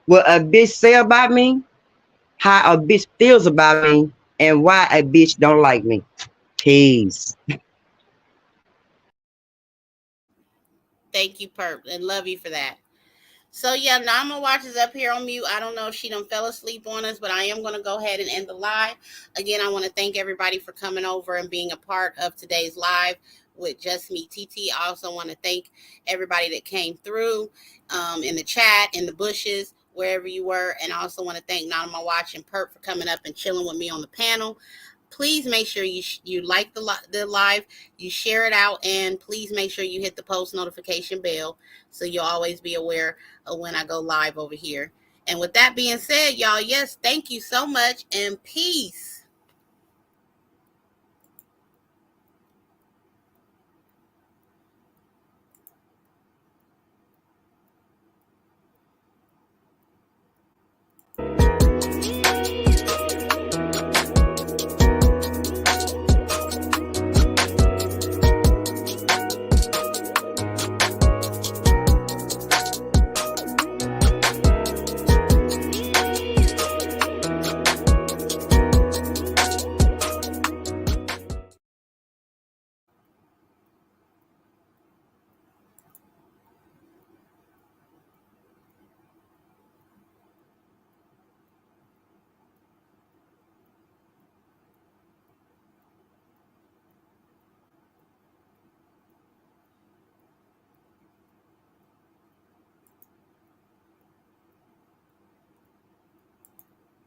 What a bitch say about me, how a bitch feels about me, and why a bitch don't like me. Peace. Thank you, Perp, and love you for that. So yeah, Nama Watch is up here on mute. I don't know if she done fell asleep on us, but I am going to go ahead and end the live. Again, I want to thank everybody for coming over and being a part of today's live with Just Me TT. I also want to thank everybody that came through in the chat, in the bushes, wherever you were. And I also want to thank Nama Watch and Perp for coming up and chilling with me on the panel. Please make sure you like the live, you share it out, and please make sure you hit the post notification bell so you'll always be aware of when I go live over here. And with that being said, y'all, yes, thank you so much, and peace.